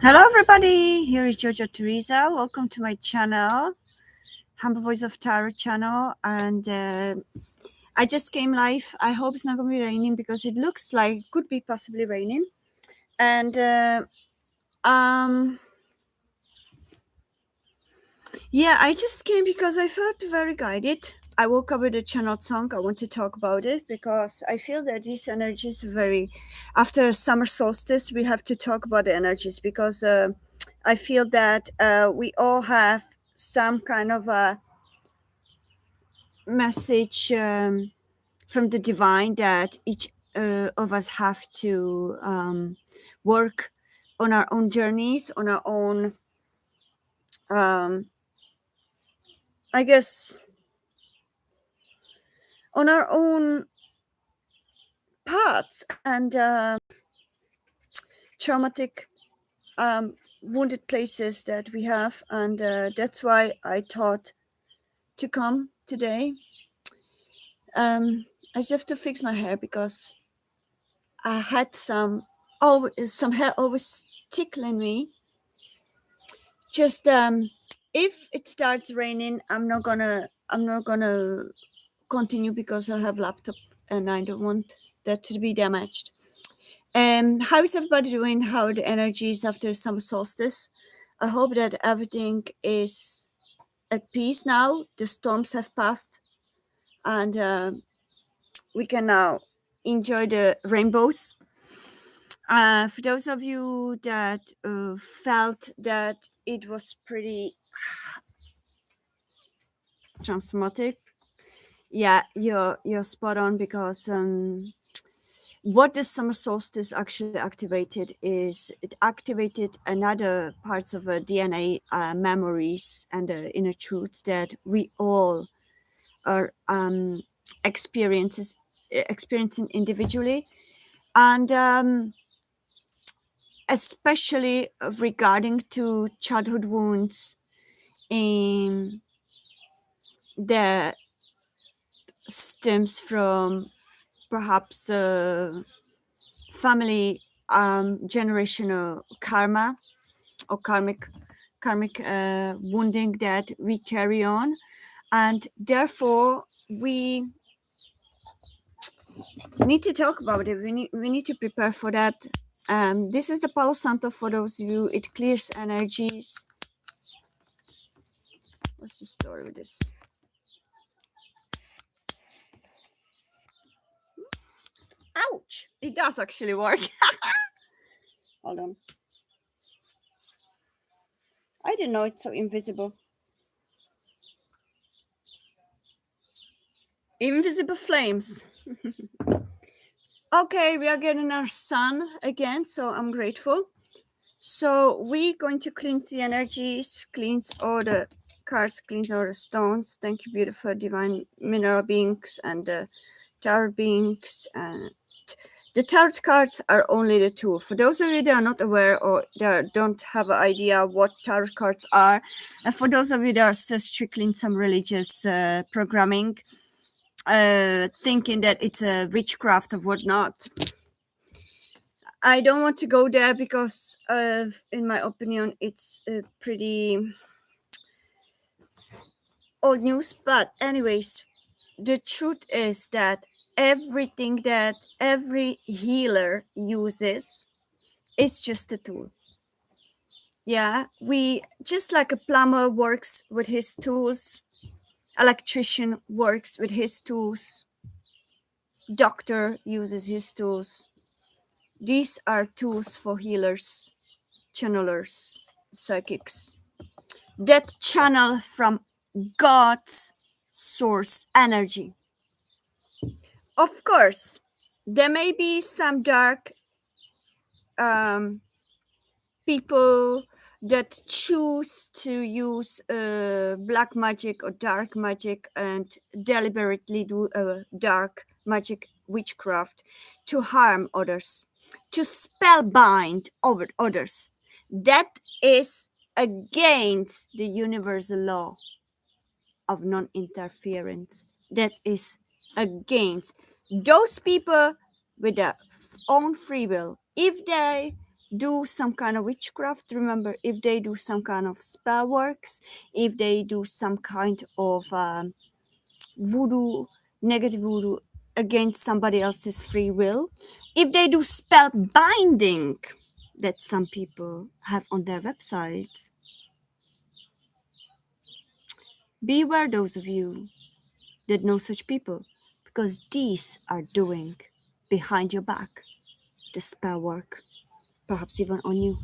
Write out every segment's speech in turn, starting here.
Hello, everybody. Here is Georgia Teresa. Welcome to my channel, Humble Voice of Tarot channel. And I just came live. I hope it's not going to be raining because it looks like it could be possibly raining. And yeah, I just came because I felt very guided. I woke up with a channeled song. I want to talk about it because I feel that these energies are very. After summer solstice, we have to talk about the energies because I feel that we all have some kind of a message from the divine that each of us have to work on our own journeys, on our own, I guess, on our own paths and traumatic, wounded places that we have. And that's why I thought to come today. I just have to fix my hair because I had some hair always tickling me. Just if it starts raining, I'm not gonna continue because I have laptop and I don't want that to be damaged. How is everybody doing? How are the energies after summer solstice? I hope that everything is at peace now. The storms have passed, and we can now enjoy the rainbows. For those of you that felt that it was pretty transformative, yeah, you're spot on because what the summer solstice actually activated is it activated another parts of DNA memories and inner truths that we all are experiencing individually, and especially regarding to childhood wounds in that stems from perhaps family generational karma or karmic wounding that we carry on, and therefore we need to talk about it. We need to prepare for that. This is the Palo Santo for those of you. It clears energies. What's the story with this? Ouch! It does actually work. Hold on. I didn't know it's so invisible. Invisible flames. Okay, we are getting our sun again, so I'm grateful. So we're going to cleanse the energies, cleanse all the cards, cleanse all the stones. Thank you, beautiful divine mineral beings and tarot beings. And the tarot cards are only the tool. For those of you that are not aware or that don't have an idea what tarot cards are, and for those of you that are still strictly in some religious programming, thinking that it's a witchcraft or whatnot, I don't want to go there because, in my opinion, it's pretty old news. But anyways, the truth is that everything that every healer uses is just a tool. Yeah, we just like a plumber works with his tools, electrician works with his tools, doctor uses his tools. These are tools for healers, channelers, psychics that channel from God's source energy. Of course, there may be some dark people that choose to use black magic or dark magic and deliberately do dark magic witchcraft to harm others, to spellbind over others. That is against the universal law of non-interference. That is against those people with their own free will. If they do some kind of witchcraft, remember, if they do some kind of spell works, if they do some kind of voodoo, negative voodoo against somebody else's free will, if they do spell binding that some people have on their websites, beware those of you that know such people, because these are doing behind your back the spell work, perhaps even on you.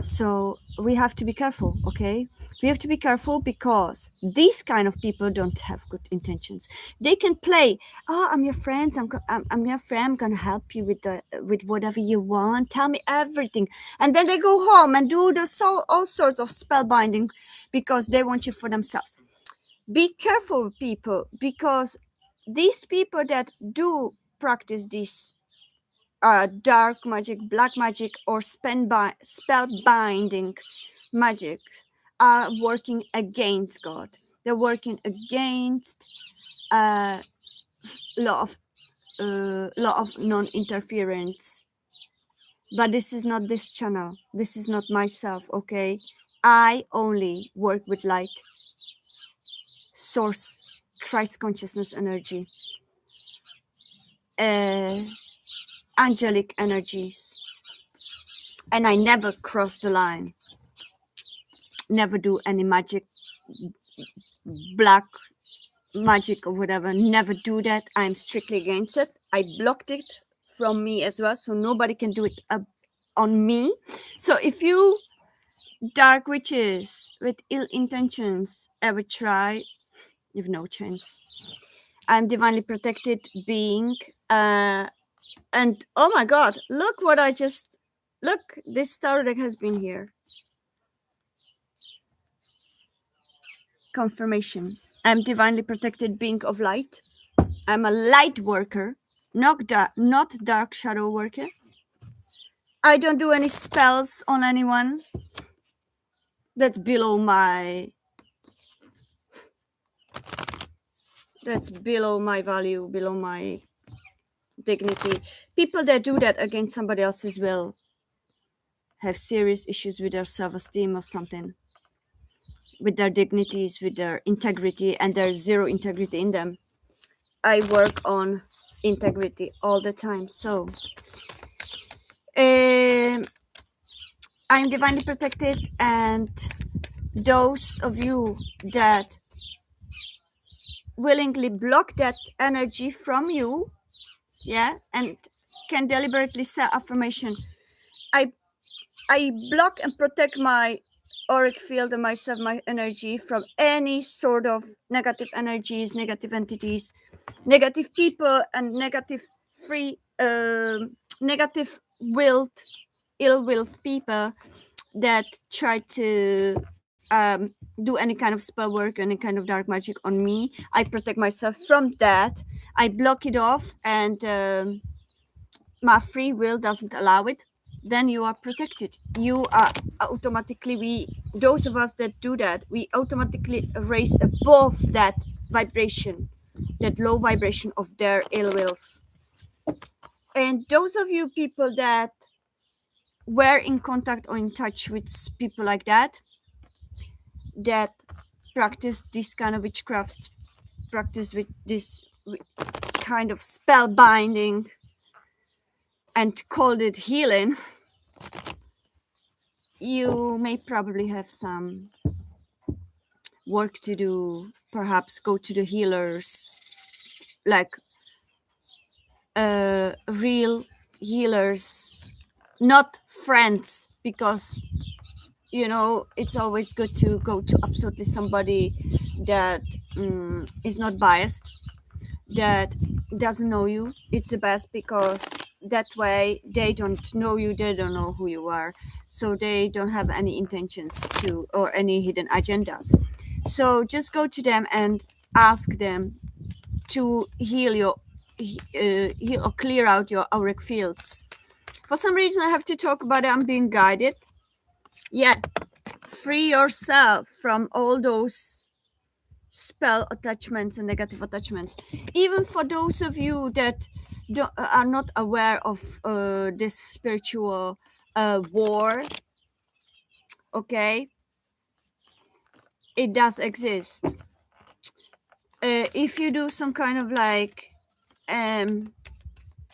So we have to be careful, okay? We have to be careful because these kind of people don't have good intentions. They can play, oh, I'm your friend, I'm your friend, I'm gonna help you with whatever you want, tell me everything. And then they go home and do all sorts of spell binding because they want you for themselves. Be careful, people, because these people that do practice this dark magic, black magic, or spell binding magic are working against God. They're working against uh, law of non-interference. But this is not this channel. This is not myself. Okay, I only work with light, source, Christ consciousness energy, angelic energies, and I never cross the line. Never do any magic, black magic or whatever. Never do that. I'm strictly against it. I blocked it from me as well, so nobody can do it on me. So if you dark witches with ill intentions ever try, you've no chance. I'm divinely protected being, and oh my god, look what I just look. This star deck has been here. Confirmation. I'm divinely protected being of light. I'm a light worker, not dark shadow worker. I don't do any spells on anyone. That's below my value, below my dignity. People that do that against somebody else's will have serious issues with their self-esteem or something, with their dignities, with their integrity, and there's zero integrity in them. I work on integrity all the time. So I'm divinely protected, and those of you that willingly block that energy from you, yeah, and can deliberately say affirmation, I block and protect my auric field and myself, my energy, from any sort of negative energies, negative entities, negative people, and negative negative willed, ill-willed people that try to do any kind of spell work, any kind of dark magic on me. I protect myself from that. I block it off, and my free will doesn't allow it. Then you are protected. You are automatically, those of us that do that, we automatically raise above that vibration, that low vibration of their ill wills. And those of you people that were in contact or in touch with people like that practice this kind of witchcraft, practice with this kind of spell binding and called it healing, you may probably have some work to do. Perhaps go to the healers, like real healers, not friends, because it's always good to go to absolutely somebody that is not biased, that doesn't know you. It's the best, because that way they don't know you, they don't know who you are, so they don't have any intentions to, or any hidden agendas. So just go to them and ask them to heal or clear out your auric fields. For some reason I have to talk about it. I'm being guided. Yeah, free yourself from all those spell attachments and negative attachments. Even for those of you that are not aware of this spiritual war. Okay, it does exist. If you do some kind of like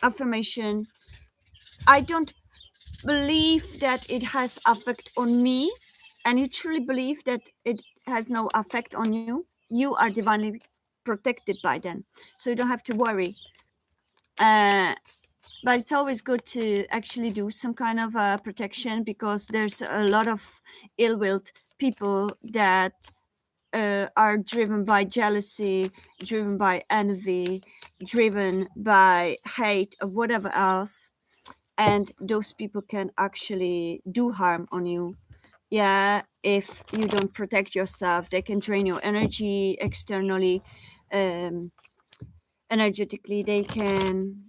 affirmation, I don't believe that it has effect on me, and you truly believe that it has no effect on you, you are divinely protected by them, so you don't have to worry. But it's always good to actually do some kind of protection, because there's a lot of ill-willed people that are driven by jealousy, driven by envy, driven by hate or whatever else, and those people can actually do harm on you. Yeah, if you don't protect yourself, they can drain your energy externally, um, energetically. They can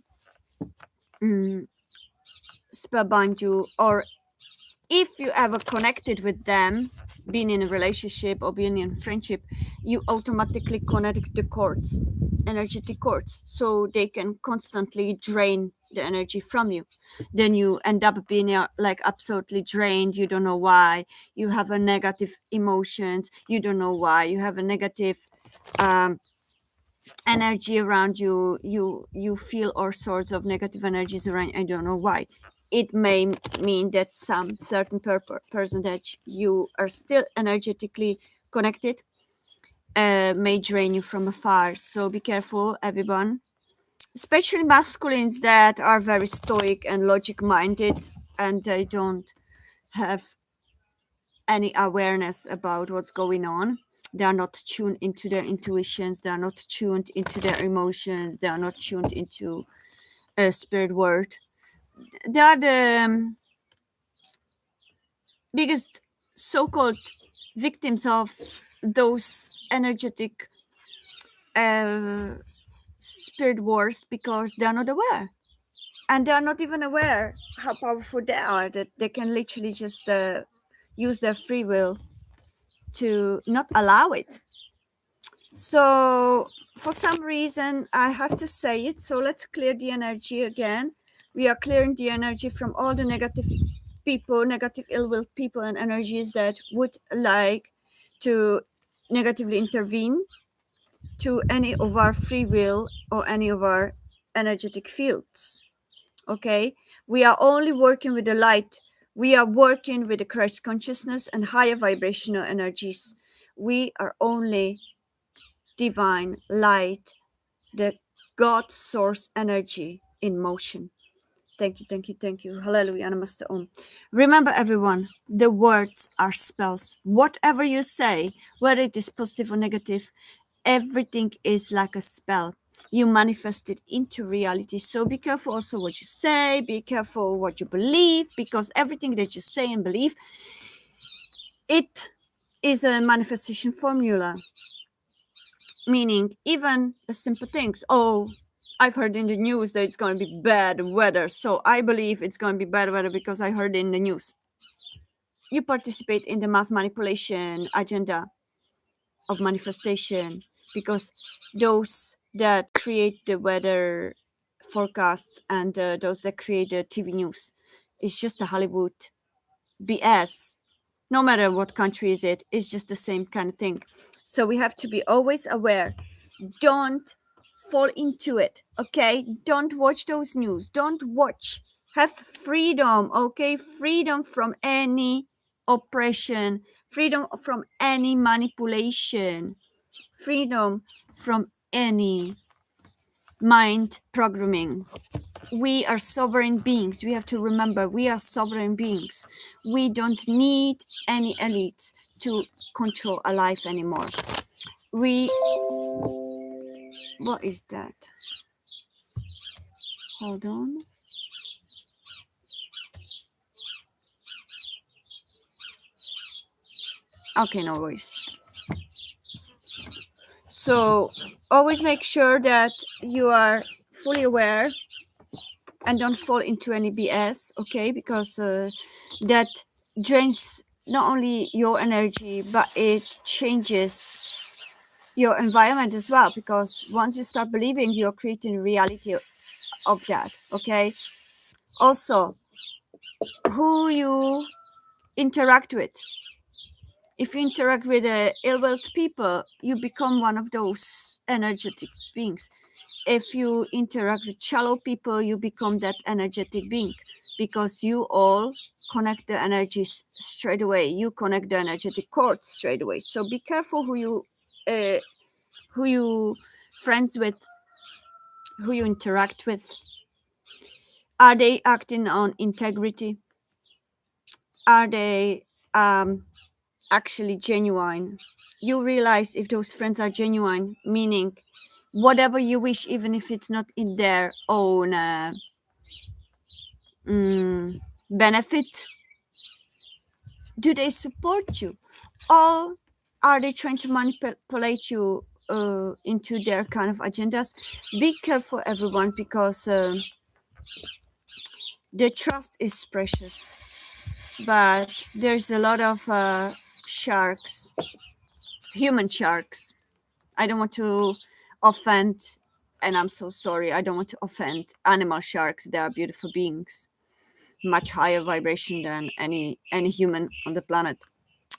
spellbind you, or if you ever connected with them, being in a relationship or being in a friendship, you automatically connect the cords, energetic cords, so they can constantly drain the energy from you. Then you end up being like absolutely drained. You don't know why. You have a negative emotions. You don't know why. You have a negative energy around you. You feel all sorts of negative energies around. I don't know why. It may mean that some certain person that you are still energetically connected may drain you from afar. So be careful, everyone, especially masculines that are very stoic and logic minded, and they don't have any awareness about what's going on. They are not tuned into their intuitions. They are not tuned into their emotions. They are not tuned into a spirit world. They are the biggest so-called victims of those energetic spirit wars, because they are not aware, and they are not even aware how powerful they are, that they can literally just use their free will to not allow it. So for some reason I have to say it, so let's clear the energy again. We are clearing the energy from all the negative people, negative ill-will people and energies that would like to negatively intervene to any of our free will or any of our energetic fields. Okay, we are only working with the light. We are working with the Christ consciousness and higher vibrational energies. We are only divine light, the God source energy in motion. Thank you, thank you, thank you. Hallelujah. Namaste Om. Remember, everyone, the words are spells. Whatever you say, whether it is positive or negative, everything is like a spell. You manifest it into reality. So be careful also what you say, be careful what you believe, because everything that you say and believe, it is a manifestation formula. Meaning, even simple things. Oh, I've heard in the news that it's going to be bad weather, so I believe it's going to be bad weather because I heard in the news. You participate in the mass manipulation agenda of manifestation, because those that create the weather forecasts and those that create the TV news, it's just a Hollywood BS. No matter what country is it, it's just the same kind of thing. So we have to be always aware. Don't fall into it. Okay, don't watch those news. Don't watch. Have freedom. Okay, freedom from any oppression, freedom from any manipulation, freedom from any mind programming. We are sovereign beings. We have to remember we are sovereign beings. We don't need any elites to control our life anymore. What is that? Hold on. Okay, no worries. So always make sure that you are fully aware and don't fall into any BS, okay? Because that drains not only your energy, but it changes your environment as well. Because once you start believing, you're creating a reality of that, okay? Also, who you interact with. If you interact with ill-willed people, you become one of those energetic beings. If you interact with shallow people, you become that energetic being, because you all connect the energies straight away. You connect the energetic cords straight away. So be careful who you friends with, who you interact with. Are they acting on integrity? Are they actually genuine? You realize if those friends are genuine, meaning whatever you wish, even if it's not in their own benefit, do they support you, or are they trying to manipulate you into their kind of agendas? Be careful, everyone, because the trust is precious, but there's a lot of sharks, human sharks. I don't want to offend, and I'm so sorry, I don't want to offend animal sharks. They are beautiful beings, much higher vibration than any human on the planet.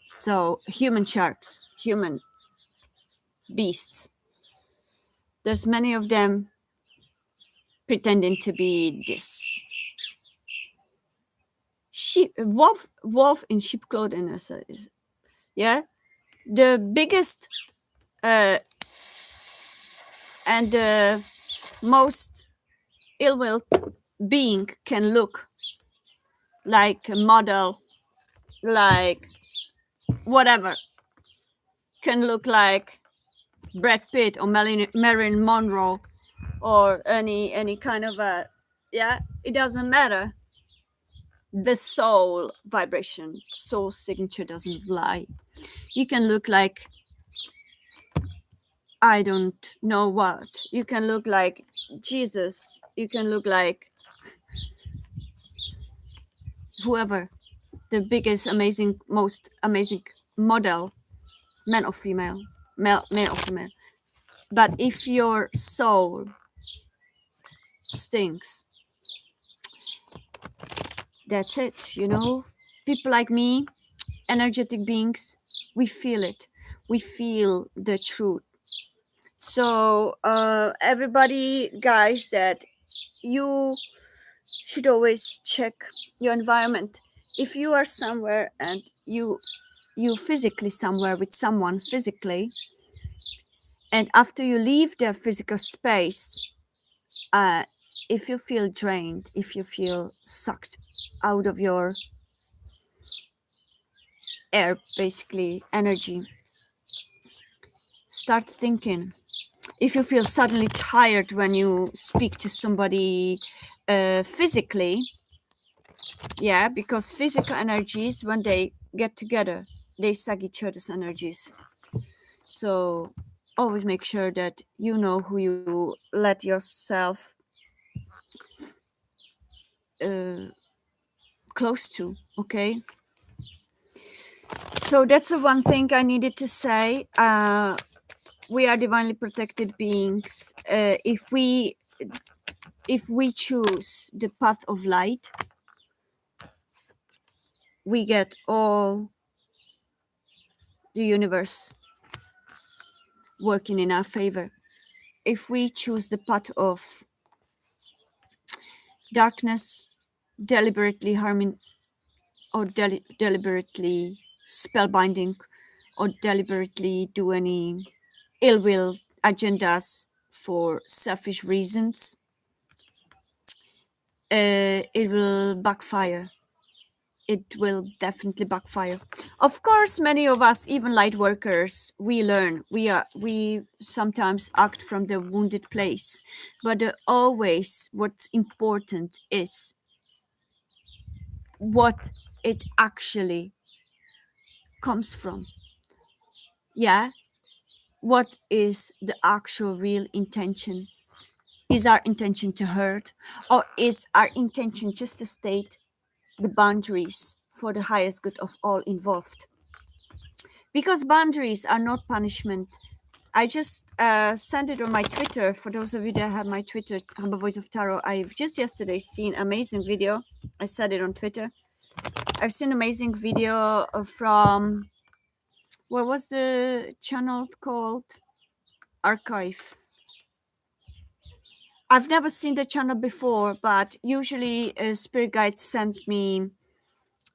So human sharks, human beasts, there's many of them pretending to be this sheep, wolf in sheep clothing. Yeah, the biggest and the most ill-will being can look like a model, like whatever, can look like Brad Pitt or Marilyn Monroe or any kind of a, yeah, it doesn't matter. The soul vibration, soul signature doesn't lie. You can look like I don't know what. You can look like Jesus. You can look like whoever, the biggest, amazing, most amazing model, man or female, male or female. But if your soul stinks, that's it, you know? People like me, energetic beings, we feel it. We feel the truth. So, everybody, guys, that you should always check your environment. If you are somewhere and you physically somewhere with someone physically, and after you leave their physical space, if you feel drained, if you feel sucked out of your air, basically energy, start thinking. If you feel suddenly tired when you speak to somebody physically, yeah, because physical energies, when they get together, they suck each other's energies. So always make sure that you know who you let yourself close to, okay? So that's the one thing I needed to say. We are divinely protected beings. If we choose the path of light, we get all the universe working in our favor. If we choose the path of darkness, deliberately harming or deliberately spellbinding or deliberately do any ill will agendas for selfish reasons, it will backfire. It will definitely backfire. Of course, many of us, even light workers, we learn. We sometimes act from the wounded place, but always what's important is what it actually comes from. Yeah, what is the actual real intention? Is our intention to hurt, or is our intention just to state the boundaries for the highest good of all involved? Because boundaries are not punishment, I just sent it on my Twitter. For those of you that have my Twitter, Humble Voice of Tarot, I've just yesterday seen amazing video. I said it on Twitter. I've seen amazing video from, what was the channel called? Archive. I've never seen the channel before, but usually spirit guides send me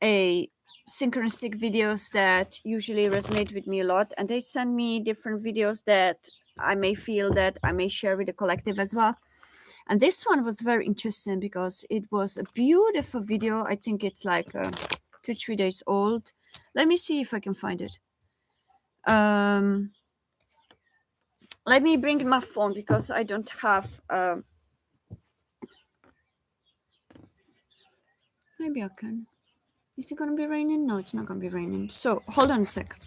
a synchronistic videos that usually resonate with me a lot, and they send me different videos that I may feel that I may share with the collective as well. And this one was very interesting because it was a beautiful video. I think it's like 2-3 days old. Let me see if I can find it. Let me bring my phone because I don't have maybe I can. Is it gonna be raining? No, it's not gonna be raining. So hold on a sec.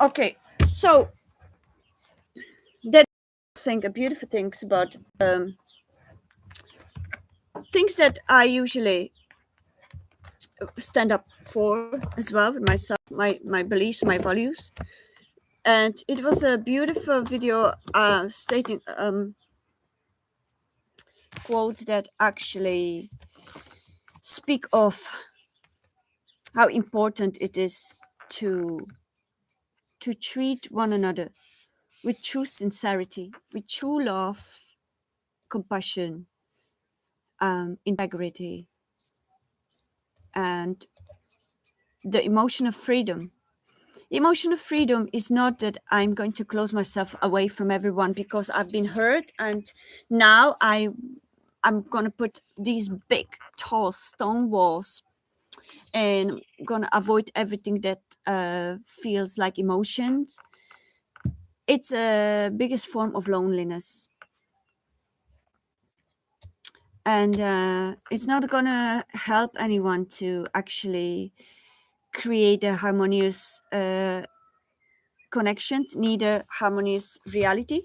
Okay, so that saying beautiful things about things that I usually stand up for as well with myself, my beliefs, my values. And it was a beautiful video stating quotes that actually speak of how important it is to treat one another with true sincerity, with true love, compassion, integrity, and the emotion of freedom. The emotion of freedom is not that I'm going to close myself away from everyone because I've been hurt, and now I'm gonna put these big, tall stone walls and gonna avoid everything that feels like emotions. It's a biggest form of loneliness, and it's not gonna help anyone to actually create a harmonious connections, neither harmonious reality,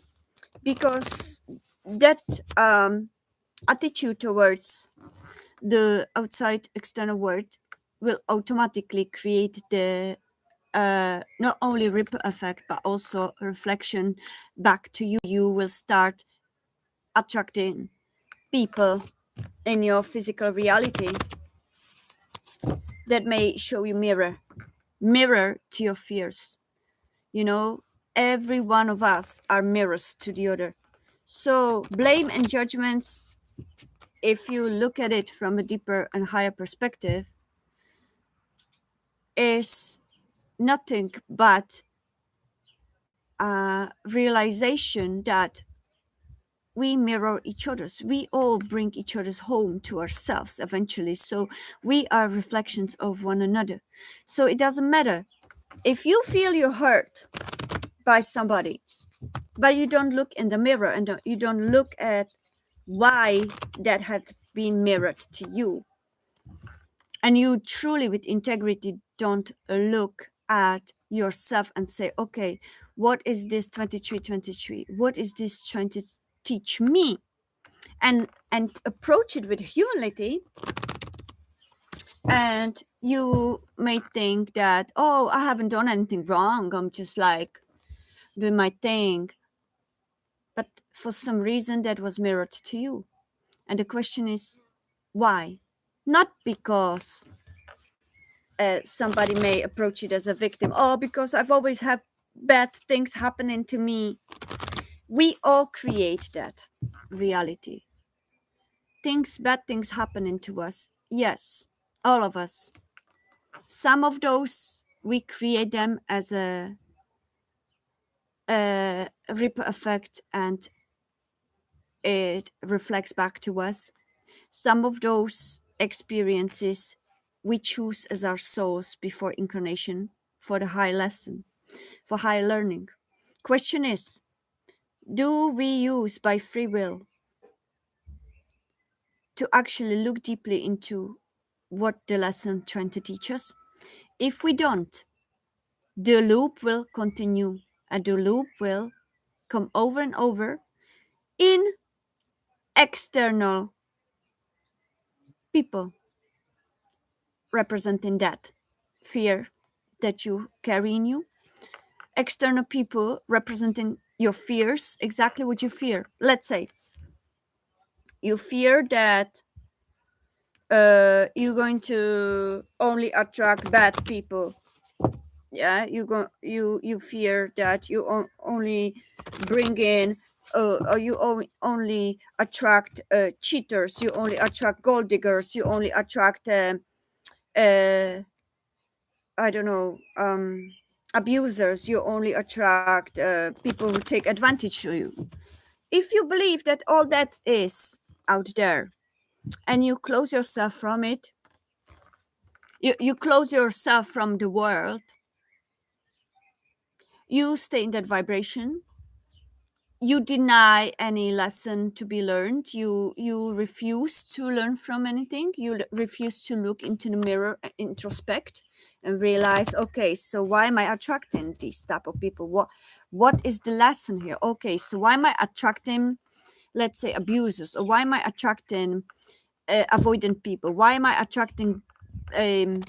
because that attitude towards the outside external world will automatically create the not only ripple effect but also a reflection back to you. You will start attracting people in your physical reality that may show you mirror to your fears. You know, every one of us are mirrors to the other. So blame and judgments, if you look at it from a deeper and higher perspective, is nothing but a realization that we mirror each other's. We all bring each other's home to ourselves eventually. So we are reflections of one another. So it doesn't matter if you feel you're hurt by somebody, but you don't look in the mirror and you don't look at why that has been mirrored to you, and you truly with integrity don't look at yourself and say, okay, what is this 2323, what is this trying to teach me, and approach it with humility, and you may think that, oh, I haven't done anything wrong, I'm just like doing my thing, but for some reason that was mirrored to you. And the question is, why? Not because somebody may approach it as a victim. Oh, because I've always had bad things happening to me. We all create that reality. Bad things happening to us. Yes, all of us. Some of those we create them as a ripple effect, and it reflects back to us. Some of those experiences we choose as our souls before incarnation for the high lesson, for high learning. Question is, do we use by free will to actually look deeply into what the lesson trying to teach us? If we don't, the loop will continue, and the loop will come over and over in external people representing that fear that you carry in you, external people representing your fears, exactly what you fear. Let's say you fear that you're going to only attract bad people. Yeah, you fear that you only bring in or you only attract cheaters, you only attract gold diggers, you only attract uh, I don't know, abusers, you only attract people who take advantage of you. If you believe that all that is out there and you close yourself from it, you close yourself from the world, you stay in that vibration, you deny any lesson to be learned, you refuse to learn from anything, you refuse to look into the mirror, introspect and realize, okay, so why am I attracting these type of people? What is the lesson here? Okay, so why am I attracting, let's say, abusers, or why am I attracting avoidant people? Why am I attracting um,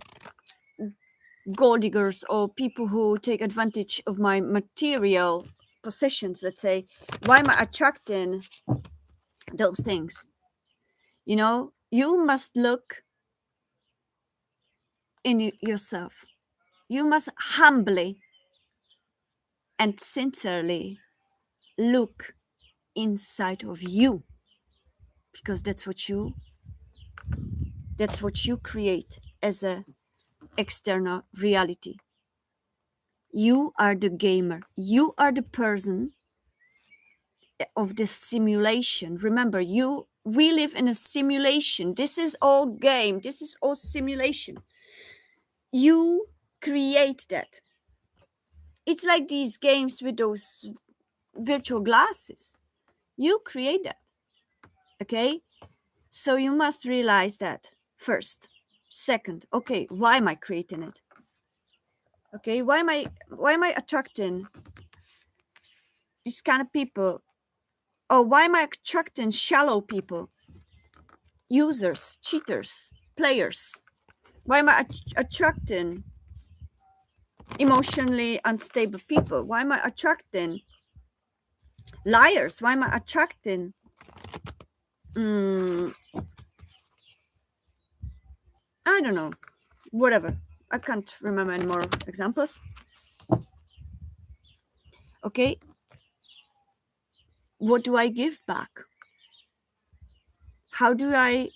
gold diggers or people who take advantage of my material possessions? Let's say, why am I attracting those things? You know, you must look in yourself. You must humbly and sincerely look inside of you, because that's what you create as a external reality. You are the gamer. You are the person of this simulation. Remember, we live in a simulation. This is all game. This is all simulation. You create that. It's like these games with those virtual glasses. You create that. Okay? So you must realize that first. Second, okay, why am I creating it? Okay, why am I attracting this kind of people? Or why am I attracting shallow people? Users, cheaters, players. Why am I attracting emotionally unstable people? Why am I attracting liars? Why am I attracting I don't know, whatever. I can't remember any more examples. Okay, what do I give back? How do I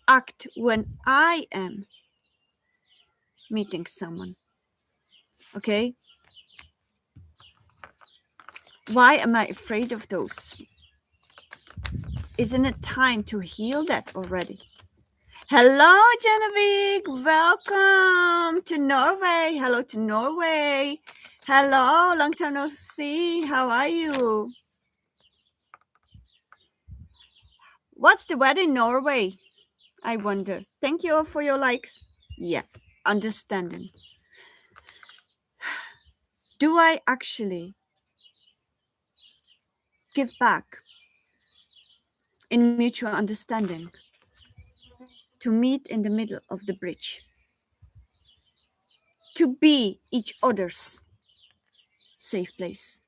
act when I am meeting someone? Okay, why am I afraid of those? Isn't it time to heal that already? Hello, Genevieve. Welcome to Norway. Hello to Norway. Hello, long time no see. How are you? What's the weather in Norway? I wonder. Thank you all for your likes. Yeah, understanding. Do I actually give back in mutual understanding to meet in the middle of the bridge? To be each other's safe place?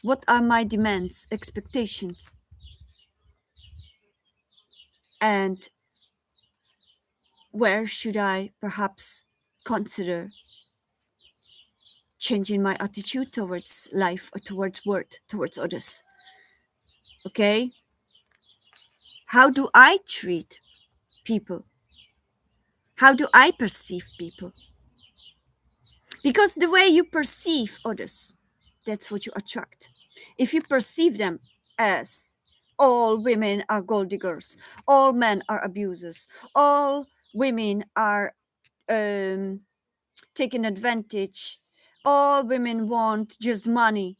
What are my demands, expectations? And where should I perhaps consider changing my attitude towards life or towards work, towards others? Okay? How do I treat people? How do I perceive people? Because the way you perceive others, that's what you attract. If you perceive them as all women are gold diggers, all men are abusers, all women are taking advantage, all women want just money,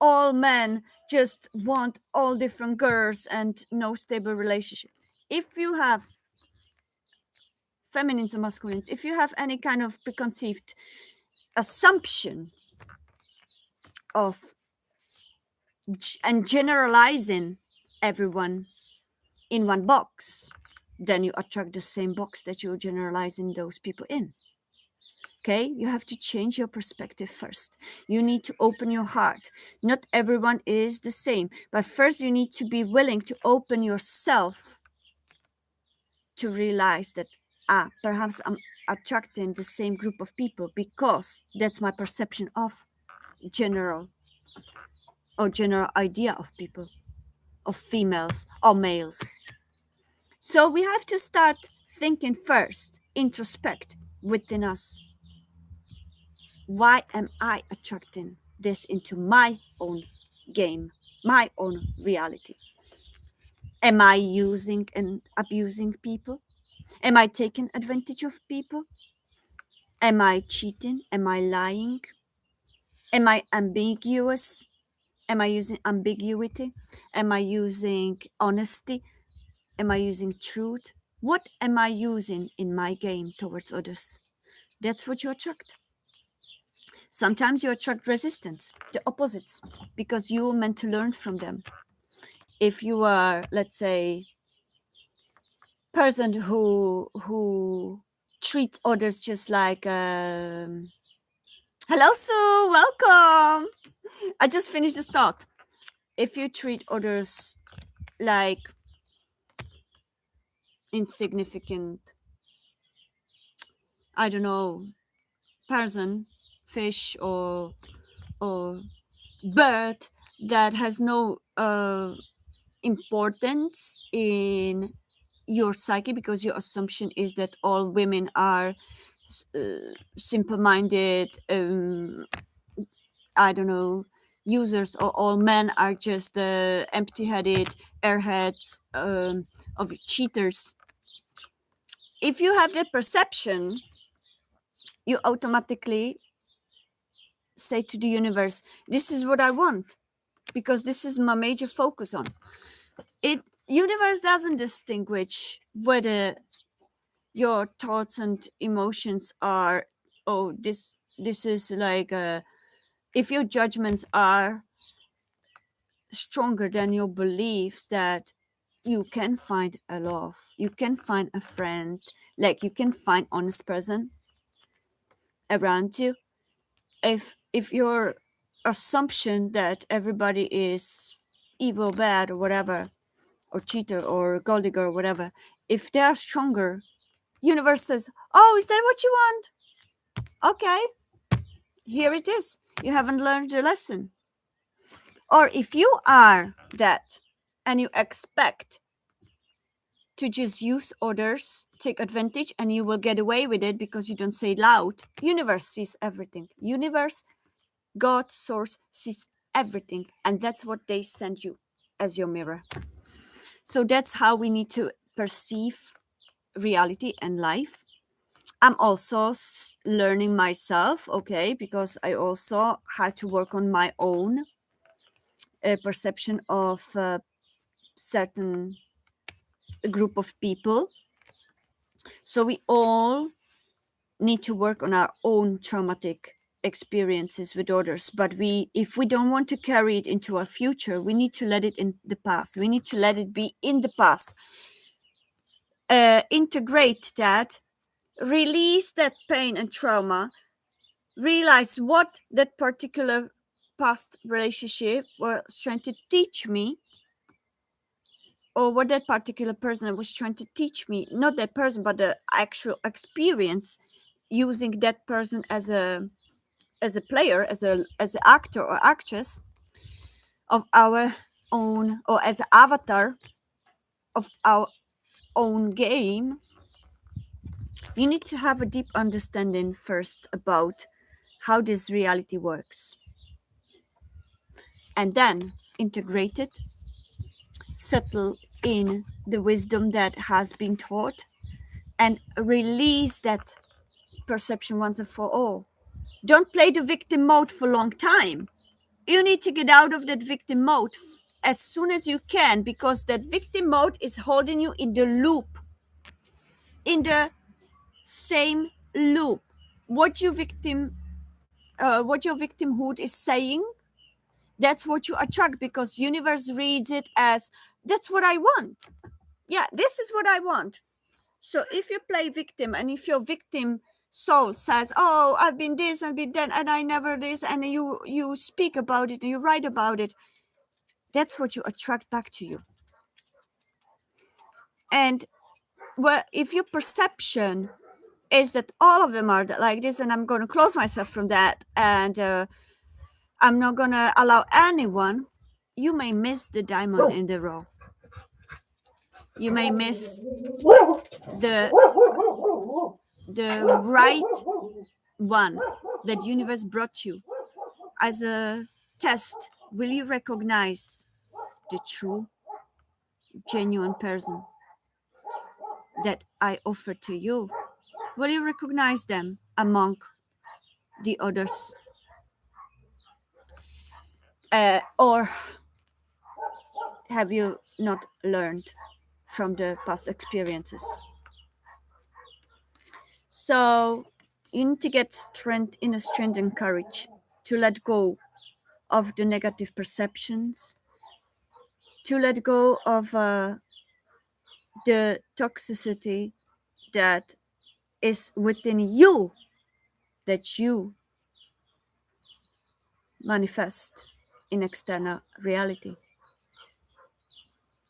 all men just want all different girls and no stable relationship. If you have feminines or masculines, if you have any kind of preconceived assumption of and generalizing everyone in one box, then you attract the same box that you're generalizing those people in. Okay, you have to change your perspective first. You need to open your heart. Not everyone is the same, but first you need to be willing to open yourself to realize that, perhaps I'm attracting the same group of people because that's my perception of general general idea of people, of females or males. So we have to start thinking first, introspect within us. Why am I attracting this into my own game, my own reality? Am I using and abusing people? Am I taking advantage of people? Am I cheating? Am I lying? Am I ambiguous? Am I using ambiguity? Am I using honesty? Am I using truth? What am I using in my game towards others? That's what you attract. Sometimes you attract resistance, the opposites, because you're meant to learn from them. If you are, let's say, person who treats others just like, hello Sue, welcome. I just finished this thought. If you treat others like insignificant, I don't know, person, fish, or bird that has no importance in your psyche, because your assumption is that all women are simple-minded, I don't know, users, or all men are just empty-headed airheads, of cheaters. If you have that perception, you automatically say to the universe, this is what I want, because this is my major focus on it. Universe doesn't distinguish whether your thoughts and emotions are, oh, this is like, if your judgments are stronger than your beliefs, that you can find a love, you can find a friend, like you can find honest person around you. If your assumption that everybody is evil, bad, or whatever, or cheater, or gold digger, or whatever, if they are stronger, universe says, oh, is that what you want? Okay, here it is. You haven't learned your lesson. Or if you are that and you expect to just use others, take advantage, and you will get away with it because you don't say it loud, universe sees everything. Universe, God, source sees everything, and that's what they send you as your mirror. So that's how we need to perceive reality and life. I'm also learning myself, okay, because I also had to work on my own perception of a certain group of people. So we all need to work on our own traumatic experiences with others, but if we don't want to carry it into our future, we need to let it in the past. We need to let it be in the past. Integrate that, release that pain and trauma, realize what that particular past relationship was trying to teach me, or what that particular person was trying to teach me. Not that person, but the actual experience, using that person as a player, as an actor or actress of our own, or as an avatar of our own game. You need to have a deep understanding first about how this reality works, and then integrate it, settle in the wisdom that has been taught, and release that perception once and for all. Don't play the victim mode for a long time. You need to get out of that victim mode as soon as you can, because that victim mode is holding you in the loop, in the same loop. What your victimhood is saying, that's what you attract, because universe reads it as, that's what I want. Yeah, this is what I want. So if you play victim, and if your victim soul says, oh, I've been this, I've been that, and I never this, and you speak about it, you write about it, that's what you attract back to you. And well, if your perception is that all of them are like this, and I'm going to close myself from that, and I'm not going to allow anyone, you may miss the diamond in the rough. You may miss the right one that universe brought you as a test. Will you recognize the true, genuine person that I offer to you? Will you recognize them among the others? Or have you not learned from the past experiences? So you need to get strength, inner strength and courage to let go of the negative perceptions, to let go of the toxicity that is within you, that you manifest in external reality.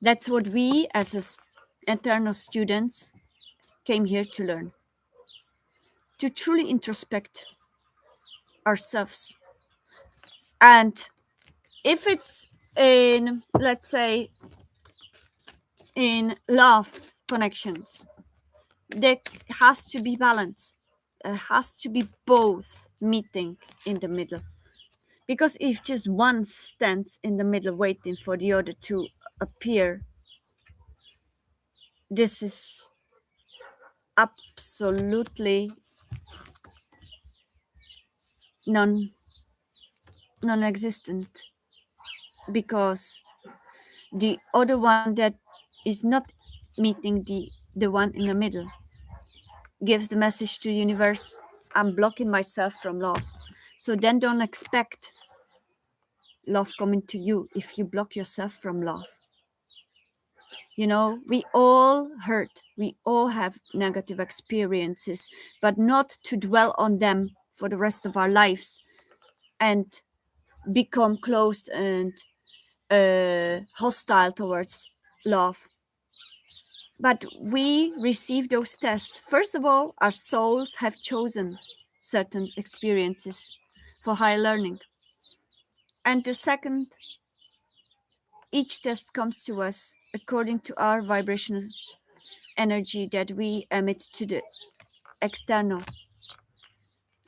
That's what we as eternal students came here to learn, to truly introspect ourselves. And if it's in, let's say, in love connections, there has to be balance. There has to be both meeting in the middle. Because if just one stands in the middle waiting for the other to appear, this is absolutely non-existent, because the other one that is not meeting the one in the middle gives the message to the universe, I'm blocking myself from love. So then don't expect love coming to you if you block yourself from love. You know, we all hurt, we all have negative experiences, but not to dwell on them for the rest of our lives and become closed and hostile towards love. But we receive those tests. First of all, our souls have chosen certain experiences for higher learning. And the second, each test comes to us according to our vibrational energy that we emit to the external.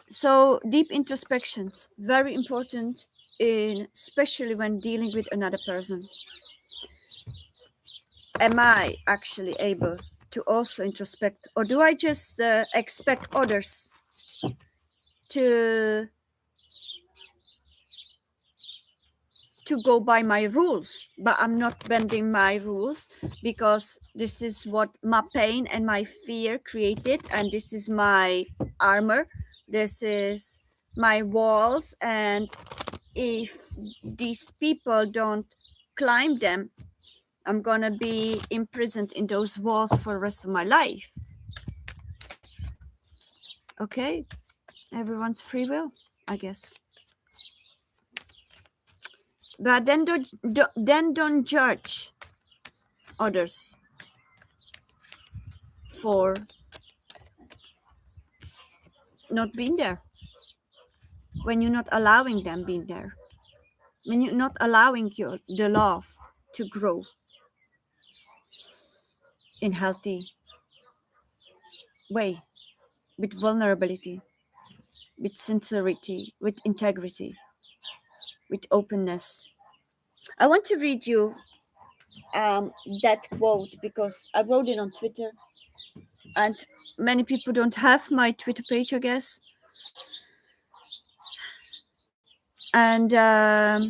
So deep introspections, very important, especially when dealing with another person. Am I actually able to also introspect, or do I just expect others to go by my rules, but I'm not bending my rules because this is what my pain and my fear created, and this is my armor, this is my walls, and if these people don't climb them, I'm gonna be imprisoned in those walls for the rest of my life. Okay, everyone's free will, I guess. But then don't judge others for not being there, when you're not allowing them being there, when you're not allowing the love to grow in healthy way, with vulnerability, with sincerity, with integrity, with openness. I want to read you that quote because I wrote it on Twitter, and many people don't have my Twitter page, I guess. And I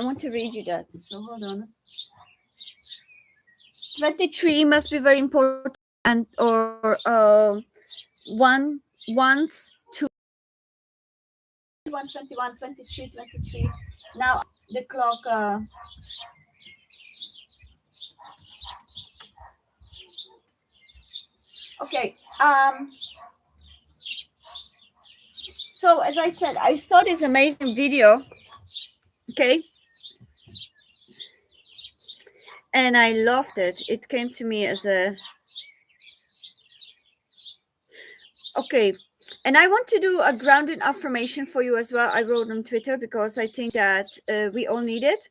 want to read you that. So hold on. 23 must be very important, and or once 21, 23, 23. Now the clock. Okay. So as I said, I saw this amazing video. Okay. And I loved it. It came to me as a okay. And I want to do a grounded affirmation for you as well. I wrote on Twitter because I think that we all need it.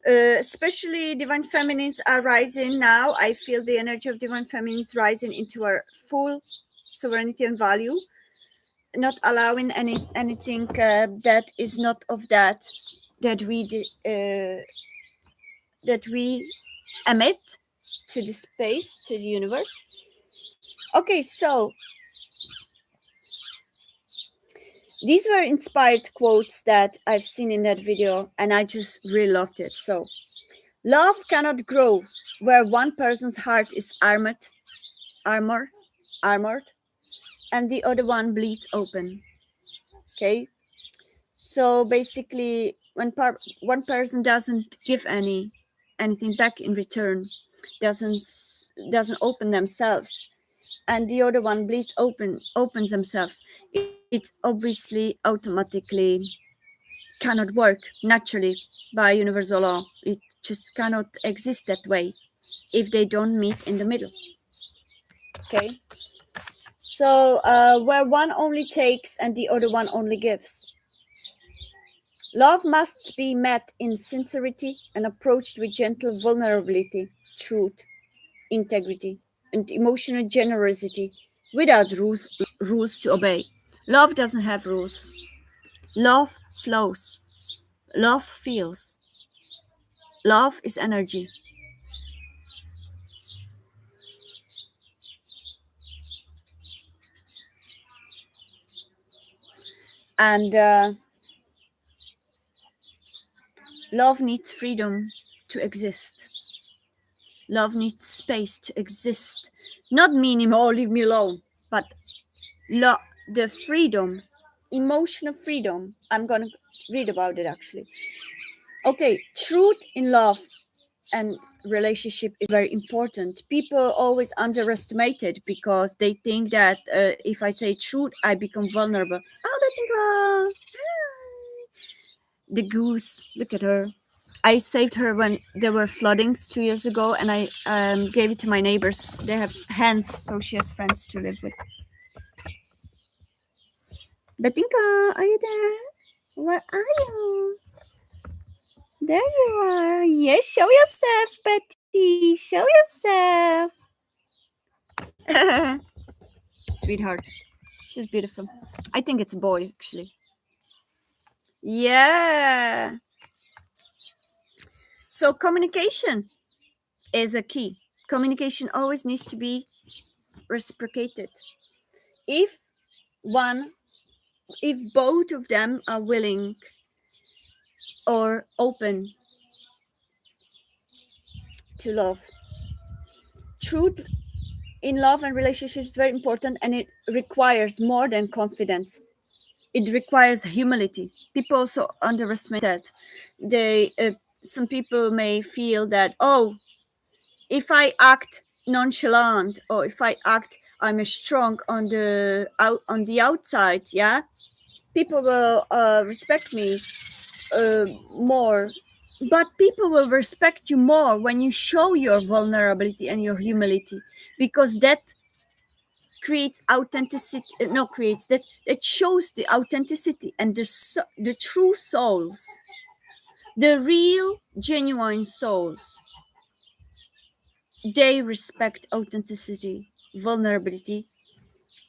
Especially divine feminines are rising now. I feel the energy of divine feminines rising into our full sovereignty and value, not allowing anything that is not of that that we emit to the space, to the universe. Okay, so these were inspired quotes that I've seen in that video, and I just really loved it. So, love cannot grow where one person's heart is armored, and the other one bleeds open. Okay, so basically, when one person doesn't give anything back in return, doesn't open themselves, and the other one opens themselves, it's obviously automatically cannot work naturally by universal law. It just cannot exist that way if they don't meet in the middle. Okay, so where one only takes and the other one only gives. Love must be met in sincerity and approached with gentle vulnerability, truth, integrity, and emotional generosity without rules to obey. Love doesn't have rules. Love flows. Love feels. Love is energy. And love needs freedom to exist. Love needs space to exist. Not meaning, oh, leave me alone, but the freedom, emotional freedom. I'm going to read about it actually. Okay, truth in love and relationship is very important. People always underestimate it because they think that if I say truth, I become vulnerable. Oh, they think, the goose, look at her. I saved her when there were floodings 2 years ago, and I gave it to my neighbors. They have hens, so she has friends to live with. Betinka, are you there? Where are you? There you are. Yes, show yourself, Betty. Show yourself. Sweetheart. She's beautiful. I think it's a boy, actually. Yeah. So communication is a key. Communication always needs to be reciprocated. If both of them are willing or open to love, truth in love and relationships is very important, and it requires more than confidence. It requires humility. People also underestimate that. Some people may feel that, oh, if I act nonchalant, or if I act I'm strong on the outside, yeah, people will respect me more. But people will respect you more when you show your vulnerability and your humility, because that creates authenticity. No, creates that. It shows the authenticity and the true souls, the real, genuine souls. They respect authenticity, vulnerability,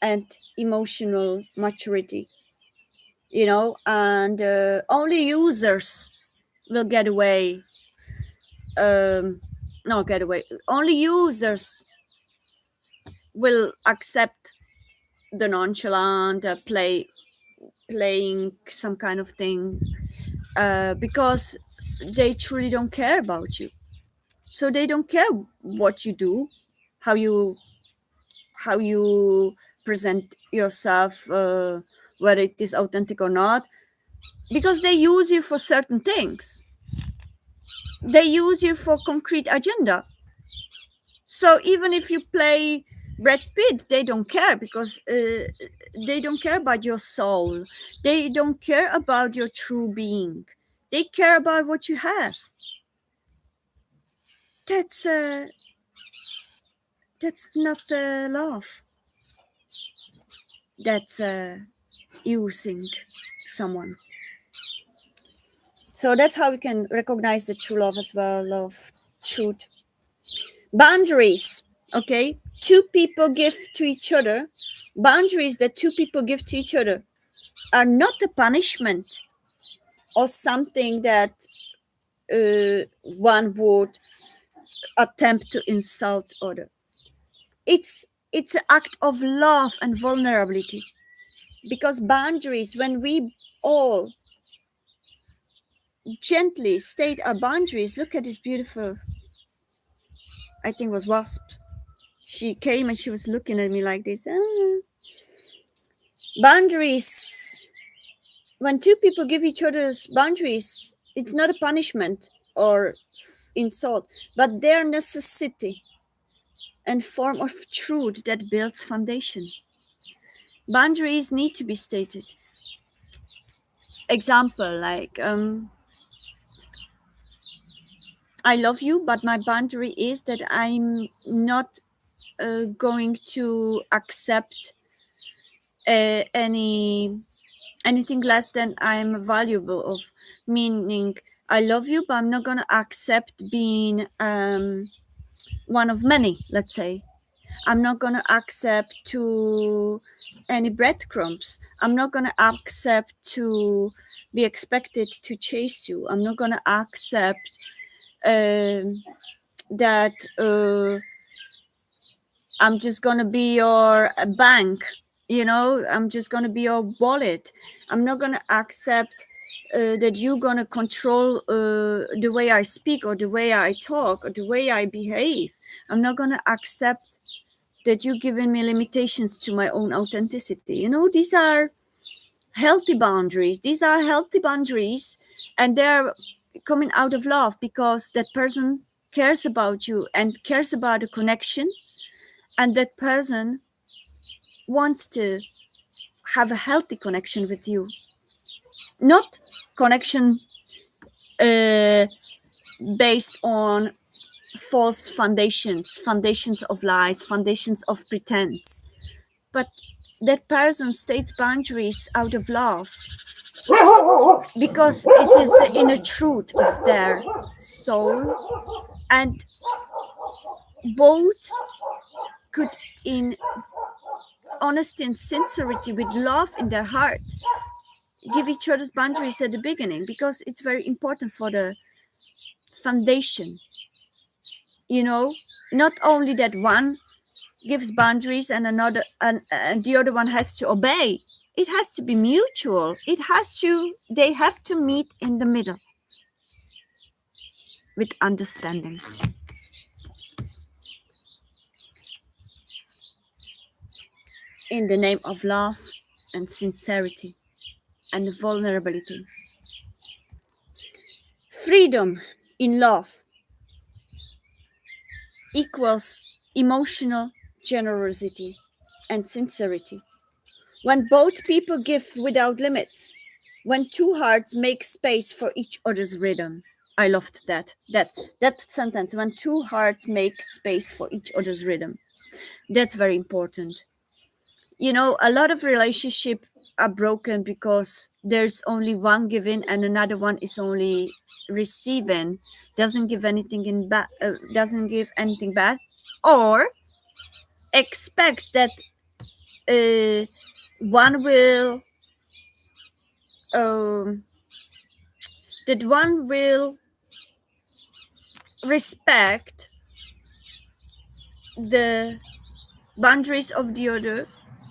and emotional maturity. And only users will get away. No, get away. Only users will accept the nonchalant playing some kind of thing, because they truly don't care about you. So they don't care what you do, how you present yourself, whether it is authentic or not, because they use you for certain things. They use you for concrete agenda. So even if you play Brad Pitt, they don't care because they don't care about your soul. They don't care about your true being. They care about what you have. That's not love. That's using someone. So that's how we can recognize the true love as well. Love, truth, boundaries. Okay, two people give to each other. Boundaries that two people give to each other are not a punishment or something that one would attempt to insult other. It's an act of love and vulnerability, because boundaries, when we all gently state our boundaries. Look at this beautiful, I think it was wasp. She came and she was looking at me like this. Boundaries, when two people give each other's boundaries, it's not a punishment or insult, but their necessity and form of truth that builds foundation. Boundaries need to be stated. Example, like I love you, but my boundary is that I'm not going to accept anything less than I'm valuable of. Meaning, I love you, but I'm not going to accept being one of many. Let's say I'm not going to accept to any breadcrumbs. I'm not going to accept to be expected to chase you. I'm not going to accept that I'm just going to be your bank, I'm just going to be your wallet. I'm not going to accept that you're going to control the way I speak or the way I talk or the way I behave. I'm not going to accept that you're giving me limitations to my own authenticity. These are healthy boundaries. These are healthy boundaries, and they're coming out of love because that person cares about you and cares about the connection, and that person wants to have a healthy connection with you, not connection based on false foundations of lies, foundations of pretense, but that person states boundaries out of love because it is the inner truth of their soul, and both could, in honesty and sincerity, with love in their heart, give each other's boundaries at the beginning, because it's very important for the foundation. Not only that one gives boundaries and another and the other one has to obey. It has to be mutual. They have to meet in the middle with understanding. In the name of love and sincerity and vulnerability. Freedom in love equals emotional generosity and sincerity. When both people give without limits, when two hearts make space for each other's rhythm. I loved that sentence. When two hearts make space for each other's rhythm. That's very important. A lot of relationships are broken because there's only one giving and another one is only receiving, doesn't give anything back, or expects that one will respect the boundaries of the other,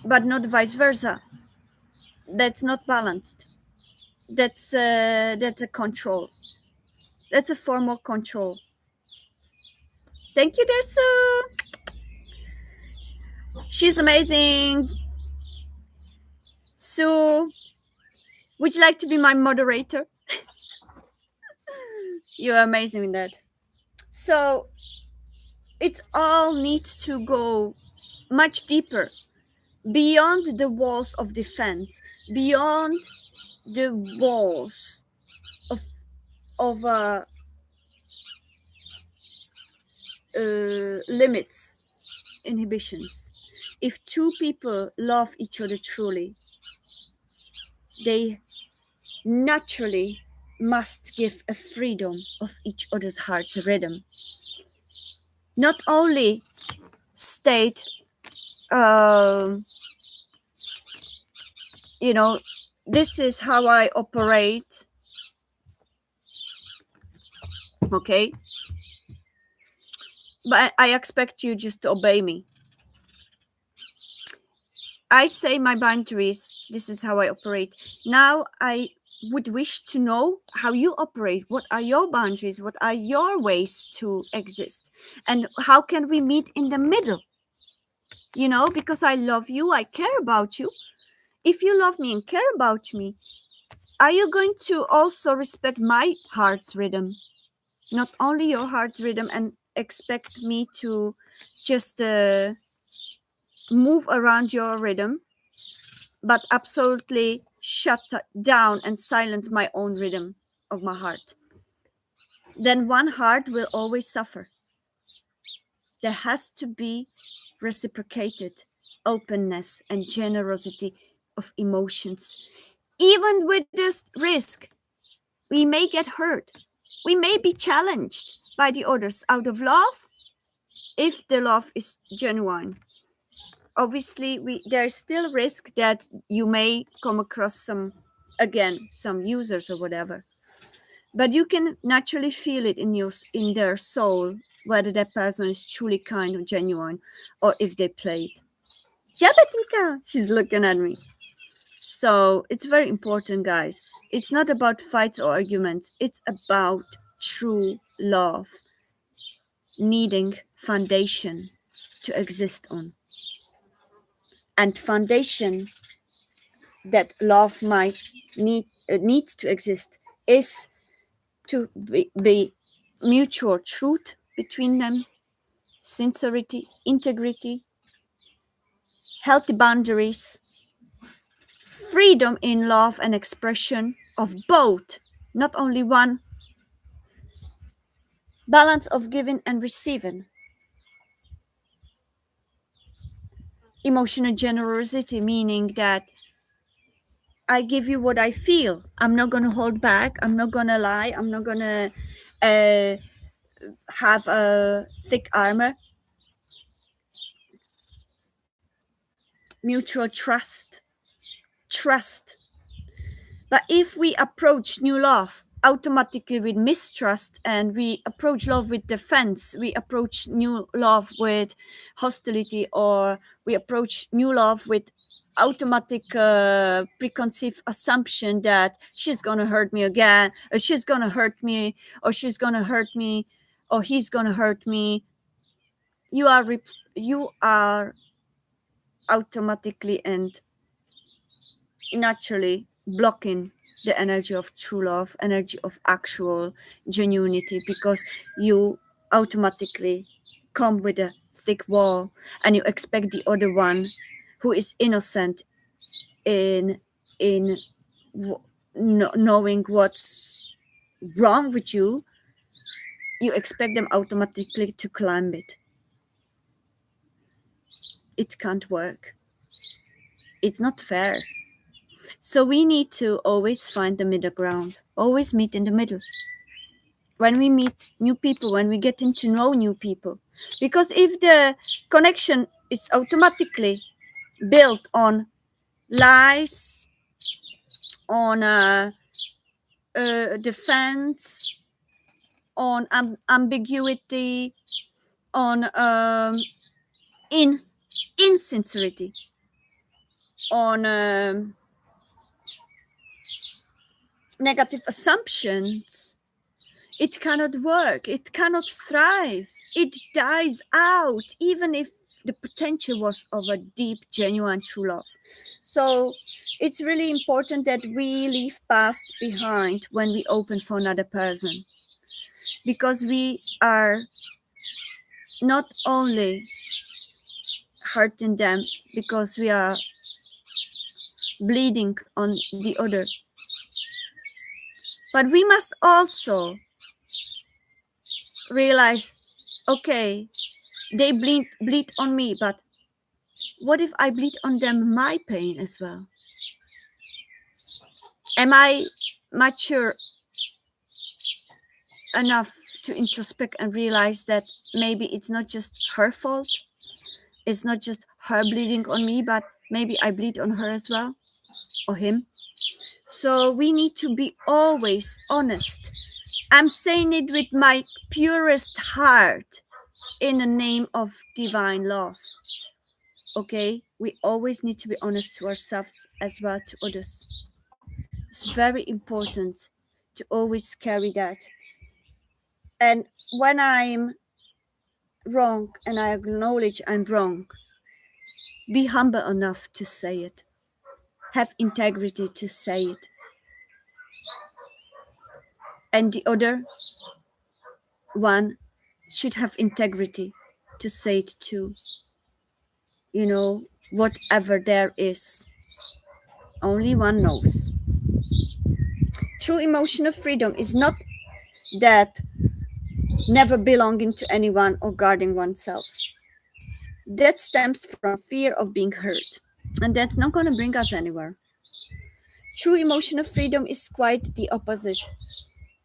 but not vice versa. That's not balanced. That's a control. That's a form of control. Thank you, Dersu. She's amazing. So, would you like to be my moderator? You're amazing in that. So, it all needs to go much deeper, beyond the walls of defense, beyond the walls of limits, inhibitions. If two people love each other truly, they naturally must give a freedom of each other's heart's rhythm. Not only state, this is how I operate, okay? But I expect you just to obey me. I say my boundaries, this is how I operate. Now I would wish to know how you operate. What are your boundaries? What are your ways to exist? And how can we meet in the middle? Because I love you, I care about you. If you love me and care about me, are you going to also respect my heart's rhythm? Not only your heart's rhythm, and expect me to just move around your rhythm, but absolutely shut down and silence my own rhythm of my heart. Then one heart will always suffer. There has to be reciprocated openness and generosity of emotions. Even with this risk, we may get hurt. We may be challenged by the others out of love, if the love is genuine. Obviously, there's still risk that you may come across some users or whatever. But you can naturally feel it in their soul, whether that person is truly kind or genuine, or if they play it. Jabatinka, she's looking at me. So it's very important, guys. It's not about fights or arguments. It's about true love needing foundation to exist on. And foundation that love needs to exist is to be mutual truth between them, sincerity, integrity, healthy boundaries, freedom in love and expression of both, not only one, balance of giving and receiving, emotional generosity, meaning that I give you what I feel. I'm not going to hold back. I'm not going to lie. I'm not going to have a thick armor. Mutual trust. But if we approach new love automatically with mistrust, and we approach love with defense, we approach new love with hostility, or we approach new love with automatic preconceived assumption that she's gonna hurt me again, or she's gonna hurt me, or she's gonna hurt me, or he's gonna hurt me, you are automatically and naturally blocking the energy of true love, energy of actual genuinity, because you automatically come with a thick wall, and you expect the other one who is innocent in knowing what's wrong with you, you expect them automatically to climb it. It can't work. It's not fair. So we need to always find the middle ground, always meet in the middle. When we meet new people, when we get to know new people. Because if the connection is automatically built on lies, on defense, on ambiguity, on insincerity, on negative assumptions, it cannot work. It cannot thrive. It dies out, even if the potential was of a deep, genuine, true love. So it's really important that we leave past behind when we open for another person, because we are not only hurting them because we are bleeding on the other. But we must also realize, okay, they bleed on me, but what if I bleed on them my pain as well? Am I mature enough to introspect and realize that maybe it's not just her fault? It's not just her bleeding on me, but maybe I bleed on her as well, or him. So we need to be always honest. I'm saying it with my purest heart in the name of divine love. Okay, we always need to be honest to ourselves as well to others. It's very important to always carry that. And when I'm wrong and I acknowledge I'm wrong, be humble enough to say it. Have integrity to say it. And the other one should have integrity to say it too. You know, whatever there is, only one knows. True emotional freedom is not that never belonging to anyone or guarding oneself. That stems from fear of being hurt, and that's not going to bring us anywhere. True emotional freedom is quite the opposite.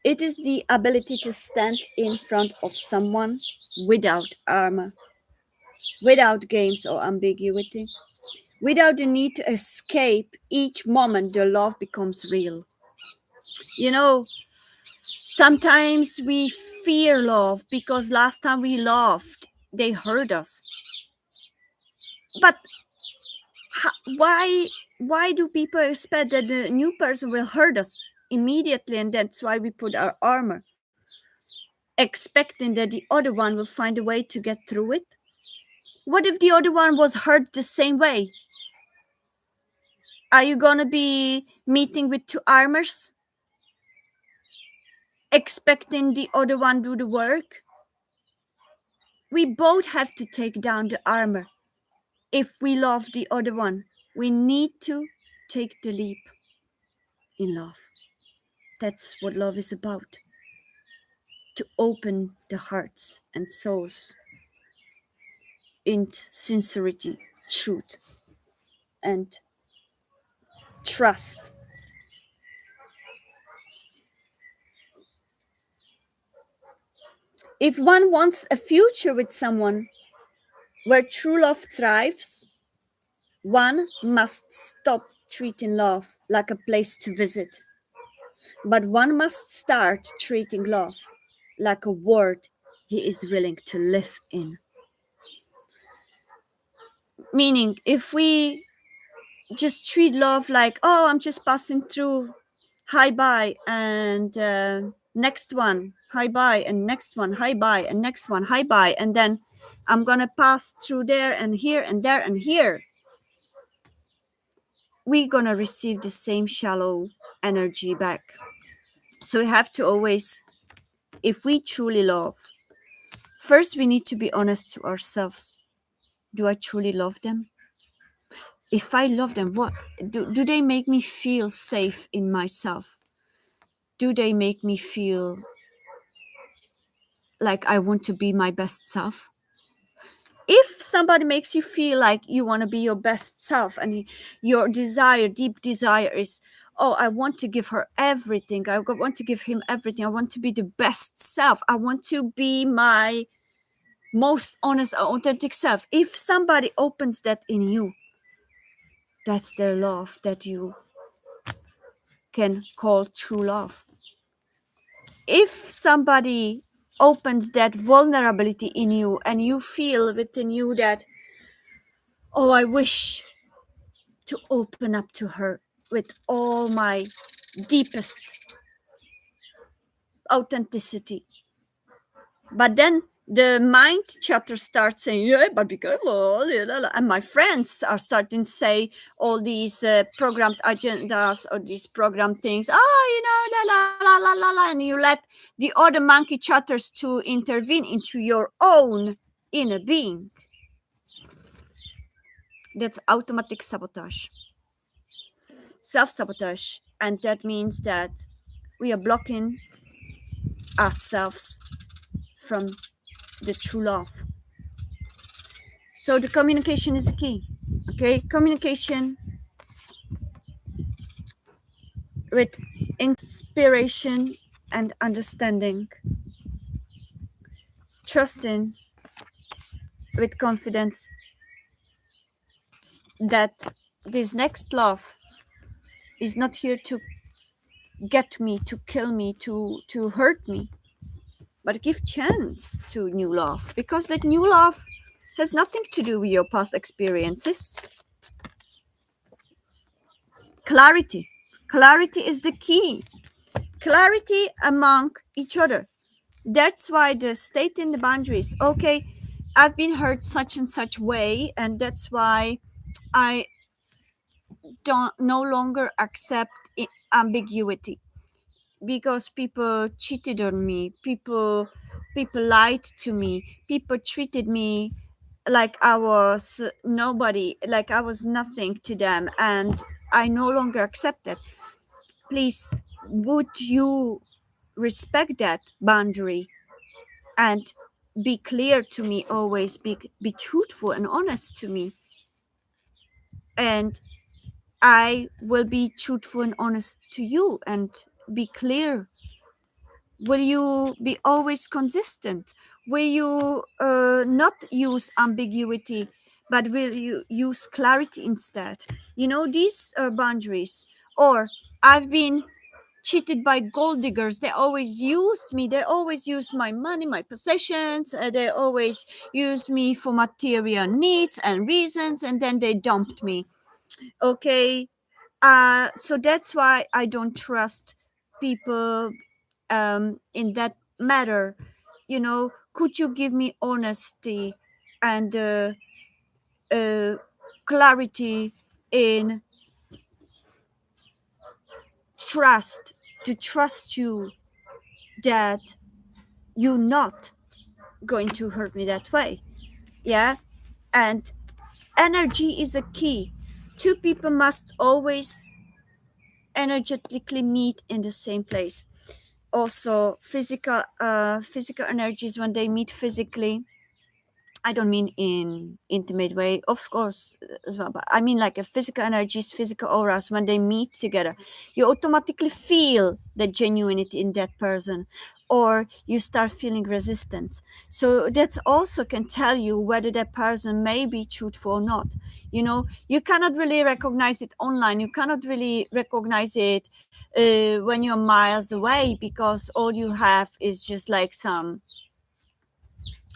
It is the ability to stand in front of someone without armor, without games or ambiguity, without the need to escape each moment the love becomes real. You know, sometimes we fear love because last time we loved, they hurt us. But why do people expect that the new person will hurt us immediately, and that's why we put our armor, expecting that the other one will find a way to get through it? What if the other one was hurt the same way? Are you gonna be meeting with two armors, expecting the other one do the work? We both have to take down the armor. If we love the other one, we need to take the leap in love. That's what love is about. To open the hearts and souls in sincerity, truth, and trust. If one wants a future with someone where true love thrives, one must stop treating love like a place to visit. But one must start treating love like a world he is willing to live in. Meaning, if we just treat love like, oh, I'm just passing through, hi bye, and next one, hi bye, and next one, hi bye, and next one, hi bye, and then I'm gonna pass through there and here and there and here, we're gonna receive the same shallow energy back. So we have to always, if we truly love, first we need to be honest to ourselves. Do I truly love them? If I love them, what do they make me feel safe in myself? Do they make me feel like I want to be my best self? If somebody makes you feel like you want to be your best self, and your desire, deep desire is, oh, I want to give her everything, I want to give him everything, I want to be the best self, I want to be my most honest, authentic self. If somebody opens that in you, that's their love that you can call true love. If somebody opens that vulnerability in you and you feel within you that, oh, I wish to open up to her with all my deepest authenticity, but then the mind chapter starts saying, yeah, but be careful, and my friends are starting to say all these programmed agendas or these programmed things, la la la la la, and you let the other monkey chatters to intervene into your own inner being. That's automatic sabotage, self-sabotage. And that means that we are blocking ourselves from the true love. So the communication is the key. Okay, communication with inspiration and understanding, trusting with confidence that this next love is not here to get me, to kill me, to hurt me, but give chance to new love, because that new love has nothing to do with your past experiences. Clarity is the key. Clarity among each other. That's why the state in the boundaries. Okay, I've been hurt such and such way, and that's why I don't no longer accept ambiguity, because people cheated on me, people lied to me, people treated me like I was nobody, like I was nothing to them, and I no longer accept that. Please, would you respect that boundary and be clear to me, always be truthful and honest to me, and I will be truthful and honest to you and be clear. Will you be always consistent? Will you not use ambiguity, but will you use clarity instead? You know, these are boundaries. Or I've been cheated by gold diggers. They always used me. They always used my money, my possessions. They always used me for material needs and reasons, and then they dumped me. Okay, so that's why I don't trust people in that matter. You know, could you give me honesty and uh, clarity in trust, to trust you that you're not going to hurt me that way? Yeah, and energy is a key. Two people must always energetically meet in the same place. Also physical energies, when they meet physically, I don't mean in intimate way, of course, as well, but I mean like a physical energies, physical auras, when they meet together, you automatically feel the genuinity in that person, or you start feeling resistance. So that also can tell you whether that person may be truthful or not. You know, you cannot really recognize it online. You cannot really recognize it when you're miles away, because all you have is just like some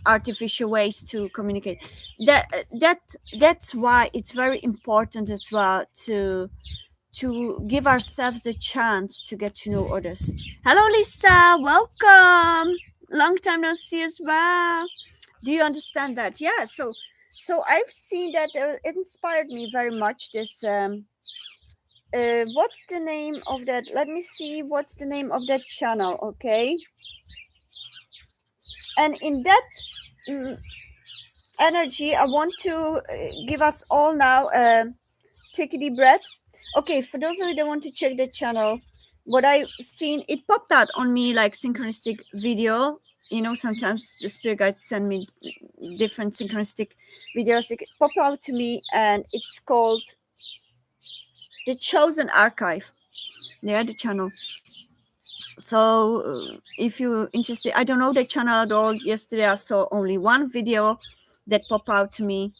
artificial ways to communicate. That's why it's very important as well to give ourselves the chance to get to know others. Hello Lisa, welcome, long time no see as well. Do you understand that? Yeah, so I've seen that it inspired me very much, this what's the name of that, let me see, what's the name of that channel? Okay, and in that mm, energy, I want to give us all now take a deep breath. Okay, for those of you that want to check the channel, what I've seen, it popped out on me like synchronistic video. You know, sometimes the spirit guides send me different synchronistic videos. It popped out to me, and it's called The Chosen Archive. Yeah, the channel. So if you're interested, I don't know the channel at all. Yesterday I saw only one video that popped out to me,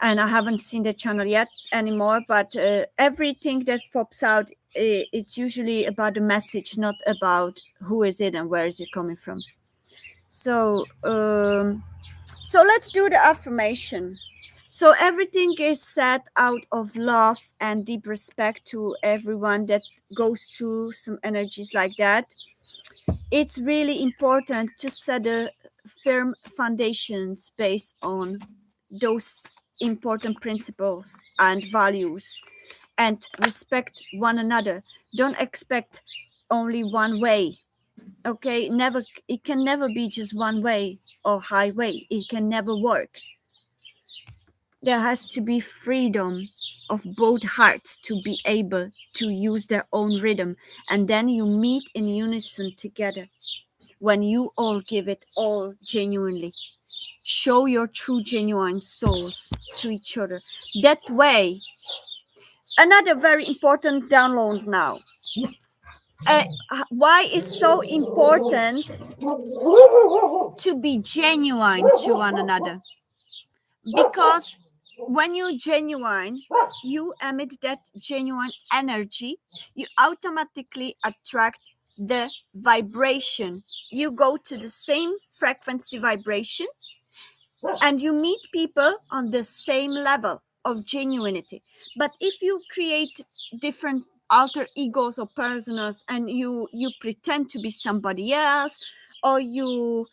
and I haven't seen the channel yet anymore, but everything that pops out, it's usually about the message, not about who is it and where is it coming from. So so let's do the affirmation. So everything is said out of love and deep respect to everyone that goes through some energies like that. It's really important to set a firm foundations based on those important principles and values, and respect one another. Don't expect only one way. Okay, never, it can never be just one way or highway. It can never work. There has to be freedom of both hearts to be able to use their own rhythm. And then you meet in unison together when you all give it all genuinely. Show your true, genuine souls to each other. That way, another very important download now. Why is so important to be genuine to one another? Because when you're genuine, you emit that genuine energy, you automatically attract the vibration. You go to the same frequency vibration and you meet people on the same level of genuinity. But if you create different alter egos or personas and you pretend to be somebody else, or you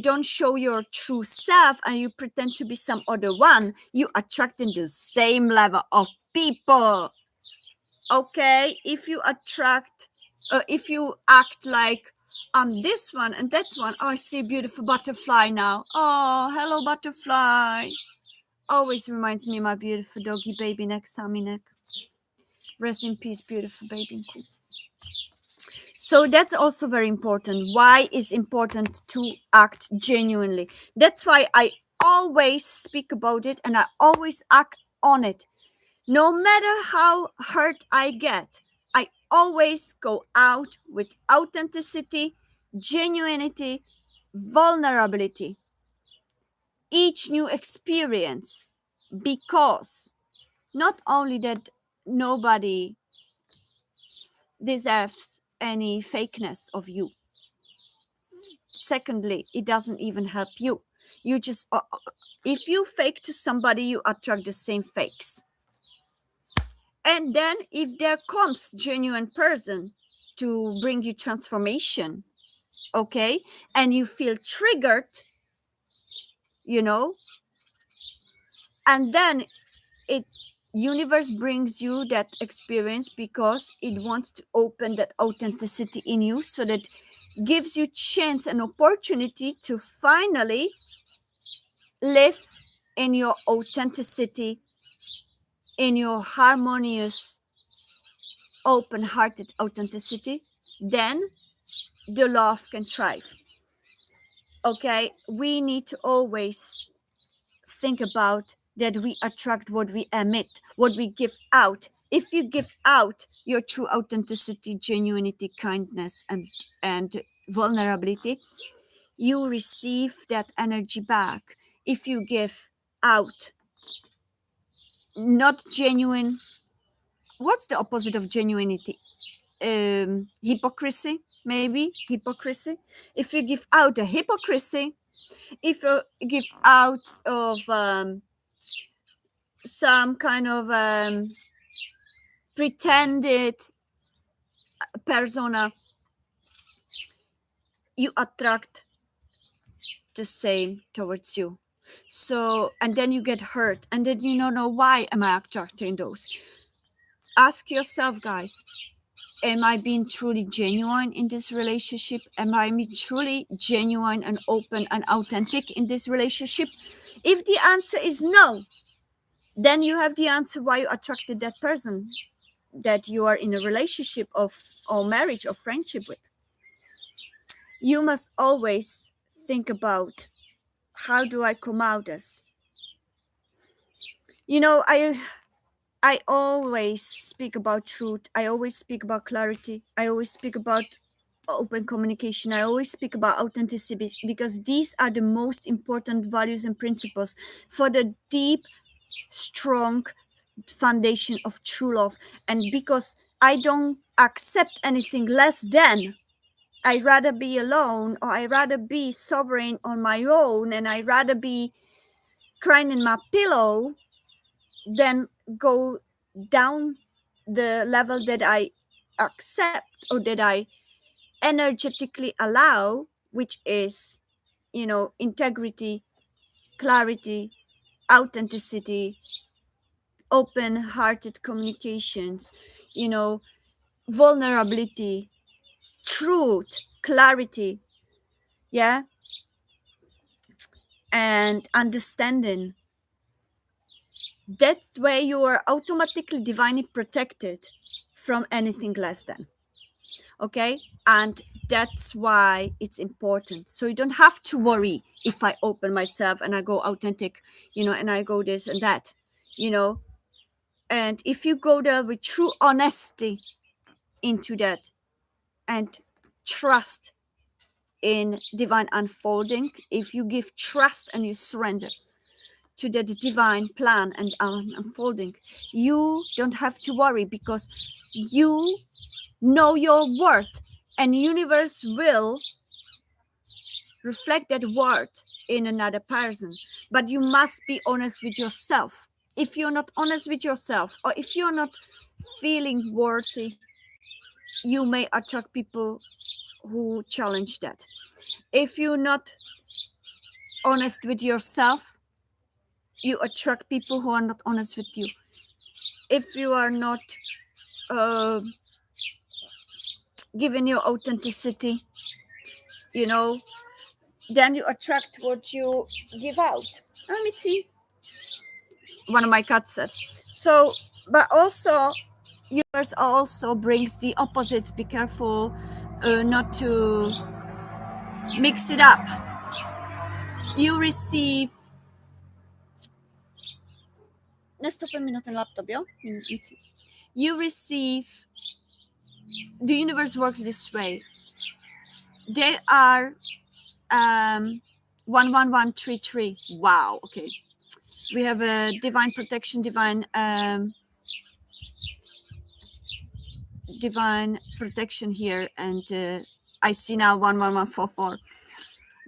don't show your true self and you pretend to be some other one, you attracting the same level of people. Okay, if you attract if you act like I'm this one and that one. Oh, I see a beautiful butterfly now. Oh, hello butterfly. Always reminds me of my beautiful doggy baby next to my neck. Rest in peace, beautiful baby. So that's also very important. Why is important to act genuinely? That's why I always speak about it and I always act on it. No matter how hurt I get, I always go out with authenticity, genuinity, vulnerability, each new experience, because not only that nobody deserves any fakeness of you. Secondly, it doesn't even help you. You just, if you fake to somebody, you attract the same fakes. And then if there comes genuine person to bring you transformation, okay, and you feel triggered, you know, and then it universe brings you that experience because it wants to open that authenticity in you, so that gives you chance and opportunity to finally live in your authenticity, in your harmonious open-hearted authenticity. Then the love can thrive. Okay, we need to always think about that we attract what we emit, what we give out. If you give out your true authenticity, genuinity, kindness, and vulnerability, you receive that energy back. If you give out not genuine, what's the opposite of genuinity? Hypocrisy, maybe hypocrisy. If you give out a hypocrisy, if you give out of some kind of pretended persona, you attract the same towards you. So, and then you get hurt, and then you don't know why am I attracting those. Ask yourself, guys, am I being truly genuine in this relationship? Am I being truly genuine and open and authentic in this relationship? If the answer is no, then you have the answer why you attracted that person that you are in a relationship of or marriage or friendship with. You must always think about, how do I come out as? You know, I always speak about truth. I always speak about clarity. I always speak about open communication. I always speak about authenticity because these are the most important values and principles for the deep, strong foundation of true love. And because I don't accept anything less than, I'd rather be alone, or I'd rather be sovereign on my own, and I'd rather be crying in my pillow than go down the level that I accept or that I energetically allow, which is, integrity, clarity, authenticity, open hearted communications, vulnerability, truth, clarity, yeah, and understanding. That way you are automatically divinely protected from anything less than. Okay, and that's why it's important. So you don't have to worry if I open myself and I go authentic, and I go this and that, you know and if you go there with true honesty into that, and trust in divine unfolding, if you give trust and you surrender to the divine plan and unfolding, you don't have to worry, because you know your worth, and universe will reflect that worth in another person. But you must be honest with yourself. If you're not honest with yourself, or if you're not feeling worthy, you may attract people who challenge that. If you're not honest with yourself, you attract people who are not honest with you. If you are not uh, giving your authenticity, then you attract what you give out. Let me see. One of my cats said. So, but also, yours also brings the opposite. Be careful not to mix it up. You receive. Nastąpi na ten laptop, jo? You receive. The universe works this way. They are 11133. Wow. Okay. We have a divine protection, divine protection here, and I see now 11144.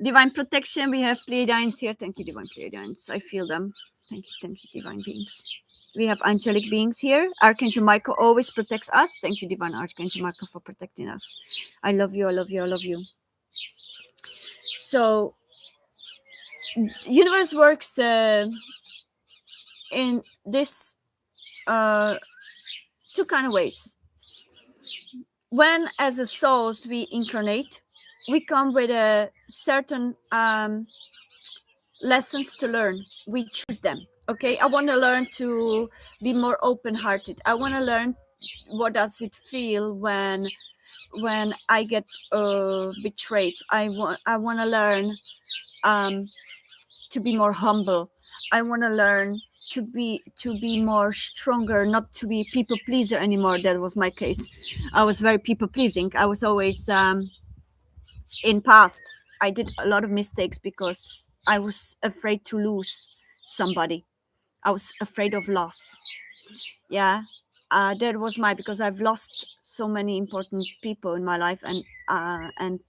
Divine protection. We have Pleiadians here. Thank you, divine Pleiadians. I feel them. Thank you, divine beings. We have angelic beings here. Archangel Michael always protects us. Thank you, divine Archangel Michael, for protecting us. I love you. I love you. I love you. So, universe works in this two kind of ways. When, as a souls, we incarnate, we come with a certain lessons to learn. We choose them. Okay, I want to learn to be more open-hearted. I want to learn what does it feel when I get betrayed. I want to learn to be more humble. I want to learn to be more stronger, not to be people pleaser anymore. That was my case. I was very people pleasing. I was always in past. I did a lot of mistakes because I was afraid to lose somebody. I was afraid of loss. Yeah, that was because I've lost so many important people in my life, and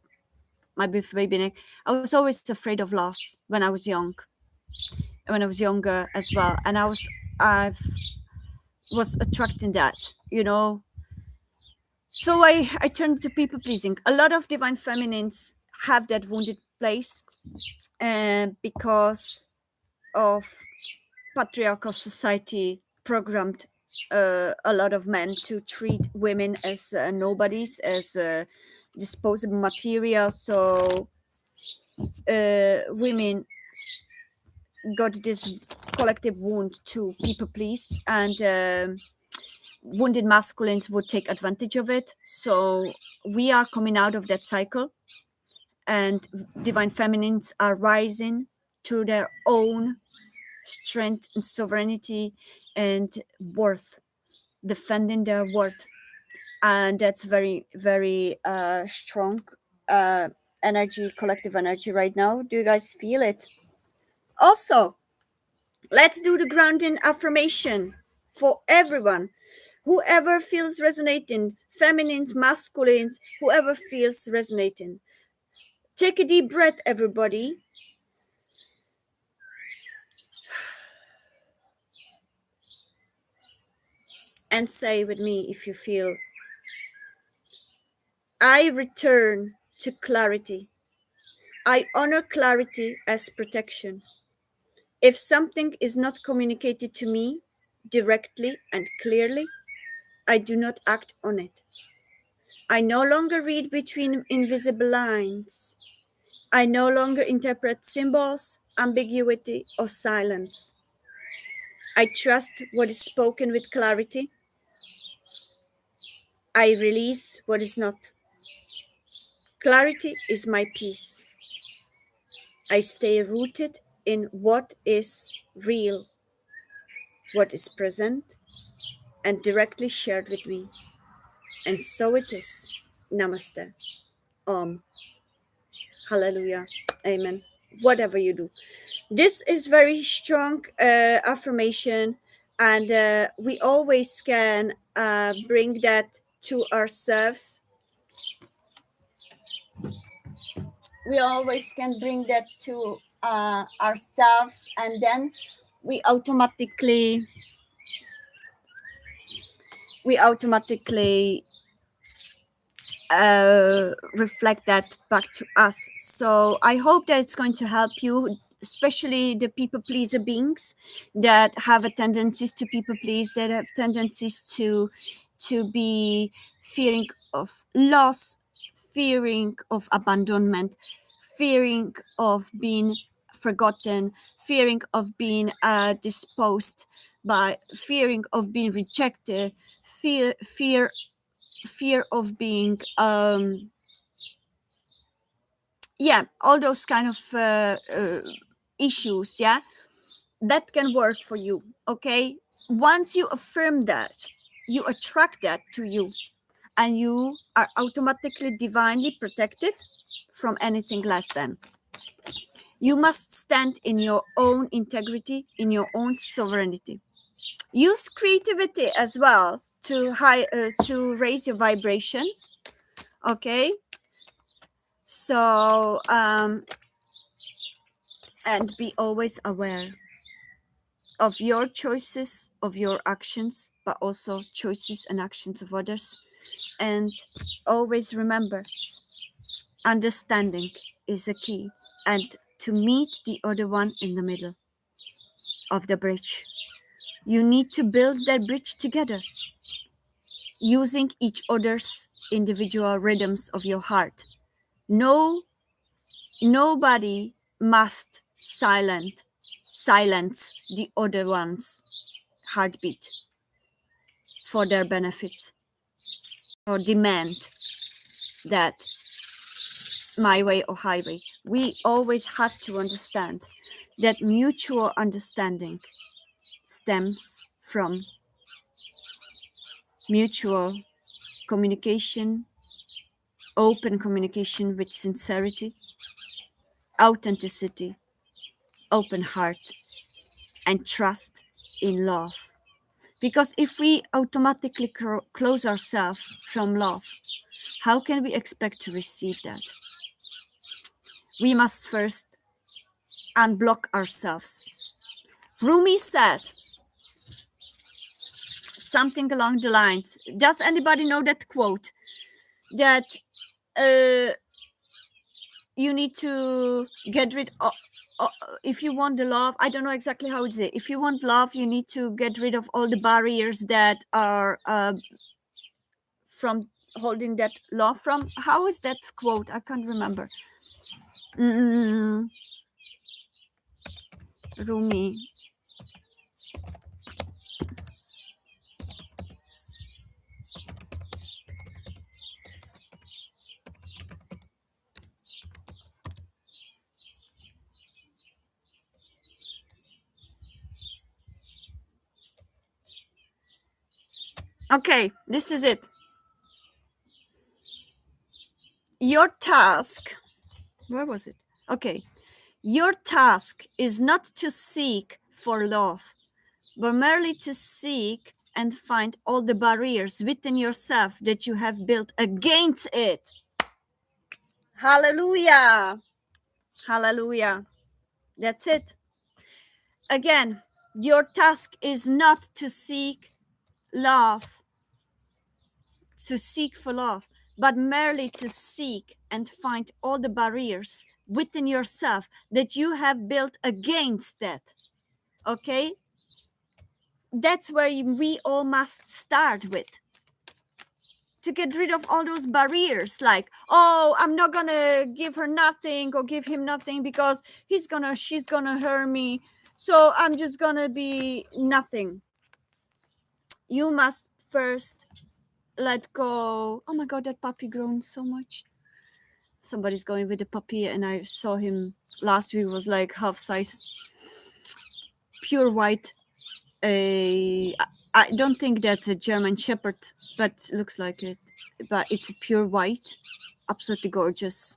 my baby. I was always afraid of loss when I was younger as well, and I was attracting that, So I turned to people pleasing. A lot of divine feminines have that wounded place, because of patriarchal society programmed a lot of men to treat women as nobodies, as disposable material. So women got this collective wound to people please, and wounded masculines would take advantage of it. So we are coming out of that cycle, and divine feminines are rising to their own strength and sovereignty and worth, defending their worth. And that's very, very strong energy, collective energy right now. Do you guys feel it? Also, let's do the grounding affirmation for everyone. Whoever feels resonating, feminines, masculines, whoever feels resonating. Take a deep breath, everybody. And say with me if you feel. I return to clarity. I honor clarity as protection. If something is not communicated to me directly and clearly, I do not act on it. I no longer read between invisible lines. I no longer interpret symbols, ambiguity, or silence. I trust what is spoken with clarity. I release what is not. Clarity is my peace. I stay rooted in what is real, what is present, and directly shared with me. And so it is. Namaste. Om. Hallelujah. Amen. Whatever you do. This is very strong affirmation, and we always can bring that to ourselves. We always can bring that to ourselves, and then we automatically reflect that back to us. So I hope that it's going to help you, especially the people pleaser beings that have a tendencies to people please, that have tendencies to be fearing of loss, fearing of abandonment, fearing of being forgotten, fearing of being disposed by, fearing of being rejected, fear of being all those kind of issues, that can work for you. Okay, once you affirm that, you attract that to you, and you are automatically divinely protected from anything less than. You must stand in your own integrity, in your own sovereignty. Use creativity as well to raise your vibration. Okay, so and be always aware of your choices, of your actions, but also choices and actions of others. And always remember, understanding is a key, and to meet the other one in the middle of the bridge. You need to build that bridge together, using each other's individual rhythms of your heart. Nobody must silence the other one's heartbeat for their benefit, or demand that my way or highway. We always have to understand that mutual understanding stems from mutual communication, open communication with sincerity, authenticity, open heart, and trust in love. Because if we automatically close ourselves from love, how can we expect to receive that? We must first unblock ourselves. Rumi said something along the lines. Does anybody know that quote? That you need to get rid of, if you want the love, I don't know exactly how it's it. If you want love, you need to get rid of all the barriers that are from holding that love from. How is that quote? I can't remember. Rumi. Okay, this is it. Your task, where was it? Okay. Your task is not to seek for love, but merely to seek and find all the barriers within yourself that you have built against it. Hallelujah. Hallelujah. That's it. Again, your task is not to seek love, to seek for love, but merely to seek and find all the barriers within yourself that you have built against that. Okay? That's where we all must start with. To get rid of all those barriers, like, oh, I'm not gonna give her nothing or give him nothing because she's gonna hurt me. So I'm just gonna be nothing. You must first let go. Oh my god, that puppy grown so much. Somebody's going with the puppy, and I saw him last week, was like half size, pure white. I don't think that's a German Shepherd, but looks like it. But it's a pure white, absolutely gorgeous.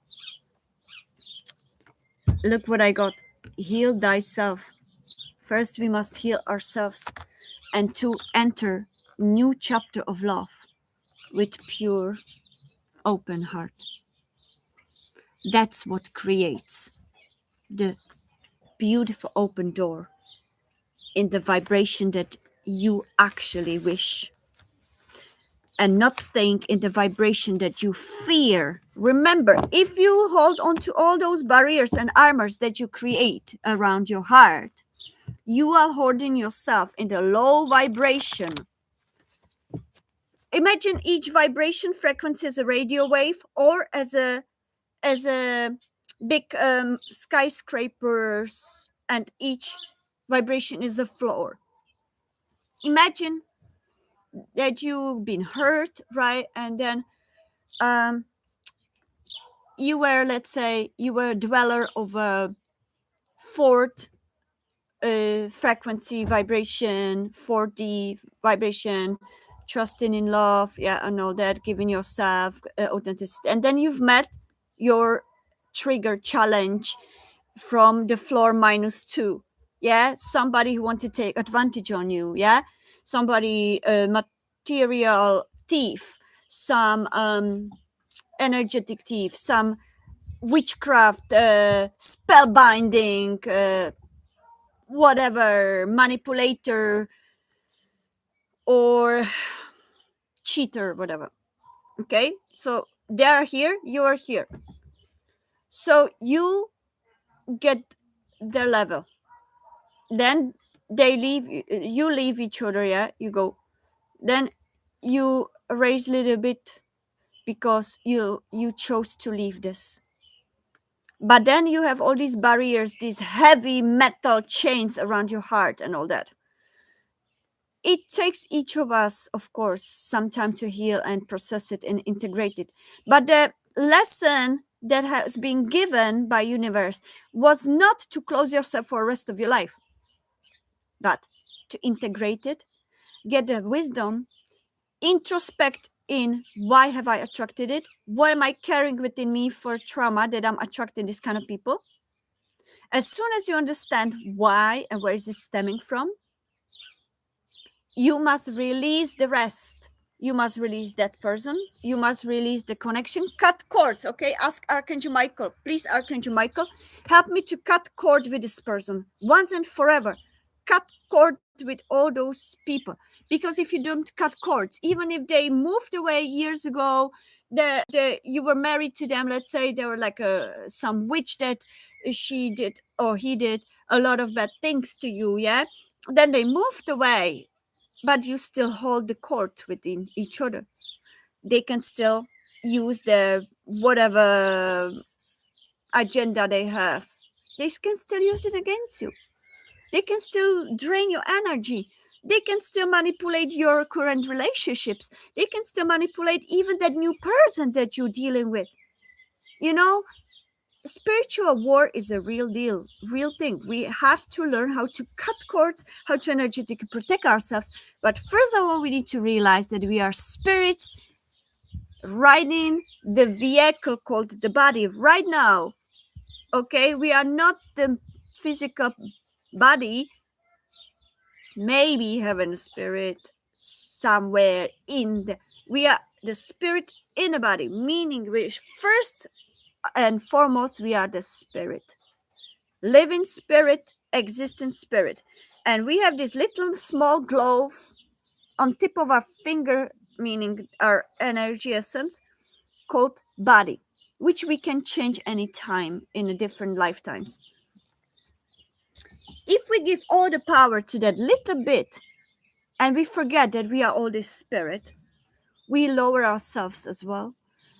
Look what I got. Heal thyself. First, we must heal ourselves, and to enter new chapter of love with pure, open heart. That's what creates the beautiful open door in the vibration that you actually wish, and not staying in the vibration that you fear. Remember, if you hold on to all those barriers and armors that you create around your heart, you are holding yourself in the low vibration. Imagine each vibration frequency as a radio wave, or as a big skyscrapers, and each vibration is a floor. Imagine that you've been hurt, right? And then um, you were, let's say, you were a dweller of a fourth frequency vibration, 4D vibration, trusting in love, yeah, and all that, giving yourself authenticity. And then you've met your trigger challenge from the floor -2. Yeah, somebody who want to take advantage on you. Yeah, somebody material thief, some energetic thief, some witchcraft, spellbinding, whatever, manipulator or cheater, whatever. Okay, so they are here, you are here. So you get their level, then they leave, you leave each other, yeah, you go, then you raise a little bit because you chose to leave this. But then you have all these barriers, these heavy metal chains around your heart and all that. It takes each of us, of course, some time to heal and process it and integrate it. But the lesson that has been given by universe was not to close yourself for the rest of your life, but to integrate it, get the wisdom, introspect in why have I attracted it? What am I carrying within me for trauma that I'm attracting this kind of people? As soon as you understand why and where is this stemming from, you must release the rest. You must release that person. You must release the connection. Cut cords, okay? Ask Archangel Michael. Please, Archangel Michael, help me to cut cord with this person once and forever. Cut cord with all those people. Because if you don't cut cords, even if they moved away years ago, you were married to them, let's say they were like some witch that she did or he did a lot of bad things to you, yeah? Then they moved away, but you still hold the court within each other. They can still use their whatever agenda they have. They can still use it against you. They can still drain your energy. They can still manipulate your current relationships. They can still manipulate even that new person that you're dealing with. You know, spiritual war is a real deal, real thing. We have to learn how to cut cords, how to energetically protect ourselves. But first of all, we need to realize that we are spirits riding the vehicle called the body right now. Okay, we are not the physical body. Maybe having a spirit somewhere in the, we are the spirit in a body, meaning we first and foremost, we are the spirit, living spirit, existing spirit. And we have this little small glove on tip of our finger, meaning our energy essence, called body, which we can change anytime in a different lifetimes. If we give all the power to that little bit and we forget that we are all this spirit, we lower ourselves as well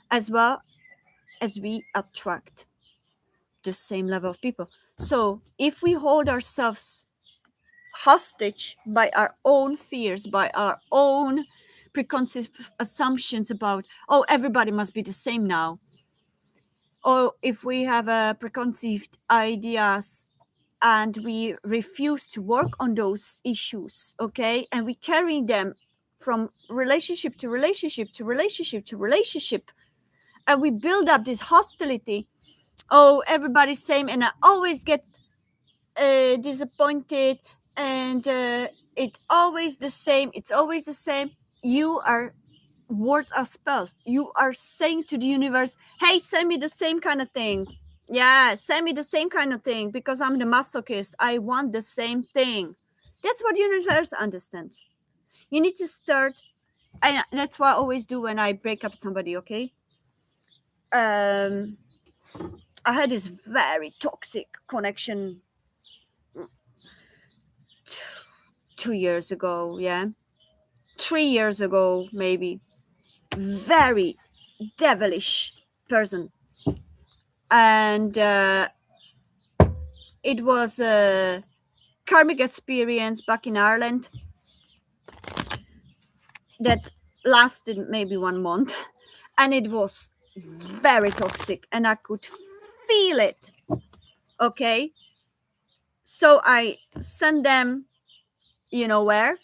as we attract the same level of people. So if we hold ourselves hostage by our own fears, by our own preconceived assumptions about, oh, everybody must be the same now. Or if we have a preconceived ideas and we refuse to work on those issues, okay, and we carry them from relationship to relationship to relationship to relationship, and we build up this hostility. Oh, everybody's same, and I always get disappointed, and it's always the same. It's always the same. You are words are spells. You are saying to the universe, "Hey, send me the same kind of thing. Yeah, send me the same kind of thing because I'm the masochist. I want the same thing." That's what universe understands. You need to start, and that's what I always do when I break up with somebody. Okay. Um, I had this very toxic connection 2 years ago. Yeah, 3 years ago, maybe. Very devilish person, and it was a karmic experience back in Ireland that lasted maybe 1 month, and it was very toxic, and I could feel it. Okay, so I sent them, you know where,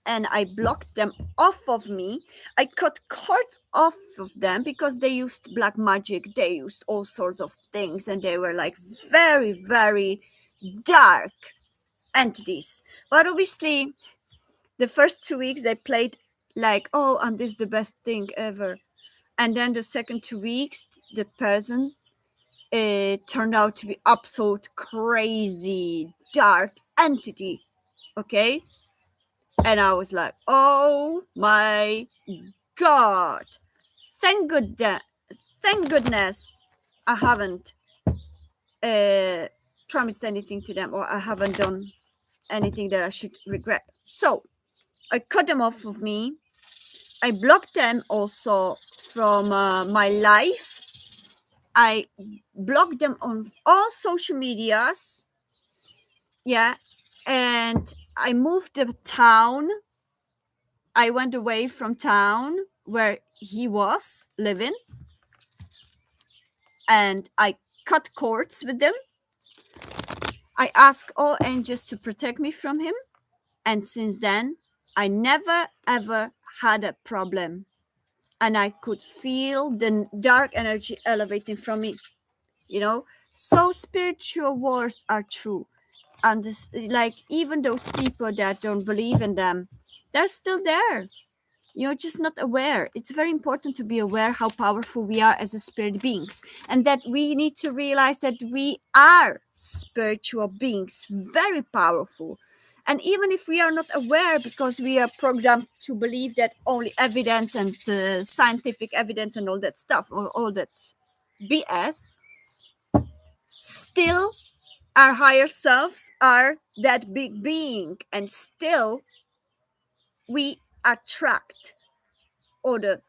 and I blocked them off of me. I cut cords off of them because they used black magic, they used all sorts of things, and they were like very, very dark entities. But obviously, the first 2 weeks they played like, oh, and this is the best thing ever. And then the second 2 weeks, that person turned out to be absolute crazy dark entity. Okay. And I was like, oh my God. Thank goodness. Thank goodness I haven't promised anything to them, or I haven't done anything that I should regret. So I cut them off of me. I blocked them also from my life. I blocked them on all social medias. Yeah. And I moved the town. I went away from town where he was living, and I cut cords with them. I asked all angels to protect me from him. And since then, I never ever had a problem. And I could feel the dark energy elevating from me, you know? So spiritual wars are true. And this, like, even those people that don't believe in them, they're still there. You're just not aware. It's very important to be aware how powerful we are as a spirit beings, and that we need to realize that we are spiritual beings, very powerful. And even if we are not aware, because we are programmed to believe that only evidence and scientific evidence and all that stuff, or all that BS, still our higher selves are that big being, and still we attract other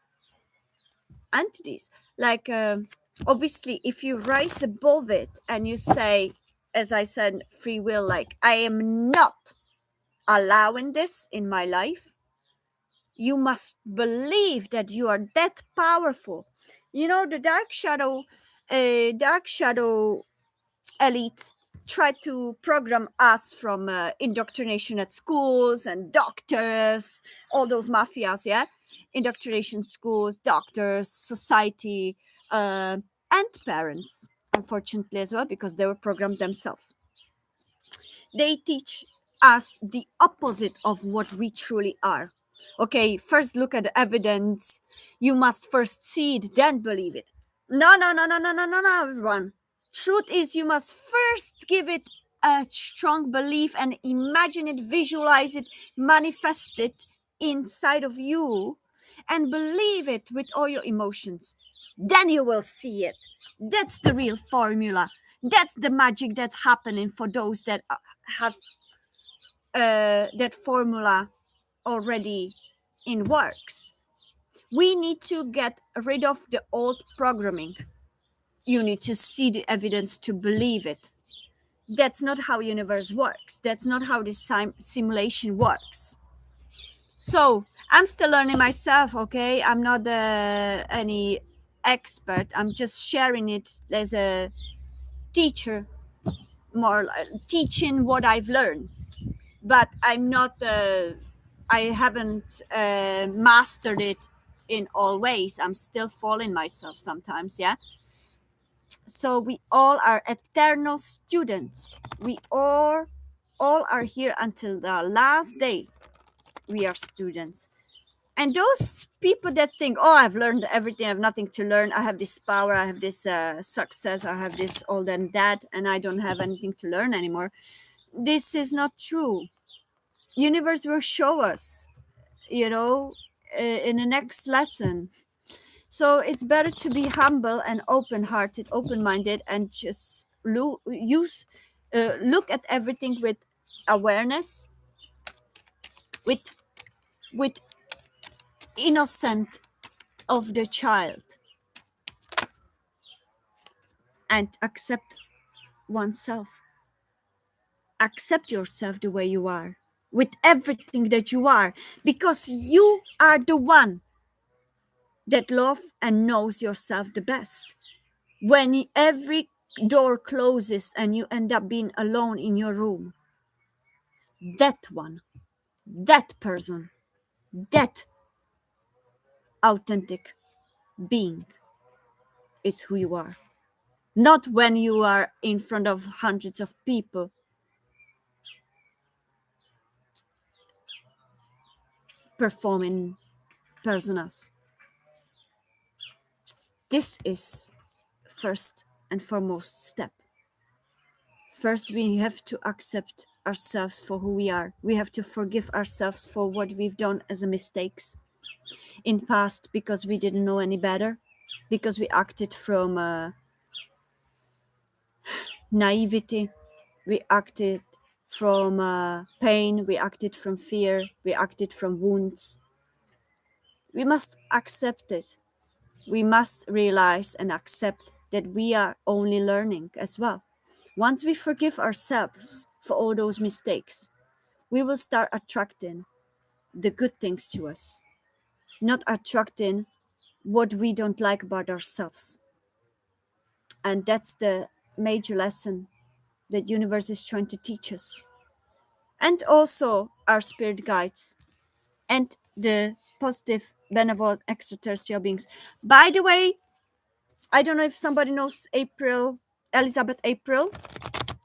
entities. Like, obviously, if you rise above it and you say, as I said, free will, like, I am not allowing this in my life, you must believe that you are that powerful. You know, the dark shadow elite try to program us from indoctrination at schools and doctors, all those mafias, yeah, indoctrination, schools, doctors, society, and parents, unfortunately, as well, because they were programmed themselves. They teach us the opposite of what we truly are. Okay, first look at the evidence. You must first see it, then believe it. No, no, no, no, no, no, no, no, everyone. Truth is, you must first give it a strong belief and imagine it, visualize it, manifest it inside of you, and believe it with all your emotions. Then you will see it. That's the real formula. That's the magic that's happening for those that have that formula already in works. We need to get rid of the old programming. You need to see the evidence to believe it. That's not how universe works. That's not how this simulation works. So I'm still learning myself. Okay, I'm not any expert. I'm just sharing it as a teacher, more like teaching what I've learned. But I'm not. I haven't mastered it in all ways. I'm still falling myself sometimes. Yeah. So we all are eternal students. We all are here until the last day. We are students. And those people that think, oh, I've learned everything, I have nothing to learn, I have this power, I have this success, I have this all and that, and I don't have anything to learn anymore. This is not true. Universe will show us, in the next lesson. So it's better to be humble and open-hearted, open-minded, and just look at everything with awareness, with with innocent of the child, and accept oneself. Accept yourself the way you are, with everything that you are, because you are the one that love and knows yourself the best. When every door closes and you end up being alone in your room, that one, that person, that authentic being is who you are. Not when you are in front of hundreds of people performing personas. This is first and foremost step. First, we have to accept ourselves for who we are. We have to forgive ourselves for what we've done as a mistakes in past, because we didn't know any better, because we acted from naivety, we acted from pain, we acted from fear, we acted from wounds. We must accept this. We must realize and accept that we are only learning as well. Once we forgive ourselves for all those mistakes, we will start attracting the good things to us, not attracting what we don't like about ourselves. And that's the major lesson that universe is trying to teach us. And also our spirit guides and the positive benevolent extraterrestrial beings. By the way, I don't know if somebody knows Elizabeth April.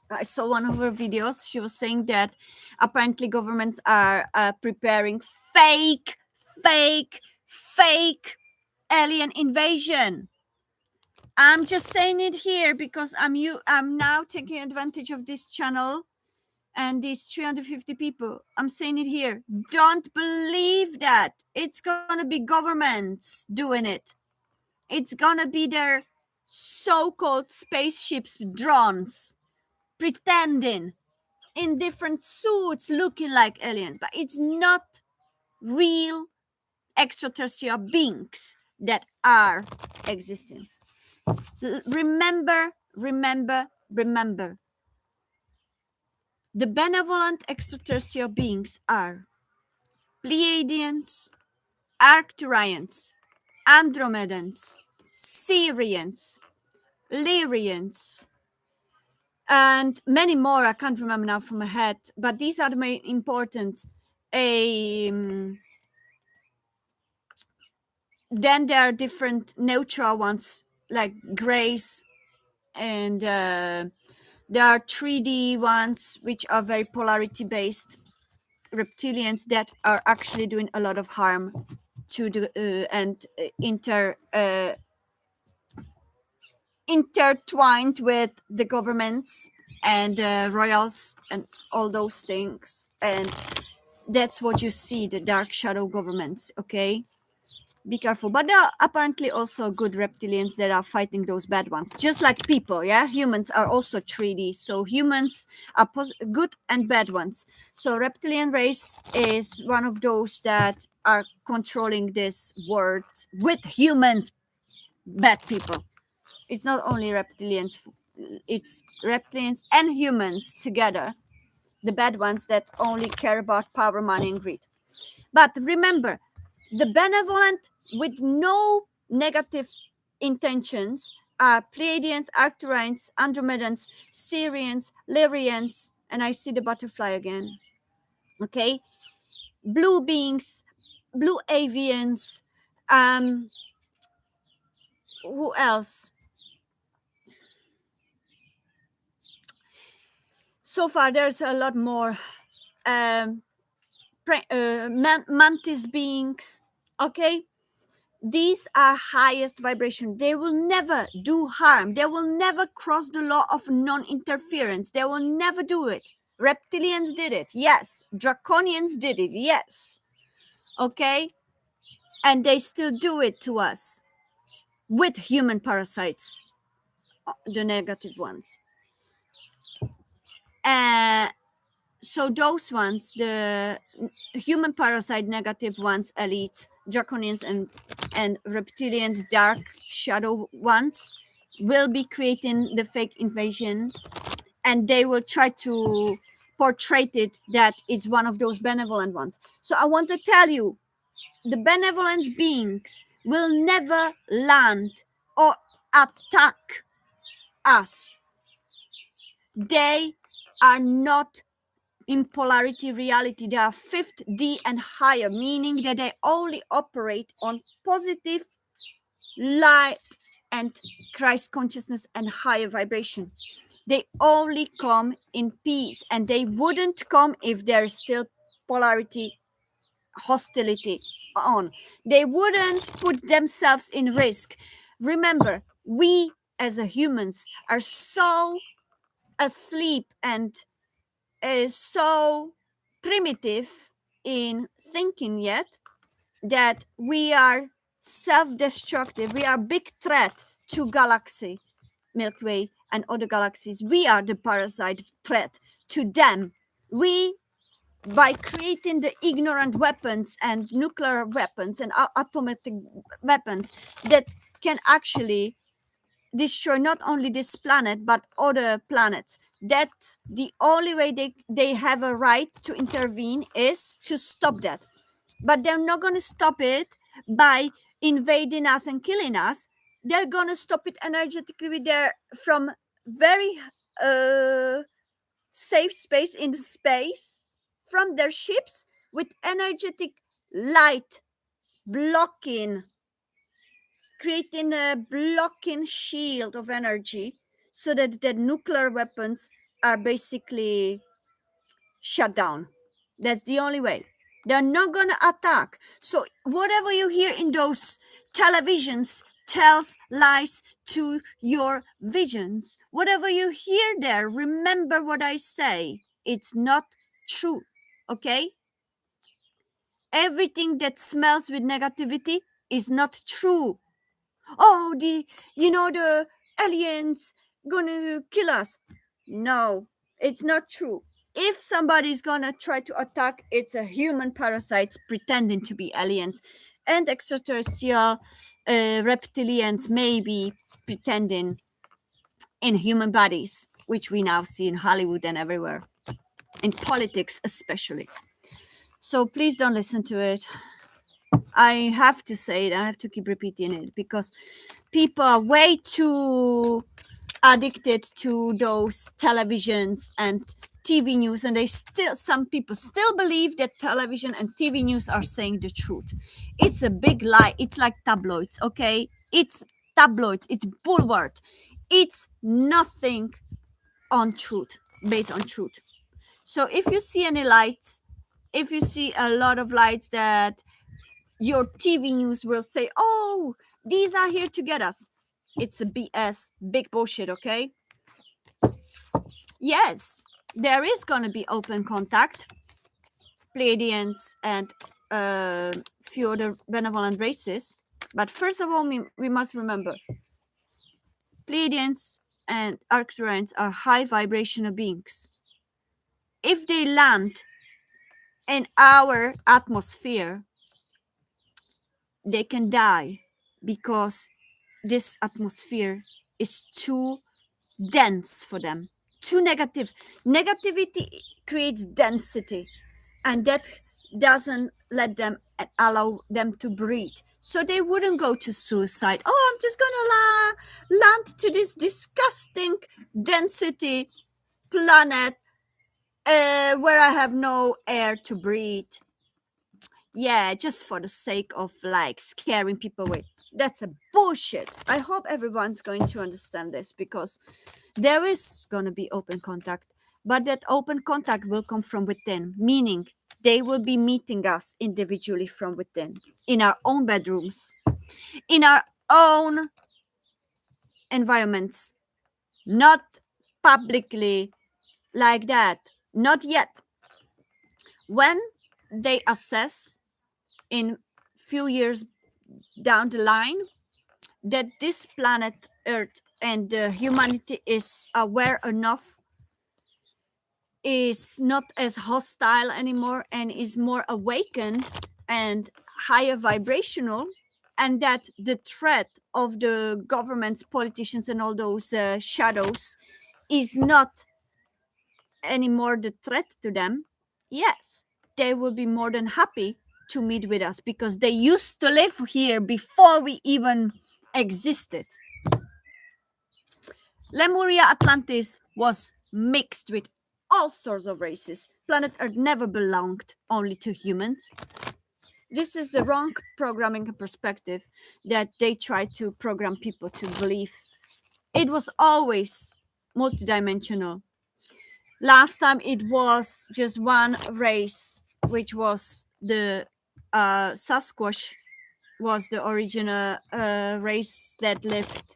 I saw one of her videos. She was saying that apparently governments are preparing fake, fake, fake alien invasion. I'm just saying it here because I'm now taking advantage of this channel and these 350 people. I'm saying it here. Don't believe that. It's gonna be governments doing it. It's gonna be their so-called spaceships, drones, pretending in different suits, looking like aliens, but it's not real extraterrestrial beings that are existing. Remember, remember, remember. The benevolent extraterrestrial beings are Pleiadians, Arcturians, Andromedans, Syrians, Lyrians, and many more. I can't remember now from my head, but these are the main important. Then there are different neutral ones like grays, and there are 3D ones which are very polarity based reptilians that are actually doing a lot of harm to the and intertwined with the governments and royals and all those things. And that's what you see, the dark shadow governments. Okay, be careful. But there are apparently also good reptilians that are fighting those bad ones, just like people. Yeah, humans are also 3D, so humans are good and bad ones. So reptilian race is one of those that are controlling this world with humans, bad people. It's not only reptilians It's reptilians and humans together, the bad ones that only care about power, money, and greed. But remember, the benevolent with no negative intentions are Pleiadians, Arcturians, Andromedans, Syrians, Lyrians, and I see the butterfly again. Okay, blue beings, blue avians. Who else? So far, there's a lot more. Um, mantis beings. Okay, these are highest vibration. They will never do harm. They will never cross the law of non-interference. They will never do it. Reptilians did it, yes. Draconians did it, yes. Okay, and they still do it to us with human parasites, the negative ones. So those ones, the human parasite negative ones, elites, draconians, and reptilians, dark shadow ones, will be creating the fake invasion, and they will try to portray it that it's one of those benevolent ones. So I want to tell you, the benevolent beings will never land or attack us. They are not in polarity reality. They are 5th D and higher, meaning that they only operate on positive light and Christ consciousness and higher vibration. They only come in peace, and they wouldn't come if there's still polarity, hostility on. They wouldn't put themselves in risk. Remember, we as a humans are so asleep and so primitive in thinking yet that we are self-destructive. We are big threat to galaxy, Milky Way, and other galaxies. We are the parasite threat to them. We, by creating the ignorant weapons and nuclear weapons and atomic weapons that can actually destroy not only this planet but other planets, that's the only way they have a right to intervene, is to stop that. But they're not going to stop it by invading us and killing us. They're going to stop it energetically with their, from very safe space in space, from their ships, with energetic light blocking, creating a blocking shield of energy, so that the nuclear weapons are basically shut down. That's the only way. They're not going to attack. So whatever you hear in those televisions tells lies to your visions. Whatever you hear there, remember what I say. It's not true. Okay? Everything that smells with negativity is not true. Oh, the aliens gonna kill us. No, it's not true. If somebody's gonna try to attack, it's a human parasite pretending to be aliens, and extraterrestrial reptilians maybe pretending in human bodies, which we now see in Hollywood and everywhere, in politics especially. So please don't listen to it. I have to say it. I have to keep repeating it because people are way too addicted to those televisions and TV news, and some people still believe that television and TV news are saying the truth. It's a big lie. It's like tabloids, okay? It's tabloids. It's bullword. It's nothing on truth, based on truth. So if you see any lights, if you see a lot of lights that your TV news will say, oh, these are here to get us, it's a BS, big bullshit, okay? Yes, there is going to be open contact, Pleiadians and few other benevolent races. But first of all, we must remember, Pleiadians and Arcturians are high vibrational beings. If they land in our atmosphere, they can die because this atmosphere is too dense for them, too negative. Negativity creates density, and that doesn't let them allow them to breathe. So they wouldn't go to suicide. Oh, I'm just gonna land to this disgusting density planet where I have no air to breathe. Yeah, just for the sake of like scaring people away. That's a bullshit. I hope everyone's going to understand this, because there is going to be open contact, but that open contact will come from within, meaning they will be meeting us individually from within, in our own bedrooms, in our own environments, not publicly like that. Not yet. When they assess in few years down the line that this planet Earth and humanity is aware enough, is not as hostile anymore, and is more awakened and higher vibrational, and that the threat of the governments, politicians, and all those shadows is not anymore the threat to them, yes, they will be more than happy to meet with us, because they used to live here before we even existed. Lemuria Atlantis was mixed with all sorts of races. Planet Earth never belonged only to humans. This is the wrong programming perspective that they try to program people to believe. It was always multidimensional. Last time it was just one race, which was the Sasquatch, was the original race that lived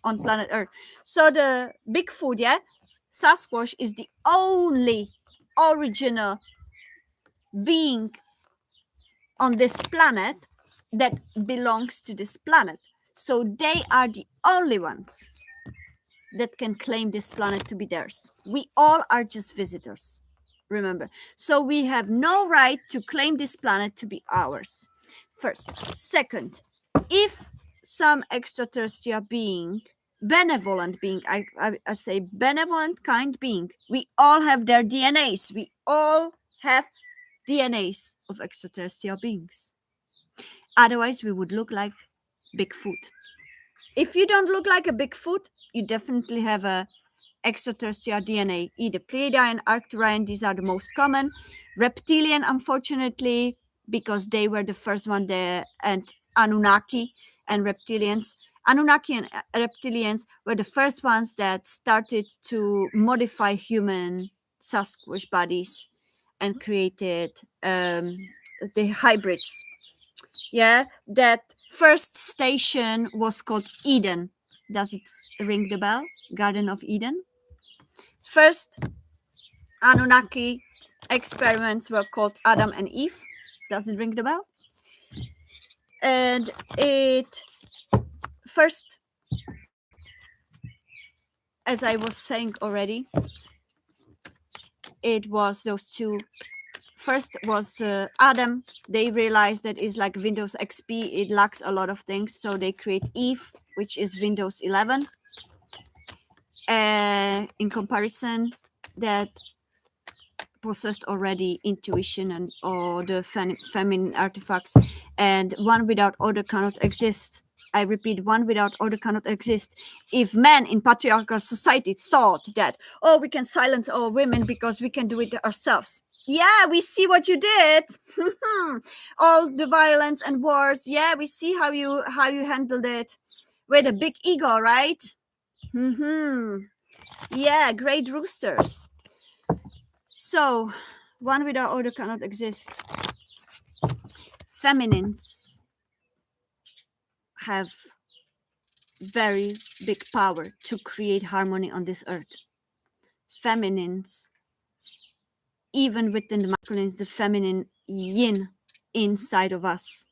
on planet Earth. So the Bigfoot, yeah, Sasquatch is the only original being on this planet that belongs to this planet. So they are the only ones that can claim this planet to be theirs. We all are just visitors, remember. So we have no right to claim this planet to be ours. First. Second, if some extraterrestrial being, benevolent being, I say benevolent, kind being, we all have their DNAs. We all have DNAs of extraterrestrial beings. Otherwise, we would look like Bigfoot. If you don't look like a Bigfoot, you definitely have a extraterrestrial DNA, either Pleiadian, Arcturian, these are the most common. Reptilian, unfortunately, because they were the first one there, and Anunnaki and reptilians. Anunnaki and reptilians were the first ones that started to modify human Sasquatch bodies and created the hybrids. Yeah, that first station was called Eden. Does it ring the bell? Garden of Eden? First Anunnaki experiments were called Adam and Eve. Does it ring the bell? And it first, as I was saying already, it was those two. First was Adam. They realized that it's like Windows XP. It lacks a lot of things. So they create Eve, which is Windows 11. In comparison, that possessed already intuition and all the feminine artifacts, and one without order cannot exist. I repeat, one without order cannot exist. If men in patriarchal society thought that, oh, we can silence all women because we can do it ourselves. Yeah, we see what you did. All the violence and wars. Yeah, we see how you handled it with a big ego, right? Yeah, great roosters. So, one without order cannot exist. Feminines have very big power to create harmony on this earth. Feminines, even within the masculines, the feminine yin inside of us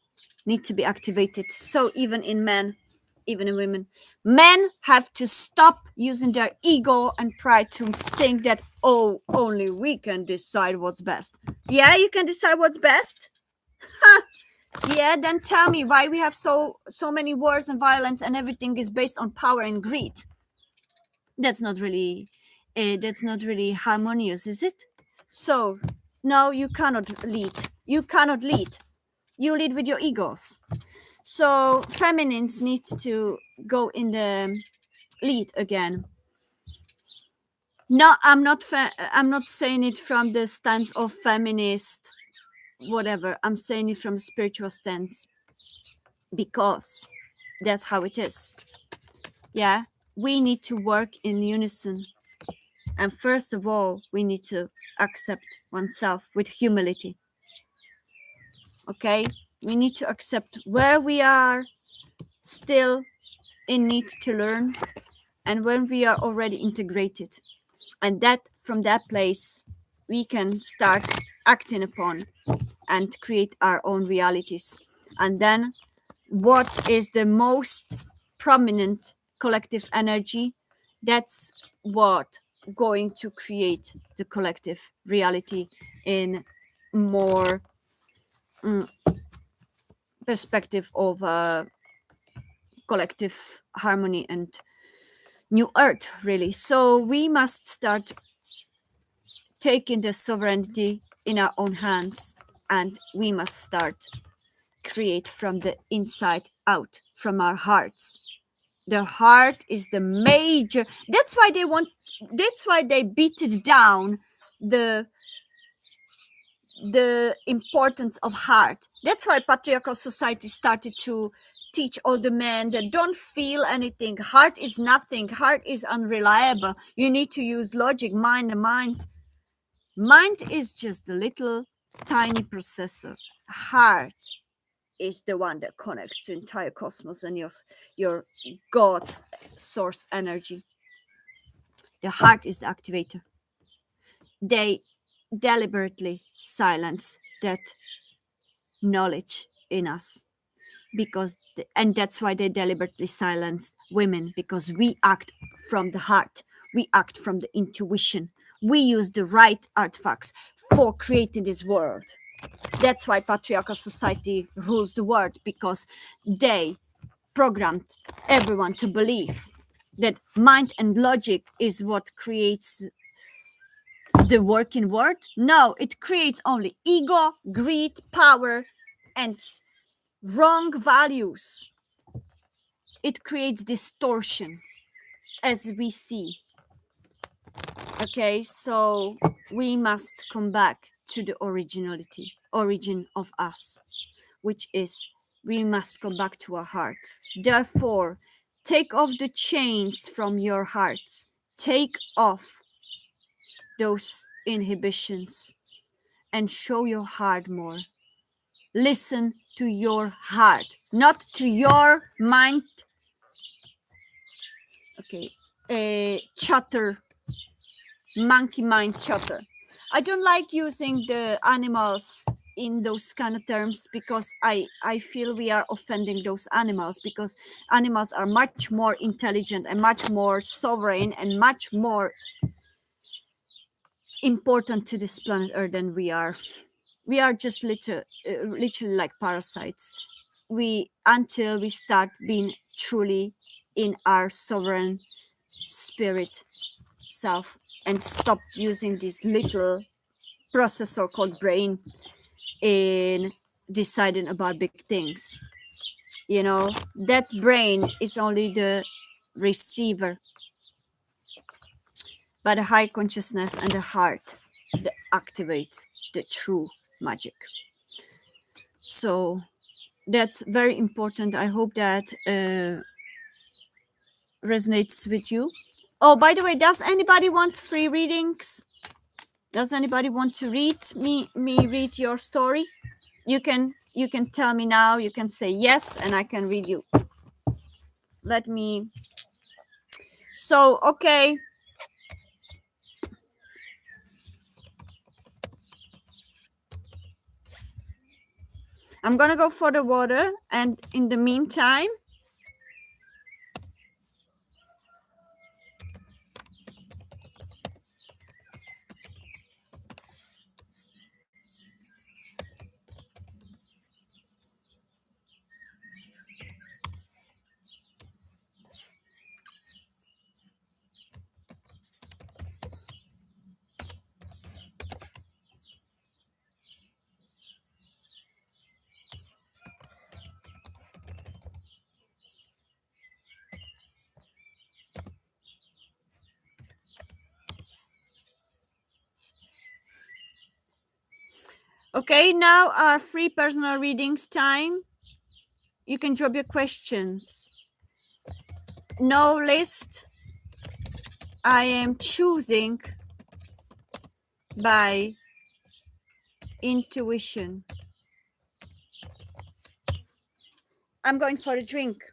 need to be activated. So even in men, even in women, men have to stop using their ego and pride to think that, oh, only we can decide what's best. Yeah, you can decide what's best. Yeah, then tell me why we have so many wars and violence, and everything is based on power and greed. That's not really harmonious, is it? So now you cannot lead. You lead with your egos. So feminines need to go in the lead again. No, I'm not saying it from the stance of feminist whatever. I'm saying it from spiritual stance, because that's how it is. Yeah, we need to work in unison. And first of all, we need to accept oneself with humility. Okay? We need to accept where we are still in need to learn, and when we are already integrated. And that from that place, we can start acting upon and create our own realities. And then, what is the most prominent collective energy? That's what going to create the collective reality in more perspective of collective harmony and new earth, really. So we must start taking the sovereignty in our own hands, and we must start create from the inside out, from our hearts. The heart is the major. That's why they beat it down, the importance of heart. That's why patriarchal society started to teach all the men that don't feel anything. Heart is nothing. Heart is unreliable. You need to use logic, mind is just a little tiny processor. Heart is the one that connects to entire cosmos and your god source energy. The heart is the activator. They deliberately silence that knowledge in us, and that's why they deliberately silence women, because we act from the heart, we act from the intuition, we use the right artifacts for creating this world. That's why patriarchal society rules the world, because they programmed everyone to believe that mind and logic is what creates the working world. No, it creates only ego, greed, power, and wrong values. It creates distortion, as we see. Okay, so we must come back to the origin of us, which is we must come back to our hearts. Therefore, take off the chains from your hearts. Take off those inhibitions and show your heart more. Listen to your heart, not to your mind. Okay, chatter, monkey mind chatter. I don't like using the animals in those kind of terms, because I feel we are offending those animals, because animals are much more intelligent and much more sovereign and much more important to this planet Earth than we are. We are just literally like parasites. Until we start being truly in our sovereign spirit self and stop using this little processor called brain in deciding about big things. That brain is only the receiver, but the high consciousness and the heart that activates the true magic. So that's very important. I hope that resonates with you. Oh, by the way, does anybody want free readings? Does anybody want to read me read your story? You can tell me now. You can say yes, and I can read you. Let me. So, okay. I'm gonna go for the water, and in the meantime, Okay, now our free personal readings time. You can drop your questions. No list. I am choosing by intuition. I'm going for a drink.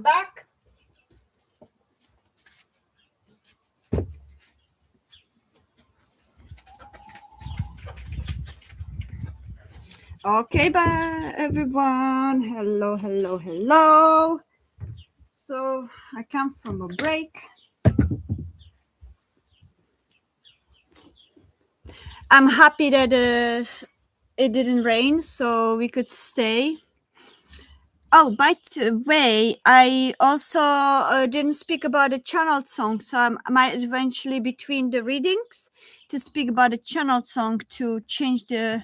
I'm back. Okay, bye everyone. Hello, hello, hello. So I come from a break. I'm happy that it didn't rain, so we could stay. Oh, by the way, I also didn't speak about a channeled song, so I might eventually between the readings to speak about a channeled song to change the.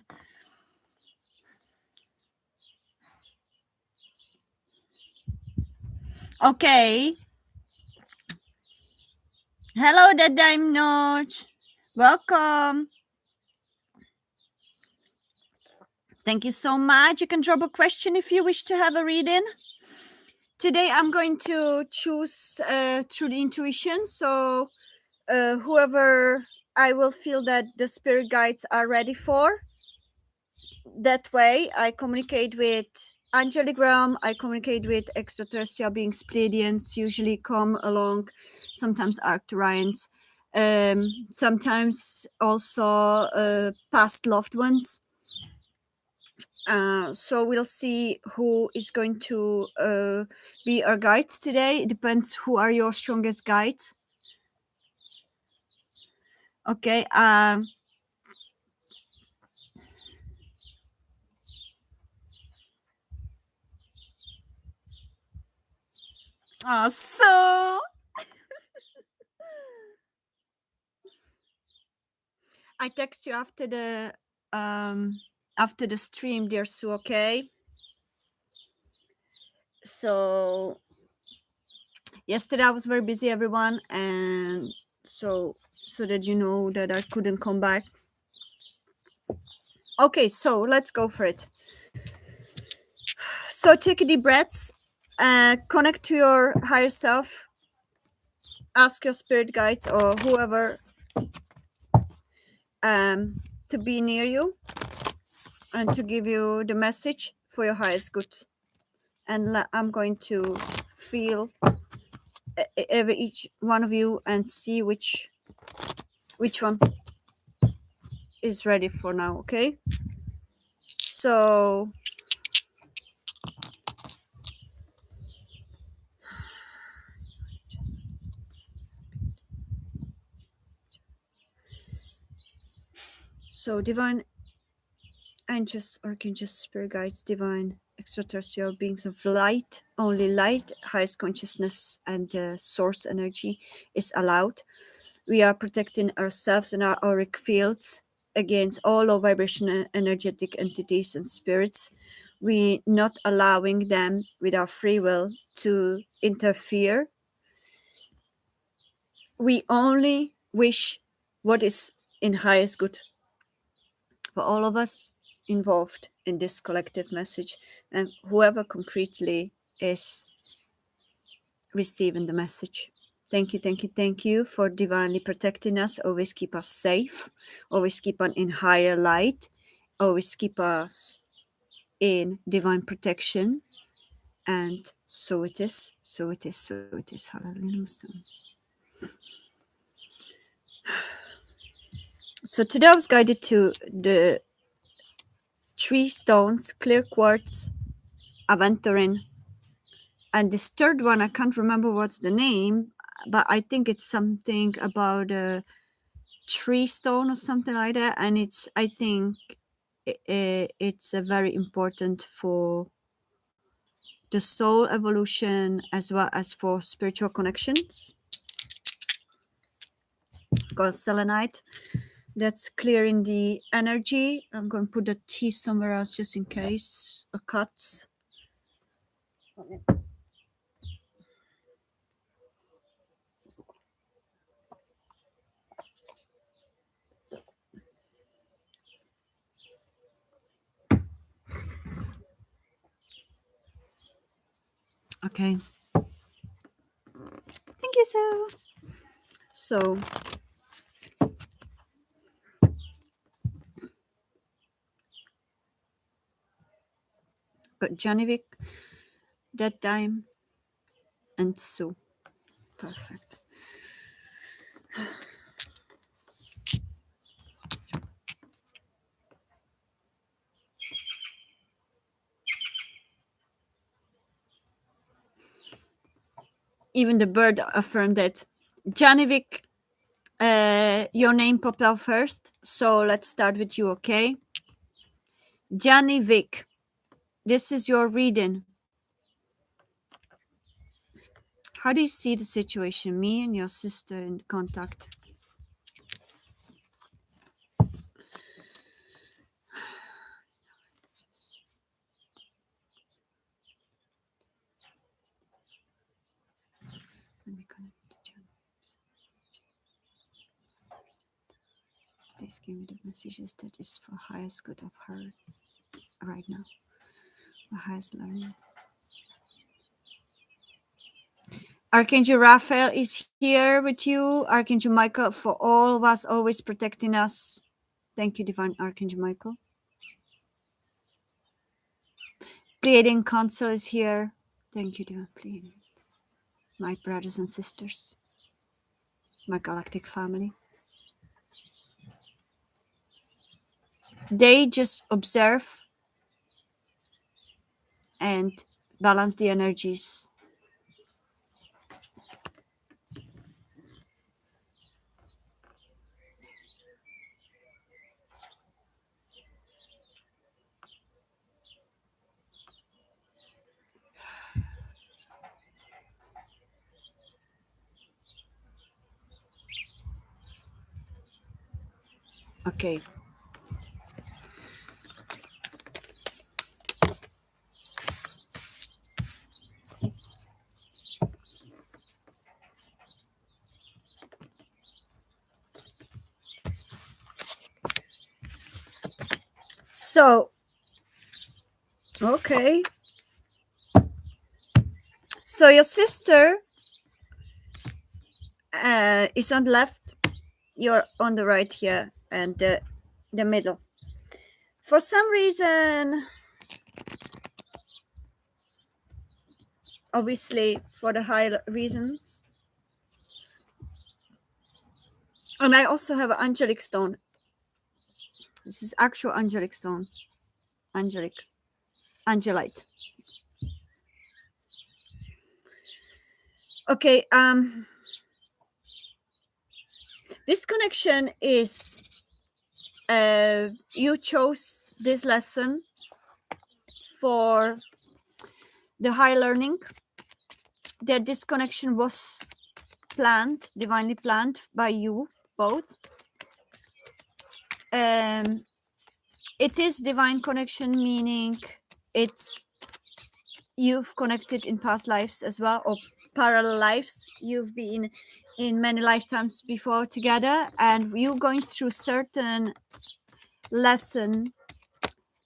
Okay. Hello, the Dime Note. Welcome. Thank you so much. You can drop a question if you wish to have a reading. Today I'm going to choose through the intuition. So whoever I will feel that the spirit guides are ready for. That way I communicate with angelic realm, I communicate with extraterrestrial beings, Pleiadians usually come along, sometimes Arcturians, sometimes also past loved ones. So we'll see who is going to be our guides today. It depends who are your strongest guides. Okay. So I text you after the stream, dear Sue. Okay. So yesterday I was very busy, everyone, and so that you know that I couldn't come back. Okay, so let's go for it. So take a deep breaths, connect to your higher self, ask your spirit guides or whoever to be near you and to give you the message for your highest good. And I'm going to feel each one of you and see which one is ready for now. Okay, so divine angels, archangels, spirit guides, divine extraterrestrial beings of light, only light, highest consciousness and source energy is allowed. We are protecting ourselves and our auric fields against all low vibration energetic entities and spirits. We not allowing them with our free will to interfere. We only wish what is in highest good for all of us involved in this collective message and whoever concretely is receiving the message. Thank you, thank you, thank you for divinely protecting us. Always keep us safe. Always keep on in higher light. Always keep us in divine protection. And so it is, so it is, so it is. Hallelujah. So today I was guided to the 3 stones, clear quartz, aventurine, and this third one I can't remember what's the name, but I think it's something about a tree stone or something like that, and it's I think it's a very important for the soul evolution as well as for spiritual connections. Got selenite that's clearing the energy. I'm going to put the T somewhere else just in case a cuts. Okay. Thank you, Sue. So got Janovic that time. and Sue. Perfect. Even the bird affirmed it. Janivik, your name popped out first, so let's start with you, okay? Janivik, this is your reading. How do you see the situation? Me and your sister in contact. Please give me the messages that is for highest good of her right now. For highest learning. Archangel Raphael is here with you. Archangel Michael, for all of us, always protecting us. Thank you, Divine Archangel Michael. Pleiadian Council is here. Thank you, Divine Pleiadian. My brothers and sisters. My galactic family. They just observe and balance the energies. Okay. So, okay. So your sister is on the left. You're on the right here, and the middle. For some reason, obviously for the high reasons, and I also have an angelic stone. This is actual angelic stone. Angelite. Okay, this connection is you chose this lesson for the high learning. That this connection was planned, divinely planned by you both. It is divine connection, meaning it's you've connected in past lives as well, or parallel lives. You've been in many lifetimes before together, and you're going through certain lesson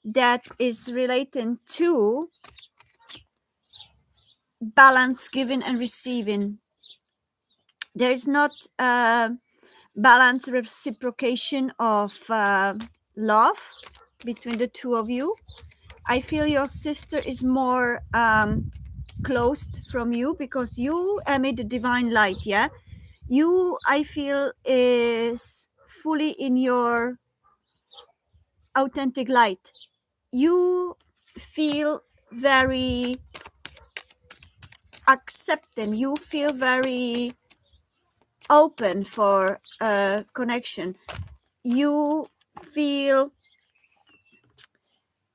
that is relating to balance, giving and receiving. There is not balance reciprocation of love between the two of you. I feel your sister is more closed from you because you emit the divine light. Yeah, you, I feel, is fully in your authentic light. You feel very accepting. You feel very open for connection. You feel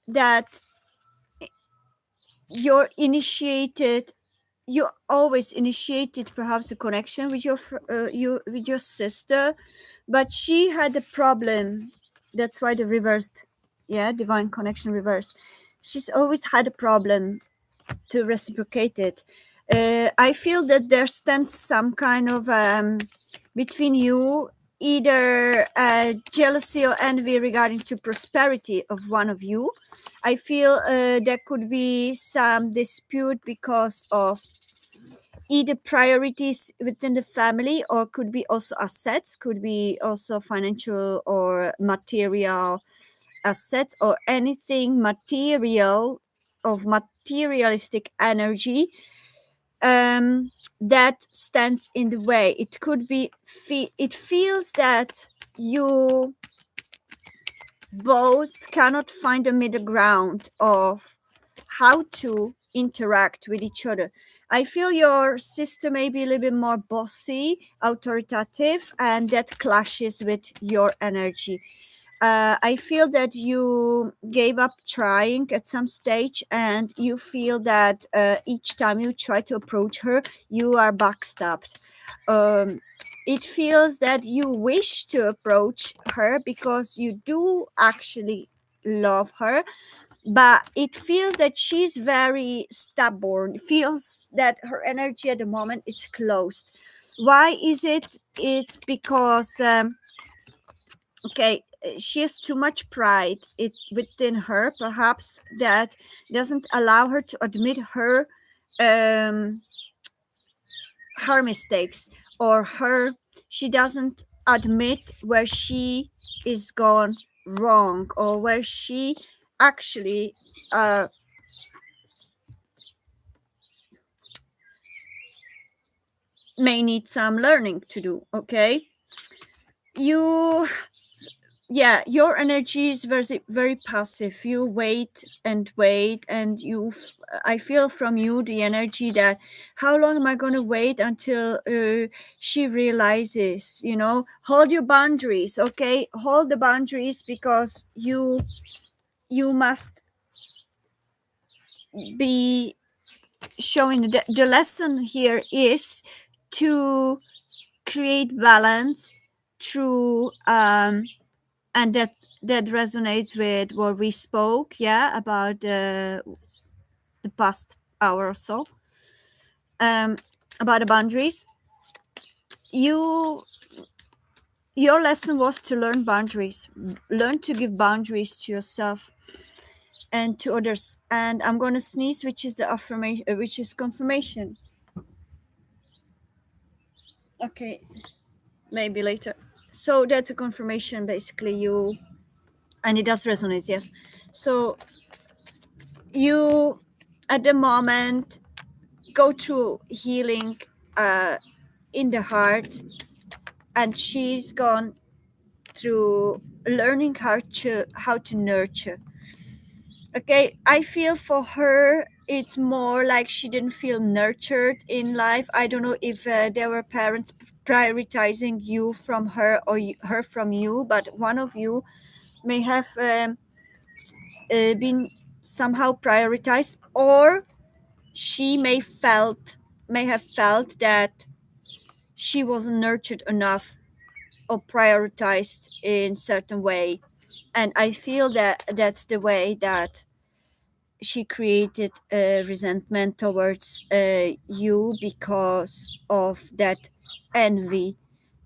that you're initiated. You always initiated perhaps a connection with your sister, but she had a problem. That's why the reversed, yeah, divine connection reversed. She's always had a problem to reciprocate it. I feel that there stands some kind of between you, either jealousy or envy regarding to prosperity of one of you. I feel there could be some dispute because of either priorities within the family, or could be also assets, could be also financial or material assets, or anything material of materialistic energy. that stands in the way. It could be it feels that you both cannot find a middle ground of how to interact with each other. I feel your sister may be a little bit more bossy, authoritative, and that clashes with your energy. I feel that you gave up trying at some stage, and you feel that each time you try to approach her, you are backstabbed. It feels that you wish to approach her because you do actually love her, but it feels that she's very stubborn. It feels that her energy at the moment is closed. Why is it? It's because okay, she has too much pride within her, perhaps, that doesn't allow her to admit um, her mistakes, or she doesn't admit where she is gone wrong, or where she actually may need some learning to do. Okay, you yeah, your energy is very very passive. You wait and wait, and I feel from you the energy that how long am I going to wait until she realizes, hold your boundaries. Okay, hold the boundaries, because you must be showing the lesson here is to create balance through and that resonates with what we spoke, yeah, about the past hour or so, about the boundaries. Your lesson was to learn boundaries, learn to give boundaries to yourself and to others. And I'm going to sneeze, which is the affirmation, which is confirmation. Okay, maybe later. So that's a confirmation, basically. And it does resonate, yes. So you at the moment go through healing in the heart, and she's gone through learning how to nurture. Okay, I feel for her it's more like she didn't feel nurtured in life. I don't know if there were parents prioritizing you from her, or her from you, but one of you may have been somehow prioritized, or she may have felt that she wasn't nurtured enough or prioritized in certain way. And I feel that that's the way that she created resentment towards you, because of that envy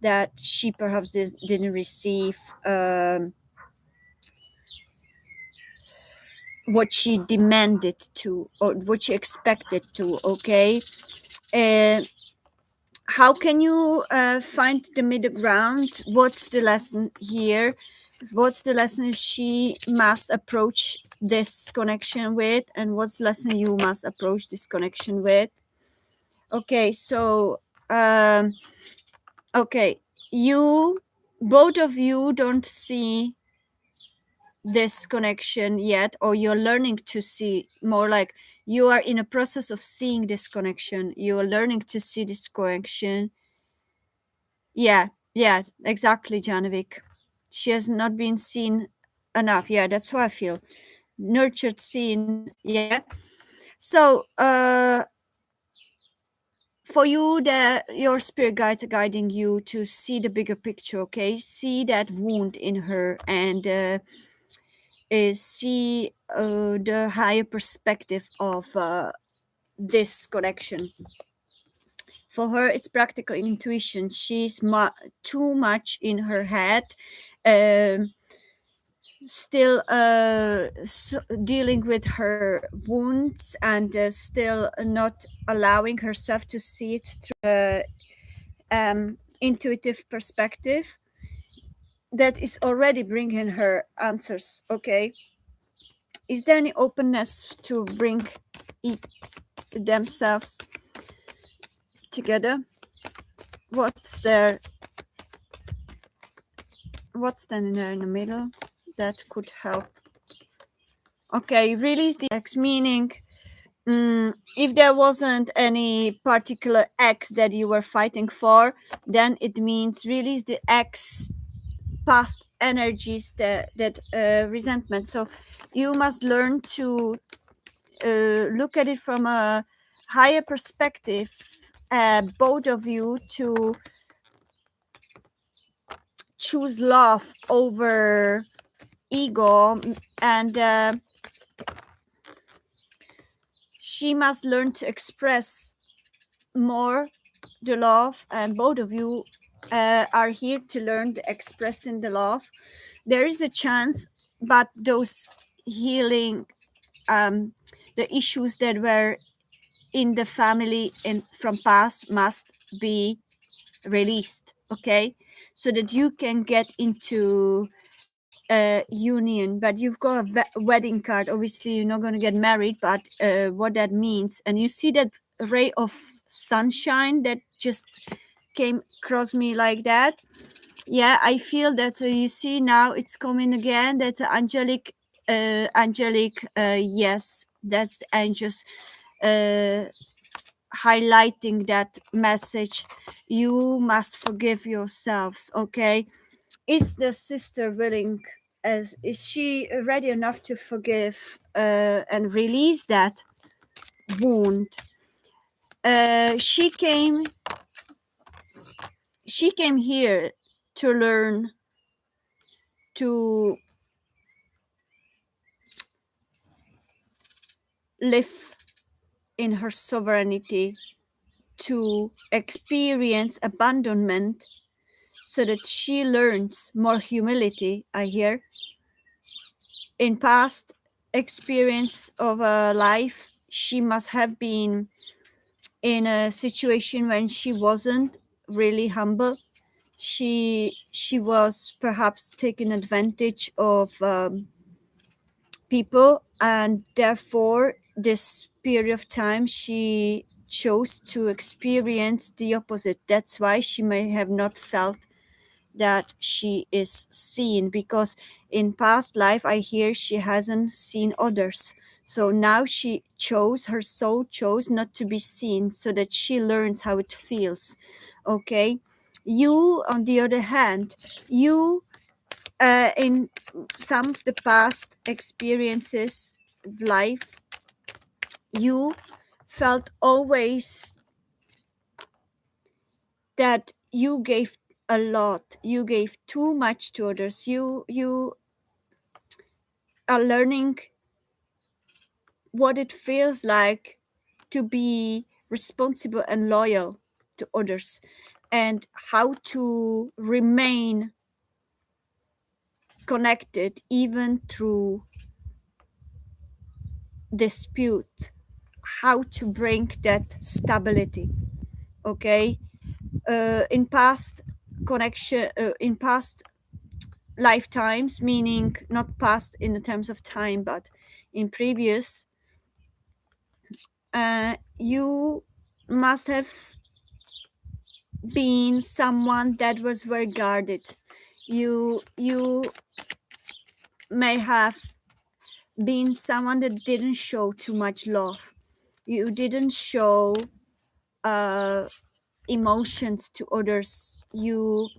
that she perhaps didn't receive what she demanded to, or what she expected to. Okay, uh, how can you find the middle ground? What's the lesson here? What's the lesson she must approach this connection with, and what's the lesson you must approach this connection with? Okay, so okay, you both of you don't see this connection yet, or you're learning to see, more like you are in a process of seeing this connection. You're learning to see this connection. Yeah, exactly, Janovic. She has not been seen enough. Yeah, that's how I feel. Nurtured, seen. Yeah. So, for you, your spirit guides are guiding you to see the bigger picture. Okay, see that wound in her, and see the higher perspective of this connection. For her, it's practical intuition. She's too much in her head, still dealing with her wounds, and still not allowing herself to see it through intuitive perspective that is already bringing her answers. Okay, is there any openness to bring it themselves? together. What's there? What's standing there in the middle that could help? Okay, release the X, meaning if there wasn't any particular X that you were fighting for, then it means release the X past energies, that resentment. So you must learn to look at it from a higher perspective, both of you, to choose love over ego, and she must learn to express more the love, and both of you are here to learn the expressing the love. There is a chance, but those healing, the issues that were in the family and from past must be released, okay, so that you can get into union. But you've got a wedding card. Obviously you're not going to get married, but what that means, and you see that ray of sunshine that just came across me like that. Yeah, I feel that. So you see now it's coming again. That's angelic, yes, that's the angels highlighting that message. You must forgive yourselves, okay? Is the sister willing, as is she ready enough to forgive and release that wound? She came here to learn to live in her sovereignty, to experience abandonment, so that she learns more humility, I hear. In past experience of a life, she must have been in a situation when she wasn't really humble. She was perhaps taking advantage of people, and therefore this period of time she chose to experience the opposite. That's why she may have not felt that she is seen, because in past life I hear she hasn't seen others. So now her soul chose not to be seen, so that she learns how it feels. Okay, you on the other hand, you in some of the past experiences of life, you felt always that you gave a lot, you gave too much to others. You are learning what it feels like to be responsible and loyal to others, and how to remain connected even through dispute, how to bring that stability. Okay, in past connection, in past lifetimes, meaning not past in the terms of time, but in previous, you must have been someone that was very guarded. You may have been someone that didn't show too much love. You didn't show emotions to others. You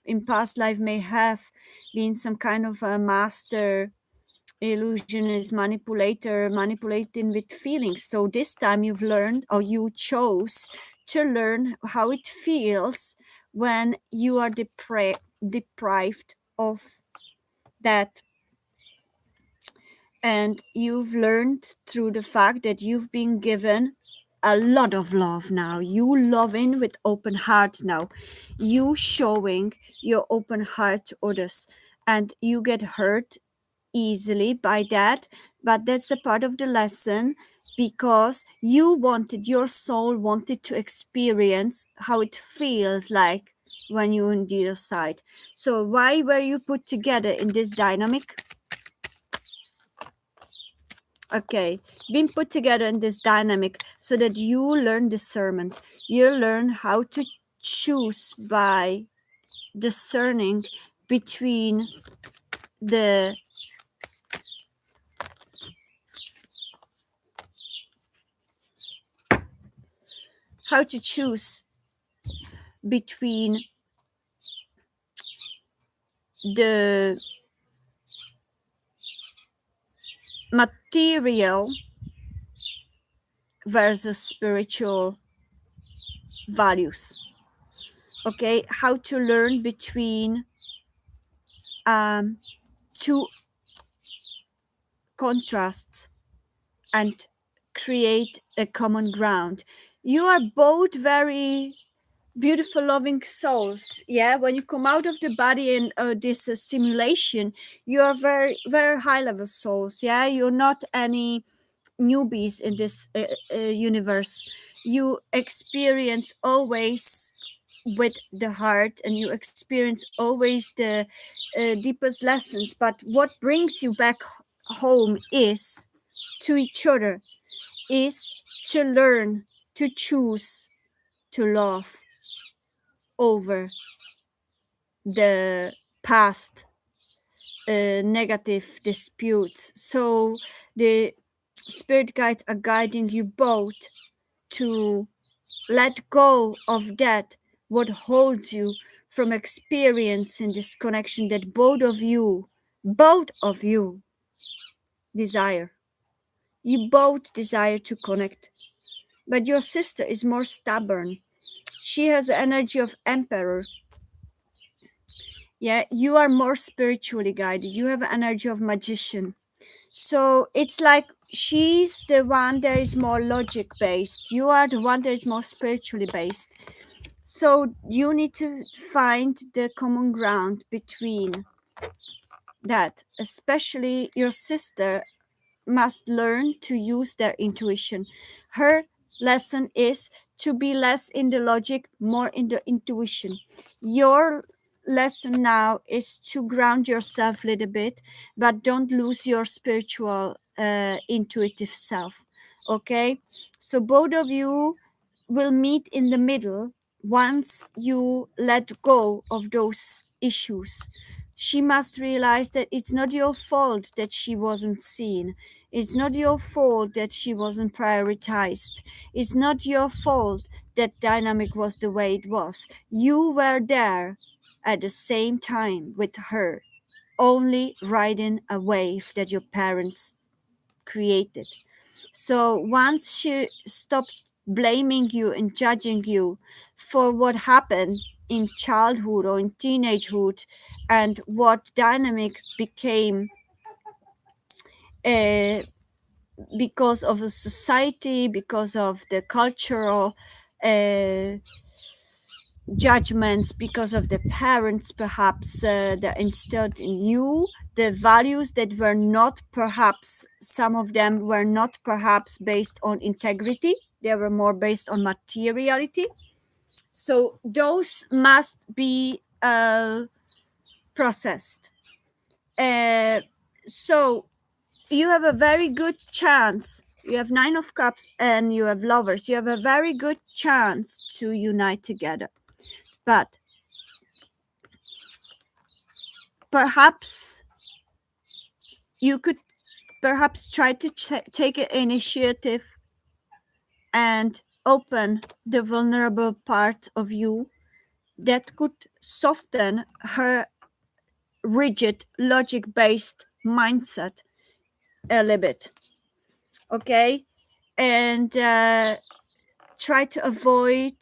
in past life may have been some kind of a master illusionist, manipulator, manipulating with feelings. So this time you've learned, or you chose to learn, how it feels when you are deprived of that. And you've learned through the fact that you've been given a lot of love now. You loving with open heart now. You showing your open heart to others, and you get hurt easily by that, but that's a part of the lesson, because your soul wanted to experience how it feels like when you're on the other side. So why were you put together in this dynamic? Okay, being put together in this dynamic so that you learn discernment. You learn how to choose by discerning between the how to choose between the material versus spiritual values. Okay, how to learn between two contrasts and create a common ground. You are both very beautiful, loving souls. Yeah, when you come out of the body in this simulation, you are very, very high level souls. Yeah, you're not any newbies in this universe. You experience always with the heart, and you experience always the deepest lessons. But what brings you back home is to each other, is to learn to choose to love over the past negative disputes. So the spirit guides are guiding you both to let go of that what holds you from experiencing this connection that both of you desire. You both desire to connect, but your sister is more stubborn. She has the energy of emperor. Yeah, you are more spiritually guided. You have energy of magician. So it's like she's the one that is more logic based. You are the one that is more spiritually based. So you need to find the common ground between that. Especially your sister must learn to use their intuition. Her lesson is to be less in the logic, more in the intuition. Your lesson now is to ground yourself a little bit, but don't lose your spiritual, intuitive self. Okay? So both of you will meet in the middle once you let go of those issues. She must realize that it's not your fault that she wasn't seen. It's not your fault that she wasn't prioritized. It's not your fault that dynamic was the way it was. You were there at the same time with her, only riding a wave that your parents created. So once she stops blaming you and judging you for what happened in childhood or in teenagehood and what dynamic became uh, because of the society, because of the cultural uh, judgments, because of the parents perhaps that instilled in you the values that were not perhaps, some of them were not perhaps based on integrity, they were more based on materiality. So those must be processed. uh, so you have a very good chance. You have Nine of Cups and you have Lovers. You have a very good chance to unite together. But perhaps you could perhaps try to take an initiative and open the vulnerable part of you that could soften her rigid logic based mindset a little bit. Okay, and try to avoid,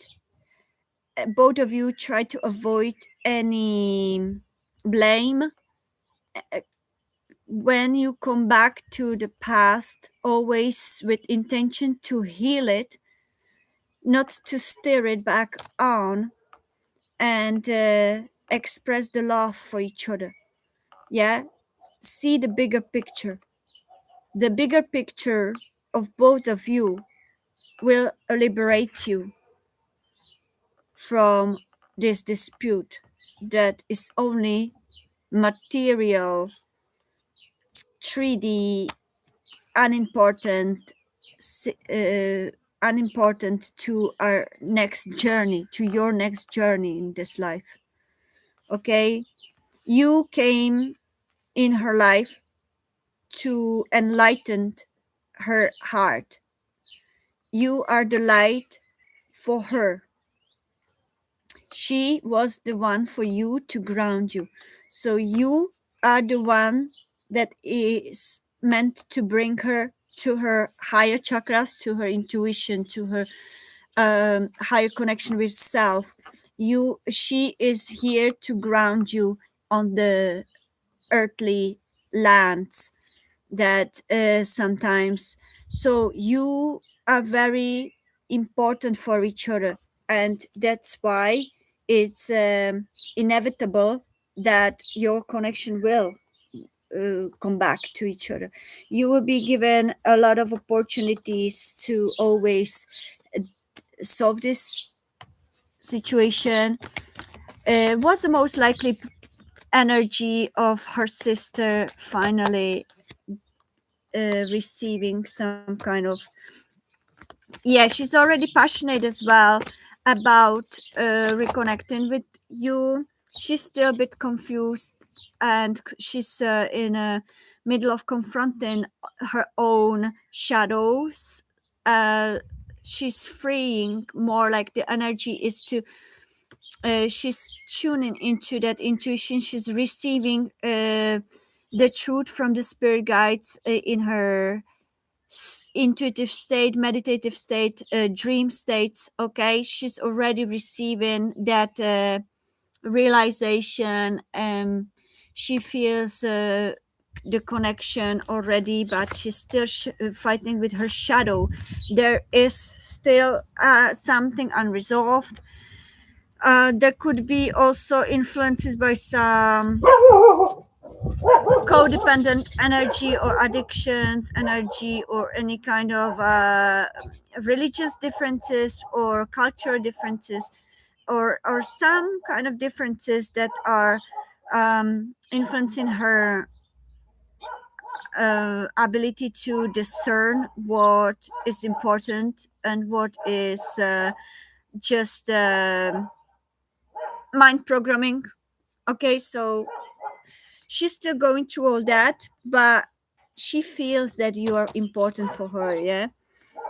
both of you try to avoid any blame. When you come back to the past, always with intention to heal it, not to stir it back on, and express the love for each other. Yeah, see the bigger picture. The bigger picture of both of you will liberate you from this dispute that is only material, 3D unimportant, unimportant to our next journey, to your next journey in this life. Okay, you came in her life to enlighten her heart. You are the light for her. She was the one for you to ground you. So you are the one that is meant to bring her to her higher chakras, to her intuition, to her higher connection with self. She is here to ground you on the earthly lands that sometimes. So you are very important for each other, and that's why it's inevitable that your connection will come back to each other. You will be given a lot of opportunities to always solve this situation. What's the most likely energy of her sister finally receiving some kind of, yeah, she's already passionate as well about reconnecting with you. She's still a bit confused, and she's in a middle of confronting her own shadows. She's freeing more, like the energy is to she's tuning into that intuition. She's receiving the truth from the spirit guides in her intuitive state, meditative state, dream states. Okay, she's already receiving that realization. She feels the connection already, but she's still fighting with her shadow. There is still something unresolved. There could be also influences by some codependent energy or addictions energy, or any kind of religious differences or cultural differences, or some kind of differences that are influencing her ability to discern what is important and what is just mind programming. Okay, so she's still going through all that, but she feels that you are important for her. Yeah,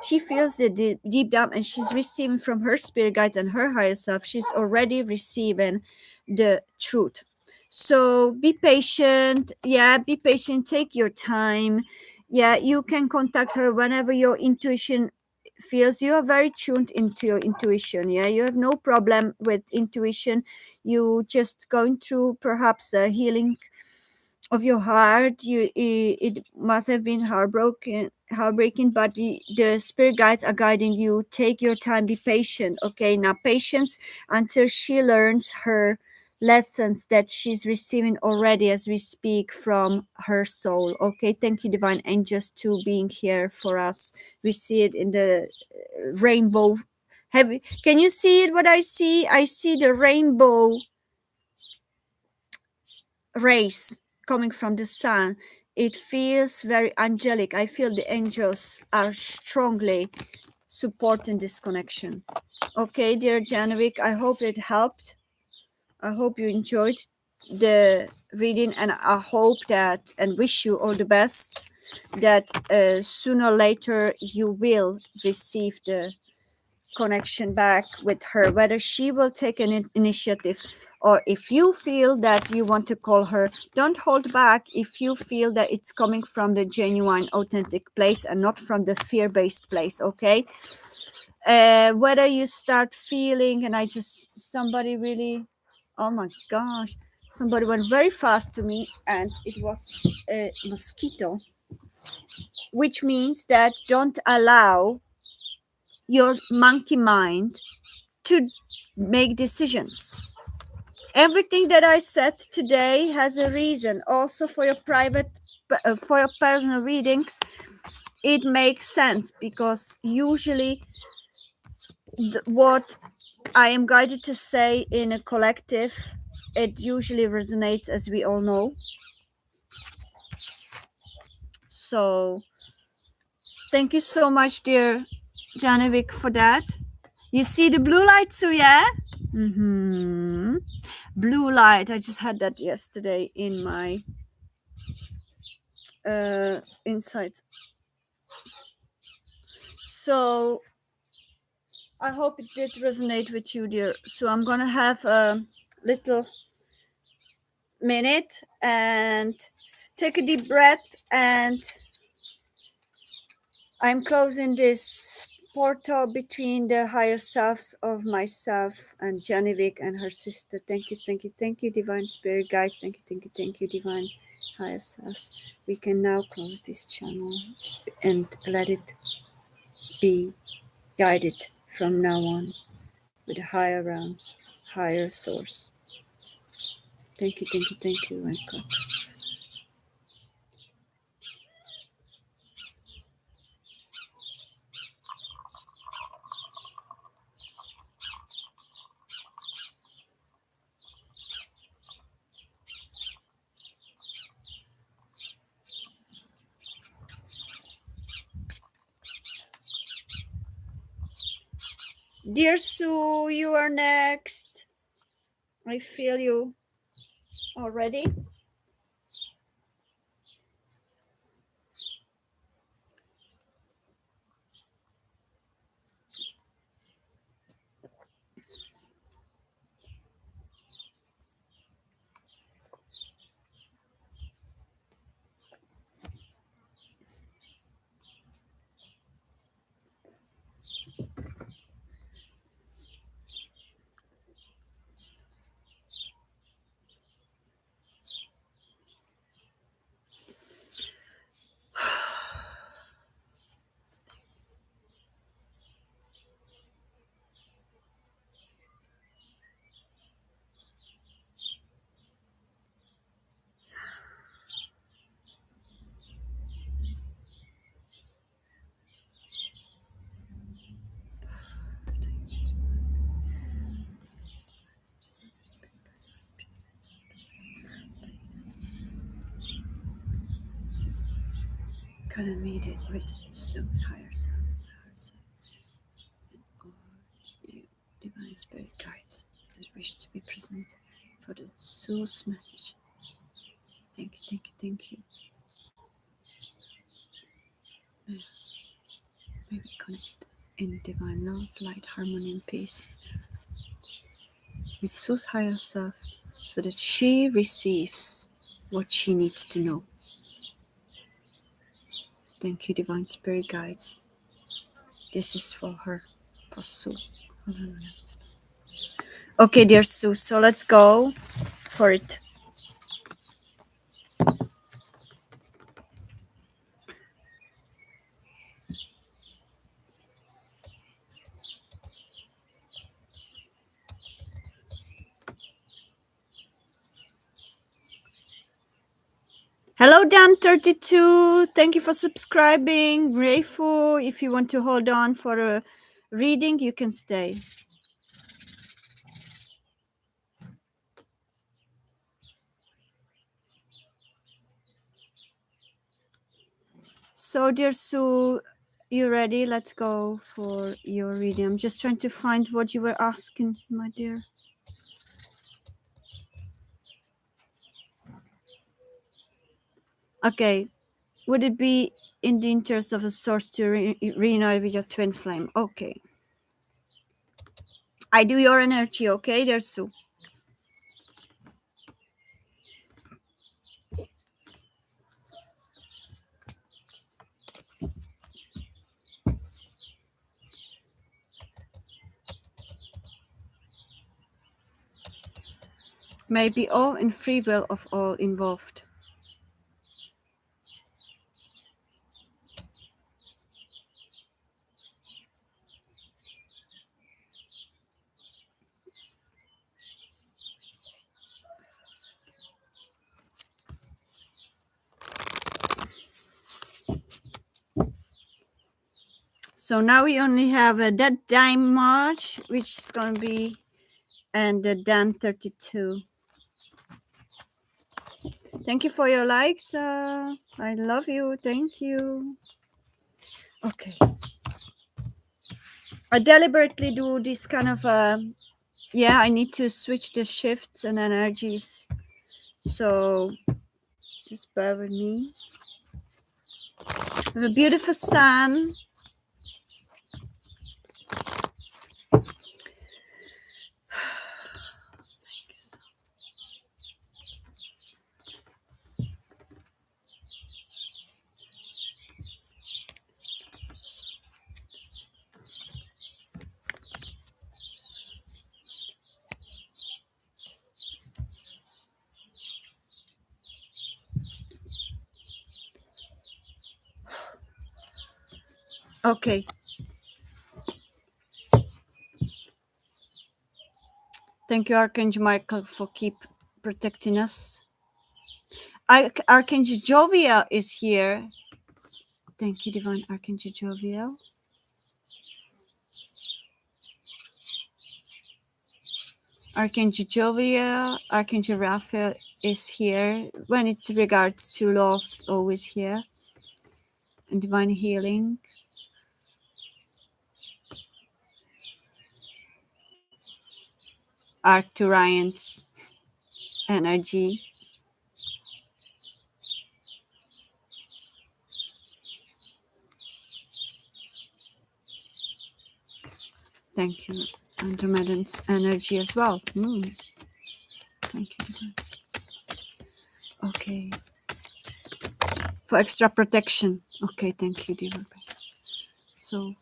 she feels the deep down, and she's receiving from her spirit guides and her higher self. She's already receiving the truth. So be patient. Yeah, be patient. Take your time. Yeah, you can contact her whenever your intuition feels. You are very tuned into your intuition. Yeah, you have no problem with intuition. You just going through perhaps a healing of your heart. It must have been heartbreaking, but the spirit guides are guiding you. Take your time, be patient. Okay, now patience until she learns her lessons that she's receiving already as we speak from her soul. Okay, thank you, divine angels, to being here for us. We see it in the rainbow. Can you see it? What I see the rainbow rays coming from the sun. It feels very angelic. I feel the angels are strongly supporting this connection. Okay, dear Janovic, I hope it helped. I hope you enjoyed the reading, and I hope that and wish you all the best, that sooner or later you will receive the connection back with her, whether she will take an initiative, or if you feel that you want to call her, don't hold back. If you feel that it's coming from the genuine authentic place and not from the fear-based place. Okay, whether you start feeling, and I just, somebody really, oh my gosh, somebody went very fast to me, and it was a mosquito, which means that don't allow your monkey mind to make decisions. Everything that I said today has a reason. Also for your private, for your personal readings, it makes sense, because usually what I am guided to say in a collective, it usually resonates, as we all know. So Thank you so much, dear Janavik, for that. You see the blue light, so yeah? Mm-hmm. Blue light. I just had that yesterday in my insight. So I hope it did resonate with you, dear. So I'm gonna have a little minute and take a deep breath, and I'm closing this portal between the higher selves of myself and Janivik and her sister. Thank you, thank you, thank you, divine spirit guides. Thank you, thank you, thank you, divine higher selves. We can now close this channel and let it be guided from now on with the higher realms, higher source. Thank you, my God. Dear Sue, you are next. I feel you already. Couldn't meet it with Sue's higher self, or you, divine spirit guides that wish to be present for the Sue's message. Thank you, thank you, thank you. May we connect in divine love, light, harmony, and peace with Sue's higher self so that she receives what she needs to know. Thank you, divine spirit guides. This is for her, for Sue. Hallelujah. Okay, dear Sue, so let's go for it. Hello, Dan32. Thank you for subscribing. Grateful. If you want to hold on for a reading, you can stay. So, dear Sue, you ready? Let's go for your reading. I'm just trying to find what you were asking, my dear. Okay. Would it be in the interest of a source to reunite with your twin flame? Okay. I do your energy, okay, dear Sue? May be all in free will of all involved. So now we only have that dime march, which is going to be, and the Dan 32. Thank you for your likes. I love you. Thank you. Okay. I deliberately do this kind of yeah, I need to switch the shifts and energies. So just bear with me. There's a beautiful sun. Okay. Thank you, Archangel Michael, for keep protecting us. Archangel Jovial is here. Thank you, Divine Archangel Jovial. Archangel Jovial, Archangel Raphael is here. When it's regards to love, always here. And divine healing. Arcturian's energy. Thank you. Andromedan's energy as well. Thank you, Divine. Okay. For extra protection. Okay, thank you, Divine. So,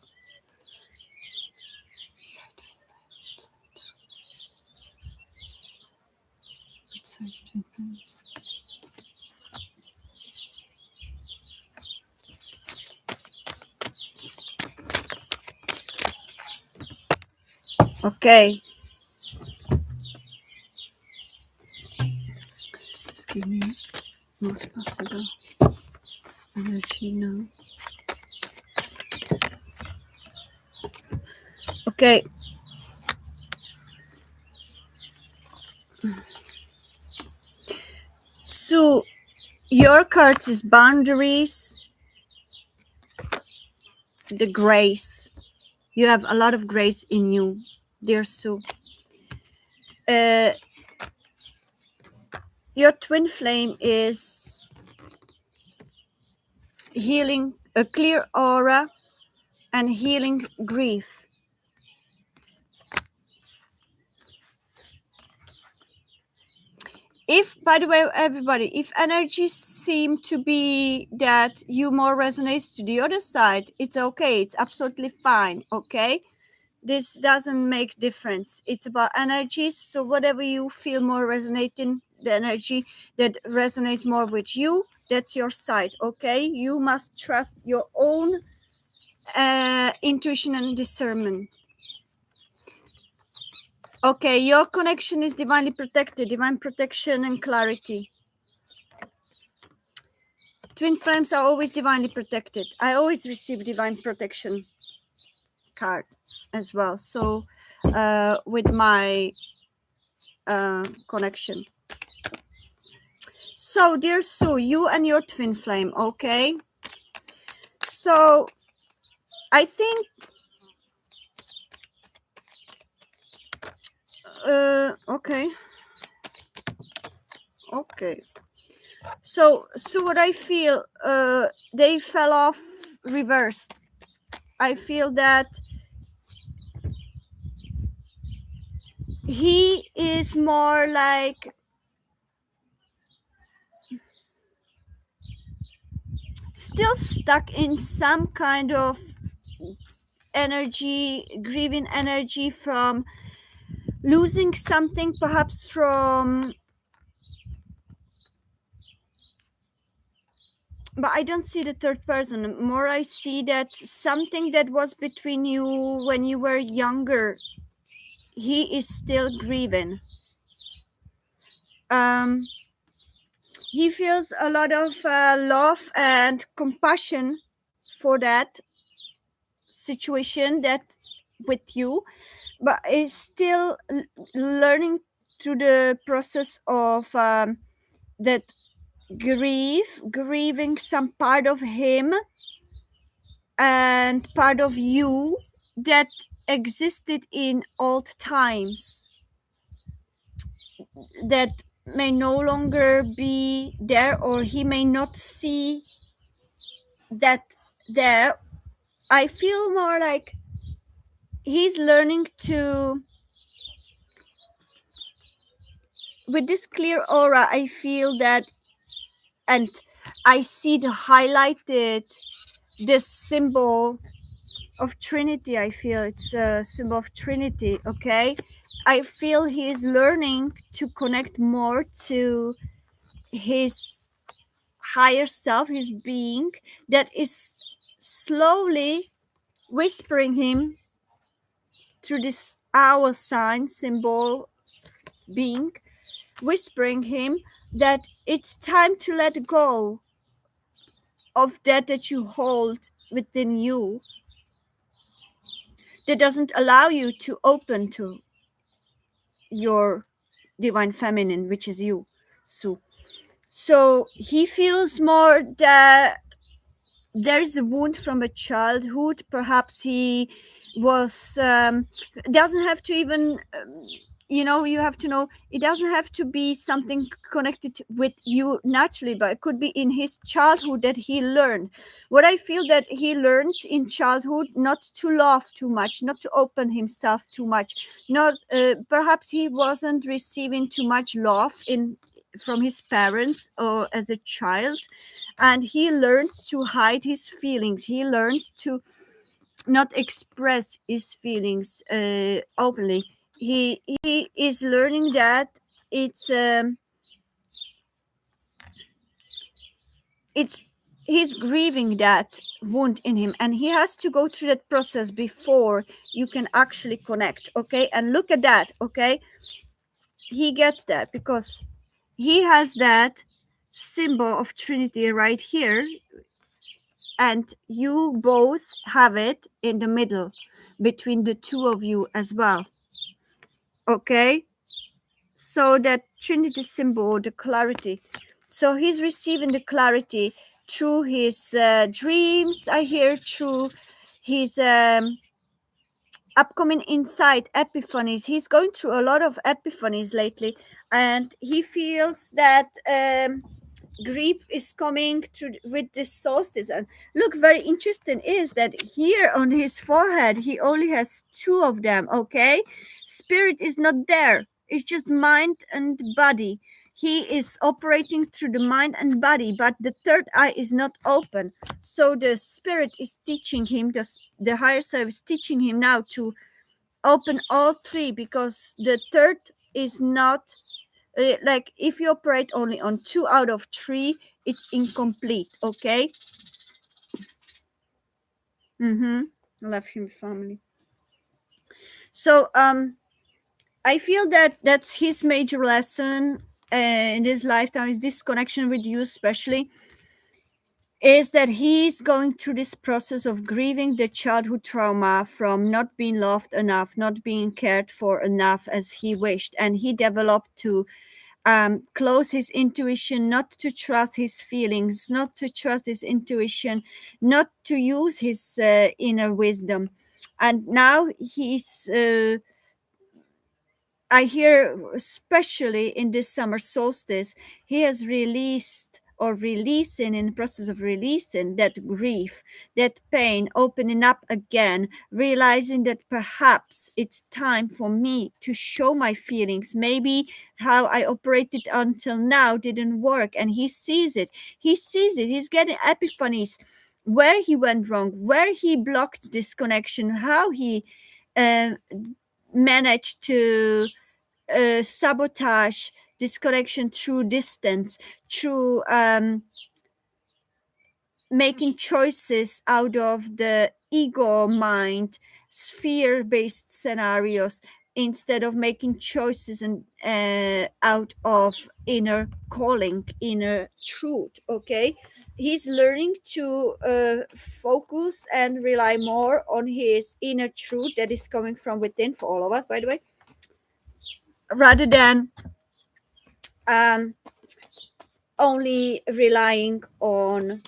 okay. Just give me most possible energy now. Okay. So your card is boundaries, the grace. You have a lot of grace in you, dear Sue. Your twin flame is healing a clear aura and healing grief. If, by the way, everybody, if energies seem to be that you more resonates to the other side, it's okay. It's absolutely fine. Okay. This doesn't make difference. It's about energies. So whatever you feel more resonating, the energy that resonates more with you, that's your side. Okay. You must trust your own intuition and discernment. Okay, your connection is divinely protected, divine protection and clarity. Twin flames are always divinely protected. I always receive divine protection card as well. So with my connection. So dear Sue, you and your twin flame, okay? So I think okay. So what I feel they fell off reversed. I feel that he is more like still stuck in some kind of energy, grieving energy from losing something, perhaps from, but I don't see the third person. More I see that something that was between you when you were younger, he is still grieving. He feels a lot of love and compassion for that situation that with you, but is still learning through the process of that grieving some part of him and part of you that existed in old times that may no longer be there, or he may not see that there. I feel more like he's learning to, with this clear aura, I feel that, and I see the highlighted, this symbol of Trinity. I feel it's a symbol of Trinity. Okay. I feel he is learning to connect more to his higher self, his being, that is slowly whispering him through this owl sign symbol being, whispering him that it's time to let go of that you hold within you, that doesn't allow you to open to your divine feminine, which is you. So he feels more that there is a wound from a childhood. Perhaps he was doesn't have to even you have to know, it doesn't have to be something connected with you naturally, but it could be in his childhood that he learned. What I feel that he learned in childhood, not to laugh too much, not to open himself too much, not perhaps he wasn't receiving too much love in from his parents or as a child, and he learned to hide his feelings. He learned to not express his feelings openly. He is learning that it's um, it's he's grieving that wound in him, and he has to go through that process before you can actually connect. Okay, and look at that. Okay, he gets that because he has that symbol of Trinity right here, and you both have it in the middle between the two of you as well. Okay, so that Trinity symbol, the clarity, so he's receiving the clarity through his dreams, I hear, through his upcoming insight, epiphanies. He's going through a lot of epiphanies lately, and he feels that grief is coming to with this solstice. And look, very interesting is that here on his forehead he only has two of them. Okay, spirit is not there, it's just mind and body. He is operating through the mind and body, but the third eye is not open. So the spirit is teaching him, the higher self is teaching him now to open all three, because the third is not like, if you operate only on 2 out of 3, it's incomplete. Okay. Love him family. So I feel that that's his major lesson in this lifetime, is this connection with you especially, is that he's going through this process of grieving the childhood trauma from not being loved enough, not being cared for enough as he wished, and he developed to close his intuition, not to trust his feelings, not to trust his intuition, not to use his inner wisdom. And now he's, I hear, especially in this summer solstice, he has released, or releasing, in the process of releasing that grief, that pain, opening up again, realizing that perhaps it's time for me to show my feelings. Maybe how I operated until now didn't work, and he sees it. He sees it. He's getting epiphanies where he went wrong, where he blocked this connection, how he um managed to sabotage this connection through distance, through making choices out of the ego mind, sphere based scenarios, instead of making choices and out of inner calling, inner truth. Okay, he's learning to focus and rely more on his inner truth that is coming from within, for all of us, by the way, rather than um, only relying on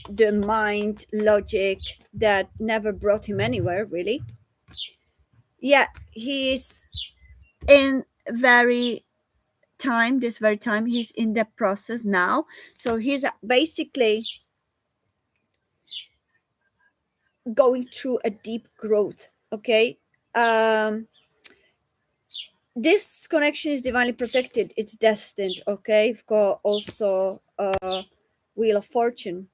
the mind logic that never brought him anywhere, really. Yeah, he's in this very time, he's in the process now. So he's basically going through a deep growth. Okay. This connection is divinely protected, it's destined. Okay, we've got also wheel of fortune.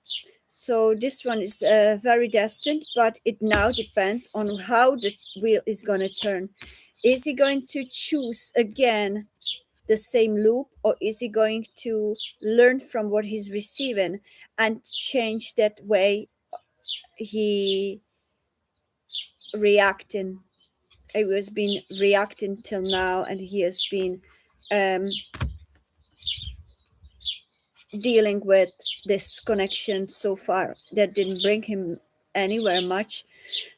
So this one is very destined, but it now depends on how the wheel is going to turn. Is he going to choose again the same loop, or is he going to learn from what he's receiving and change that way he reacting? He has been reacting till now, and he has been um, dealing with this connection so far that didn't bring him anywhere much.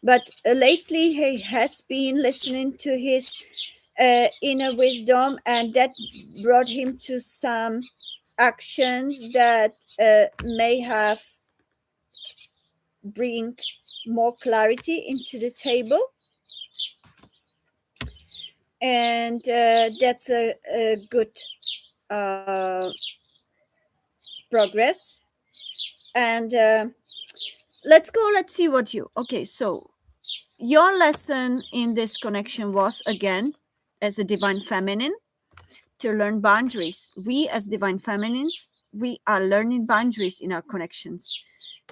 But lately he has been listening to his inner wisdom, and that brought him to some actions that may have bring more clarity into the table. And that's a good uh, progress. And let's see what you, okay, so your lesson in this connection was, again, as a divine feminine, to learn boundaries. We as divine feminines, we are learning boundaries in our connections.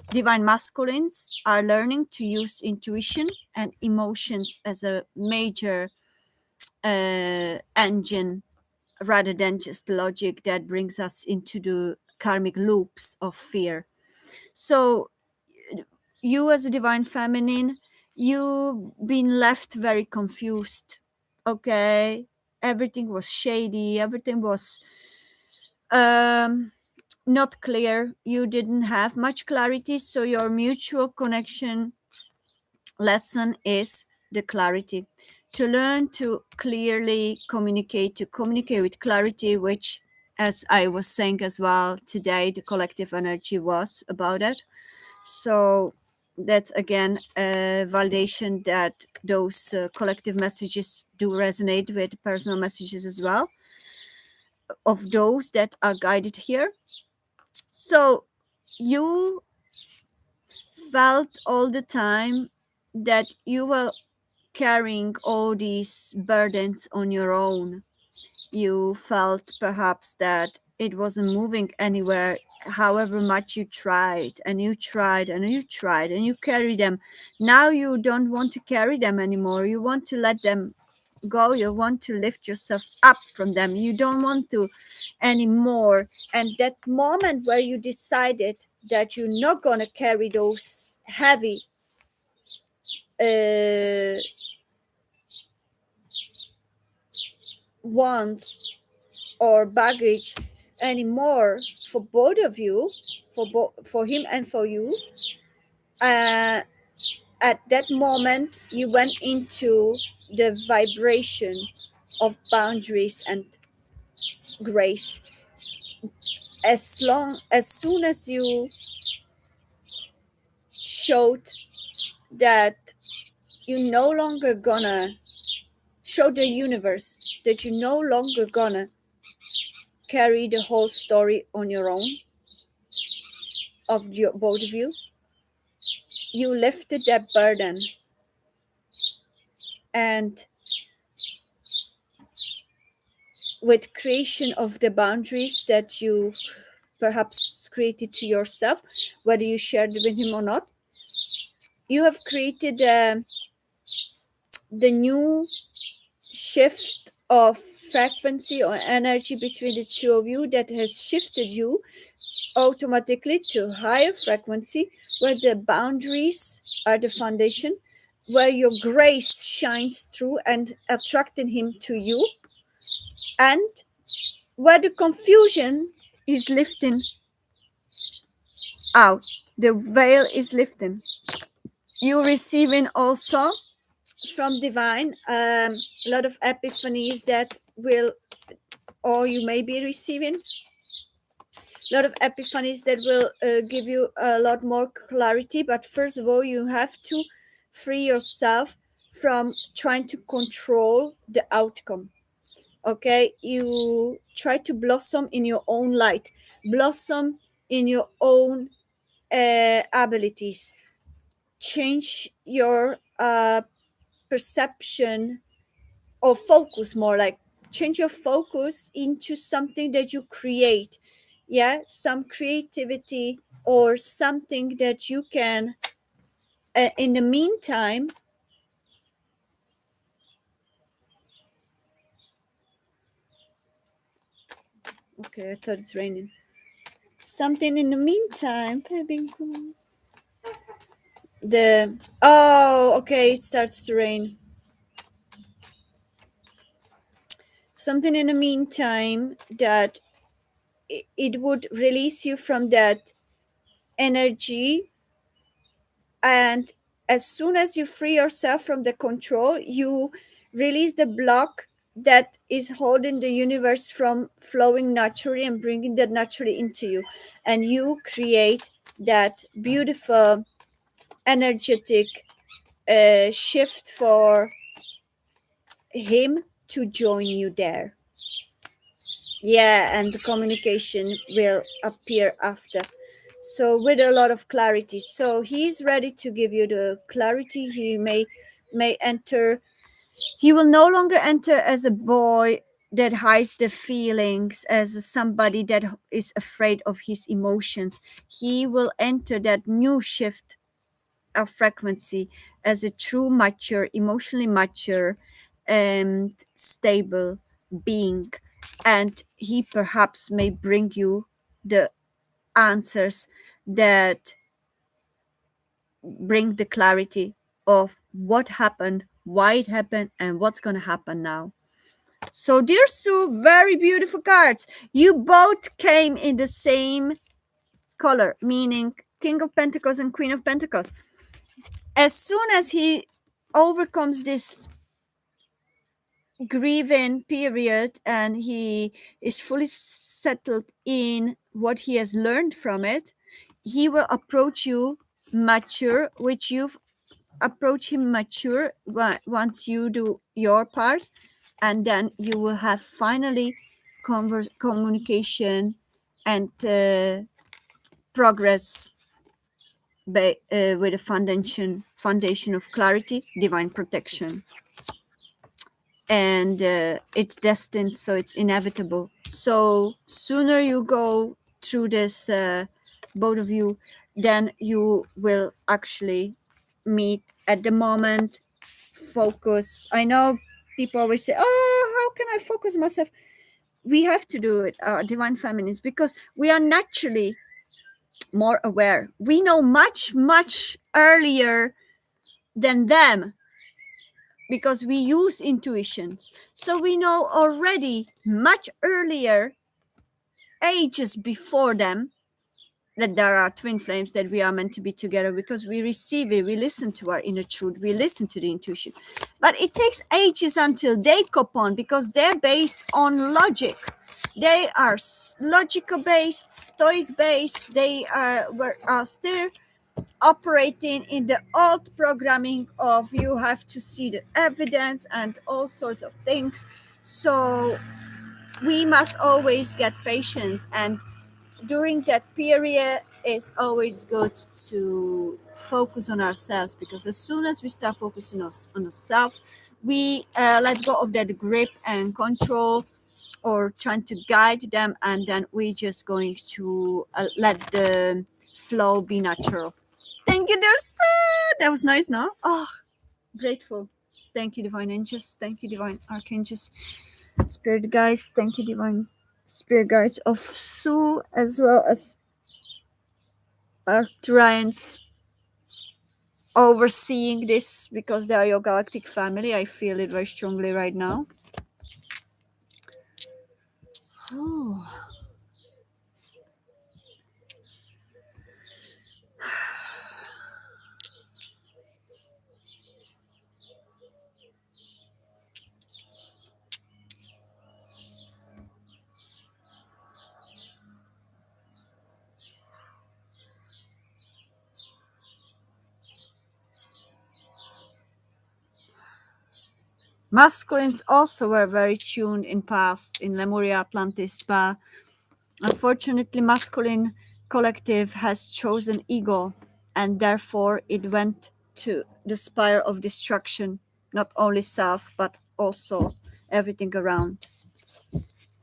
Divine masculines are learning to use intuition and emotions as a major engine, rather than just logic that brings us into the karmic loops of fear. So you as a divine feminine, you've been left very confused. Okay, everything was shady, everything was um not clear, you didn't have much clarity. So your mutual connection lesson is the clarity, to learn to clearly communicate, to communicate with clarity, which, as I was saying as well today, the collective energy was about it. So that's again a validation that those collective messages do resonate with personal messages as well, of those that are guided here. So you felt all the time that you were carrying all these burdens on your own. You felt perhaps that it wasn't moving anywhere, however much you tried and you tried and you tried and you carried them. Now you don't want to carry them anymore. You want to let them go. You want to lift yourself up from them. You don't want to anymore. And that moment where you decided that you're not going to carry those heavy uh, wants or baggage anymore, for both of you, for him and for you, uh, at that moment you went into the vibration of boundaries and grace. As soon as you showed that you're no longer gonna show the universe that you're no longer gonna carry the whole story on your own, of your both of you, you lifted that burden. And with creation of the boundaries that you perhaps created to yourself, whether you shared it with him or not, you have created the new shift of frequency or energy between the two of you that has shifted you automatically to higher frequency, where the boundaries are the foundation, where your grace shines through and attracting him to you, and where the confusion is lifting out, the veil is lifting. You receiving also from divine a lot of epiphanies that will, or you may be receiving lot of epiphanies that will give you a lot more clarity. But first of all, you have to free yourself from trying to control the outcome. Okay, you try to blossom in your own light, blossom in your own abilities, change your perception or focus, more like change your focus into something that you create. Yeah, some creativity or something that you can in the meantime. Okay, I thought it's raining. Something in the meantime. The oh, okay, it starts to rain. Something in the meantime that it would release you from that energy. And as soon as you free yourself from the control, you release the block that is holding the universe from flowing naturally and bringing that naturally into you. And you create that beautiful energetic shift for him to join you there. Yeah, and the communication will appear after. So with a lot of clarity. So he's ready to give you the clarity. He may enter. He will no longer enter as a boy that hides the feelings, as somebody that is afraid of his emotions. He will enter that new shift of frequency as a true mature, emotionally mature and stable being. And he perhaps may bring you the answers that bring the clarity of what happened, why it happened, and what's going to happen now. So, dear Sue, very beautiful cards. You both came in the same color, meaning King of Pentacles and Queen of Pentacles. As soon as he overcomes this grieving period and he is fully settled in what he has learned from it, he will approach you mature, which you've approach him mature once you do your part, and then you will have finally communication and progress with a foundation of clarity, divine protection. And it's destined, so it's inevitable. So sooner you go through this, both of you, then you will actually meet. At the moment, focus. I know people always say, oh, how can I focus myself? We have to do it, divine feminines, because we are naturally more aware. We know much earlier than them, because we use intuitions. So we know already much earlier, ages before them, that there are twin flames, that we are meant to be together, because we receive it, we listen to our inner truth, we listen to the intuition. But it takes ages until they cop on, because they're based on logic. They are logical based, stoic based. They are still operating in the old programming of you have to see the evidence and all sorts of things. So we must always get patience, and during that period it's always good to focus on ourselves, because as soon as we start focusing on ourselves, we let go of that grip and control, or trying to guide them, and then we're just going to let the flow be natural. Thank you, dear sir. That was nice, no? Oh, grateful. Thank you, divine angels. Thank you, divine archangels, spirit guides. Thank you, divine spirit guides of Sue, as well as Arcturians overseeing this, because they are your galactic family. I feel it very strongly right now. Oh. Masculines also were very tuned in past in Lemuria, Atlantis, but unfortunately, masculine collective has chosen ego, and therefore it went to the spiral of destruction, not only self but also everything around.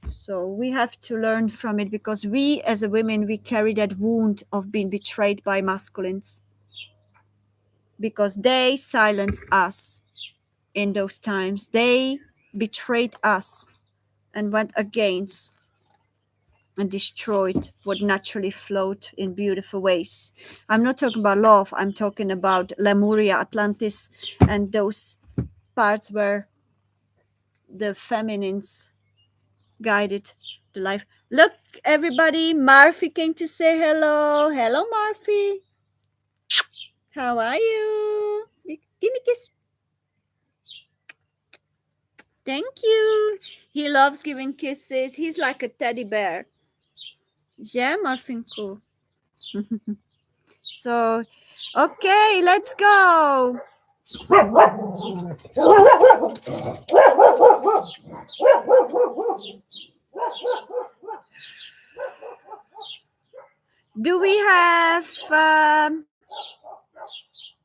So we have to learn from it because we, as a women, we carry that wound of being betrayed by masculines because they silenced us in those times. They betrayed us and went against and destroyed what naturally flowed in beautiful ways. I'm not talking about love, I'm talking about Lemuria, Atlantis, and those parts where the feminines guided the life. Look, everybody, Murphy came to say hello. Hello, Murphy. How are you? Give me a kiss. Thank you. He loves giving kisses. He's like a teddy bear. Yeah, Marfinku. So, okay, let's go. Do we have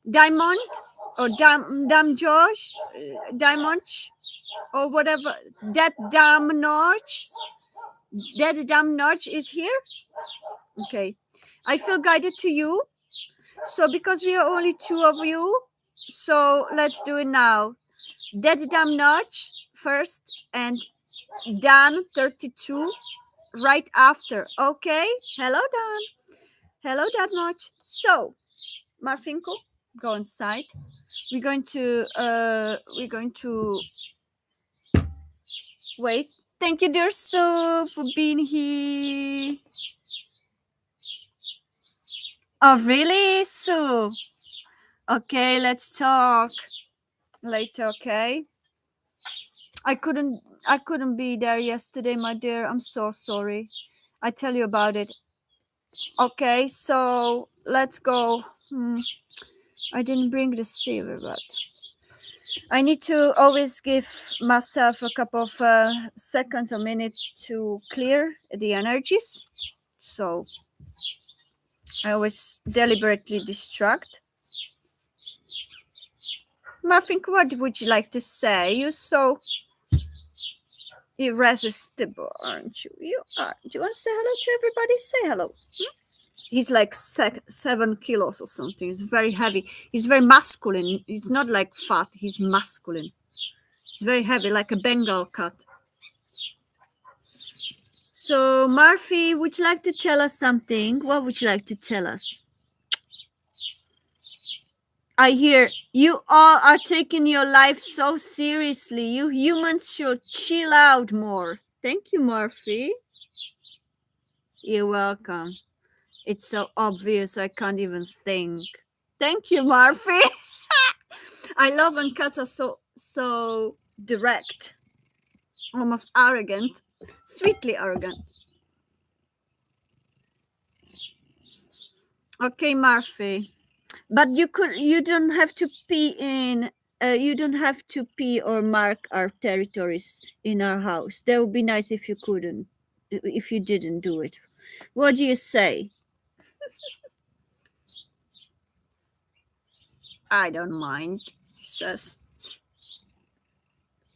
Diamond or Dam Josh, Diamond, or whatever? That Dam Notch? That Dam Notch is here? Okay. I feel guided to you. So, because we are only two of you, so let's do it now. That Dam Notch first and Dan 32 right after. Okay. Hello, Dan. Hello, that much. So, Marfinko, go inside. We're going to wait. Thank you, dear Sue, for being here. Oh, really, Sue? Okay, let's talk later. Okay. I couldn't be there yesterday, my dear. I'm so sorry. I tell you about it. Okay, so let's go. I didn't bring the receiver, but I need to always give myself a couple of seconds or minutes to clear the energies. So I always deliberately distract. Muffin, what would you like to say? You're so irresistible, aren't you? You are. Do you want to say hello to everybody? Say hello. He's like 7 kilos or something. He's very heavy. He's very masculine. He's not like fat. He's masculine. He's very heavy, like a Bengal cat. So, Murphy, would you like to tell us something? What would you like to tell us? I hear you all are taking your life so seriously. You humans should chill out more. Thank you, Murphy. You're welcome. It's so obvious I can't even think. Thank you, Murphy. I love when cats are so direct, almost arrogant, sweetly arrogant. Okay, Murphy. But you don't have to pee in you don't have to pee or mark our territories in our house. That would be nice if you didn't do it. What do you say? I don't mind, he says.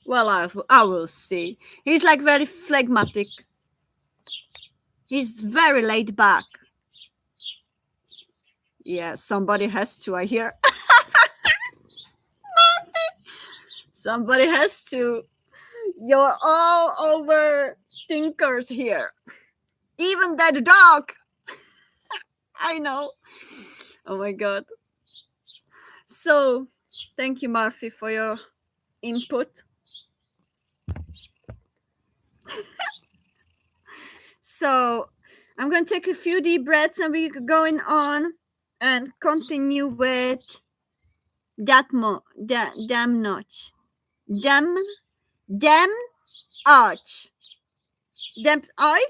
Well, I will see. He's like very phlegmatic. He's very laid back. Yeah, somebody has to, I hear. Somebody has to. You're all over thinkers here. Even that dog. I know. Oh my God. So, thank you, Murphy, for your input. So, I'm going to take a few deep breaths and we're going on and continue with damn notch. Damn arch. Damn eye?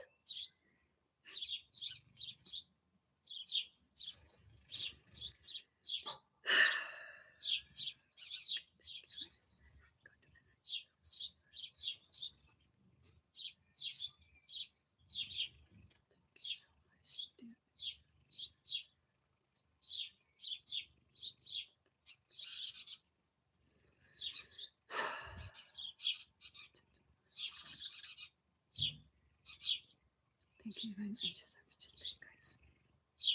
you, divine angels, guys,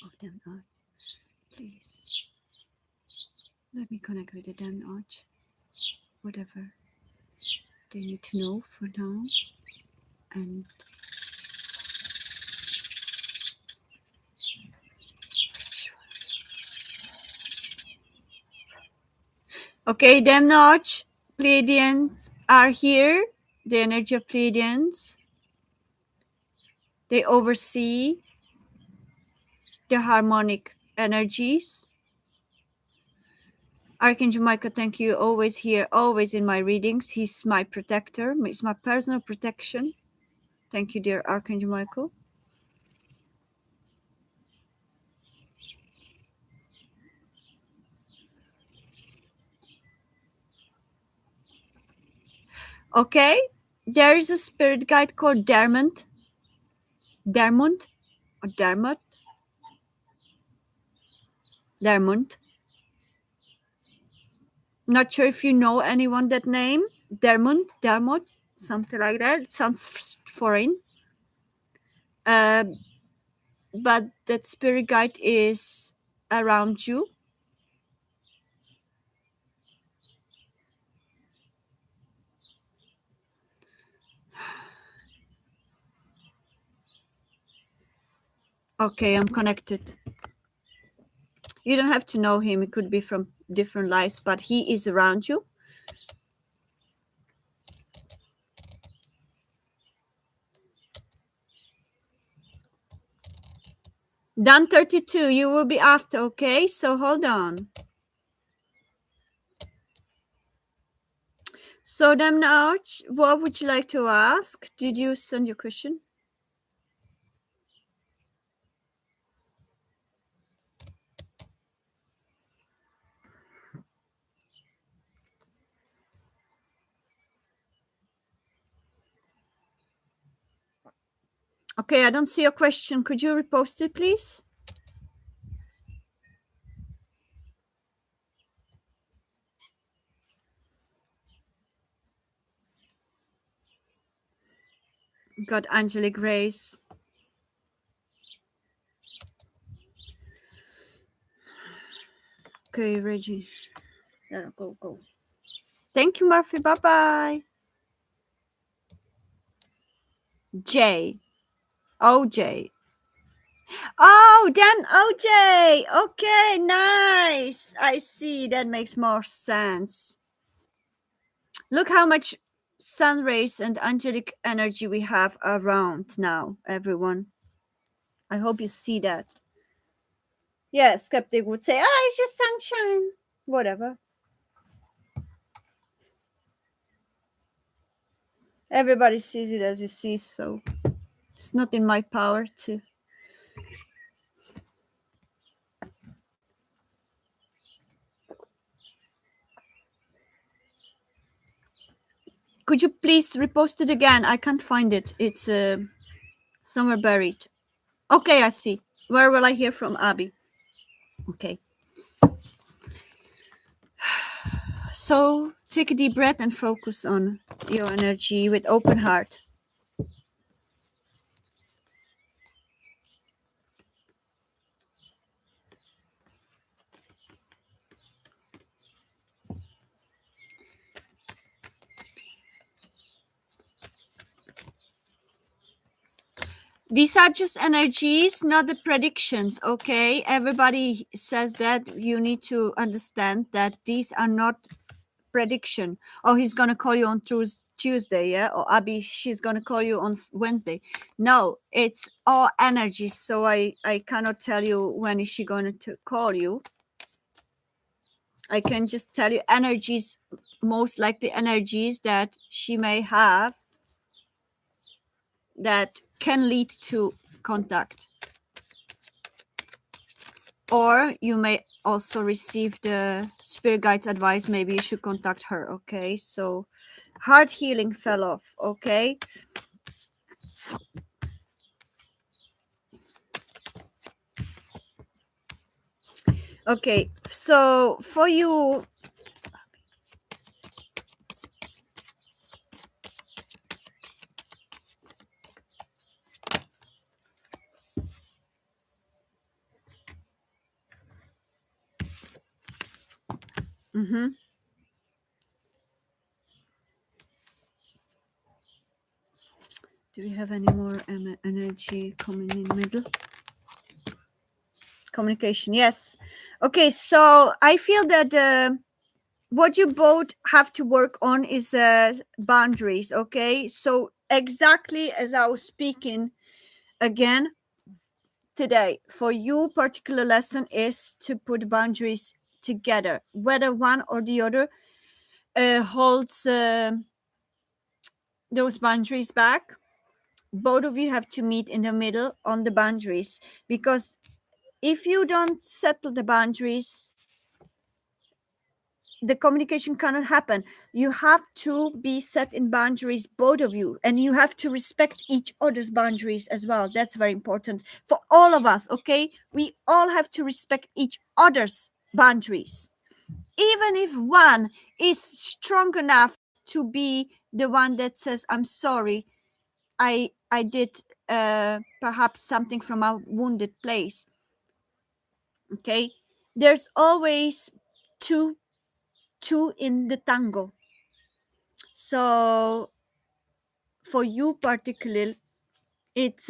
of them arch. Please let me connect with the damn arch. Whatever they need to know for now. And okay, damn arch Pleiadians are here. The energy of Pleiadians. They oversee the harmonic energies. Archangel Michael, thank you. Always here, always in my readings. He's my protector. He's my personal protection. Thank you, dear Archangel Michael. Okay, there is a spirit guide called Dermont. Dermont or Dermot? Dermont. Not sure if you know anyone that name. Dermot, something like that. It sounds foreign. But that spirit guide is around you. Okay, I'm connected. You don't have to know him. It could be from different lives, but he is around you. Done 32. You will be after, okay? So hold on. So then now, what would you like to ask? Did you send your question? Okay, I don't see your question. Could you repost it, please? Got angelic grace. Okay, Reggie. There, go. Thank you, Murphy. Bye-bye. J. OJ. Oh, damn, OJ. Okay, nice. I see. That makes more sense. Look how much sun rays and angelic energy we have around now, everyone. I hope you see that. Yeah, skeptic would say, oh, it's just sunshine. Whatever. Everybody sees it as you see, so it's not in my power to. Could you please repost it again? I can't find it. It's somewhere buried. Okay, I see. Where will I hear from Abby? Okay. So take a deep breath and focus on your energy with open heart. These are just energies, not the predictions, okay? Everybody says that. You need to understand that these are not prediction. Oh, he's going to call you on Tuesday, yeah? Or Abby, she's going to call you on Wednesday. No, it's all energies. So I cannot tell you when is she going to call you. I can just tell you energies, most likely energies that she may have that can lead to contact. Or you may also receive the spirit guide's advice. Maybe you should contact her. Okay, so heart healing fell off. Okay. Okay, so for you, Mm-hmm. Do we have any more energy coming in middle? Communication, yes. Okay, so I feel that what you both have to work on is boundaries. Okay, so exactly as I was speaking again today, for you, particular lesson is to put boundaries together, whether one or the other holds those boundaries back. Both of you have to meet in the middle on the boundaries, because if you don't settle the boundaries, the communication cannot happen. You have to be set in boundaries, both of you, and you have to respect each other's boundaries as well. That's very important for all of us. Okay, we all have to respect each other's boundaries, even if one is strong enough to be the one that says, I'm sorry, I did perhaps something from a wounded place. Okay, there's always two in the tango. So for you particularly, it's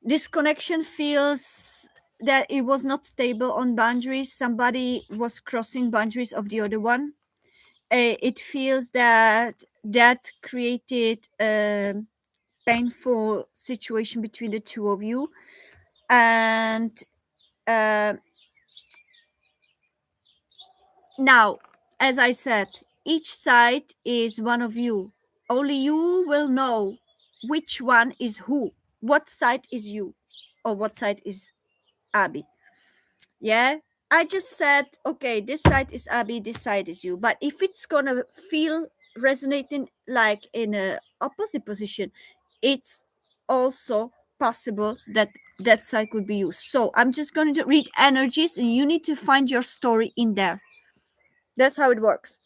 this connection feels that it was not stable on boundaries. Somebody was crossing boundaries of the other one. It feels that that created a painful situation between the two of you, and uh, now, as I said, each side is one of you. Only you will know which one is who. What side is you, or what side is Abby? Yeah, I just said, okay, this side is Abby, this side is you. But if it's gonna feel resonating like in a opposite position, it's also possible that that side could be you. So I'm just going to read energies, and you need to find your story in there. That's how it works.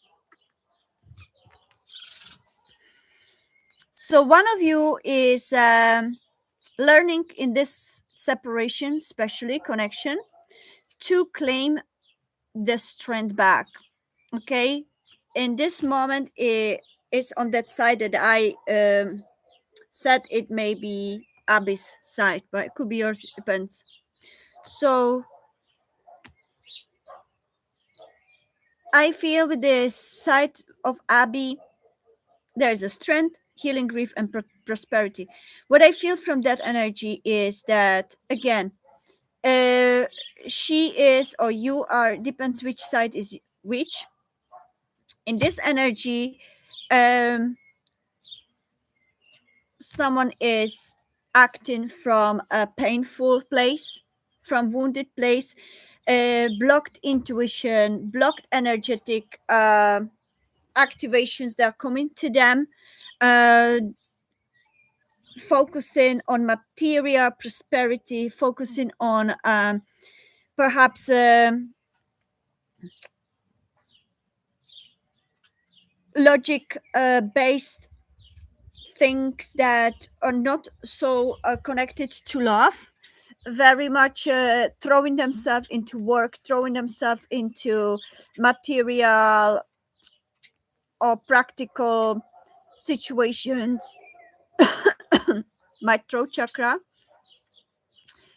So one of you is learning in this separation, especially connection, to claim the strength back. Okay, in this moment, it's on that side that I said it may be Abby's side, but it could be yours. Depends. So I feel with the side of Abby, there is a strength, healing, grief, and prosperity. What I feel from that energy is that, again, uh, she is, or you are, depends which side is which. In this energy, um, someone is acting from a painful place, from wounded place, blocked intuition, blocked energetic activations that are coming to them, uh, focusing on material prosperity, focusing on perhaps logic based things that are not so connected to love, very much throwing themselves into work, throwing themselves into material or practical situations. My throat chakra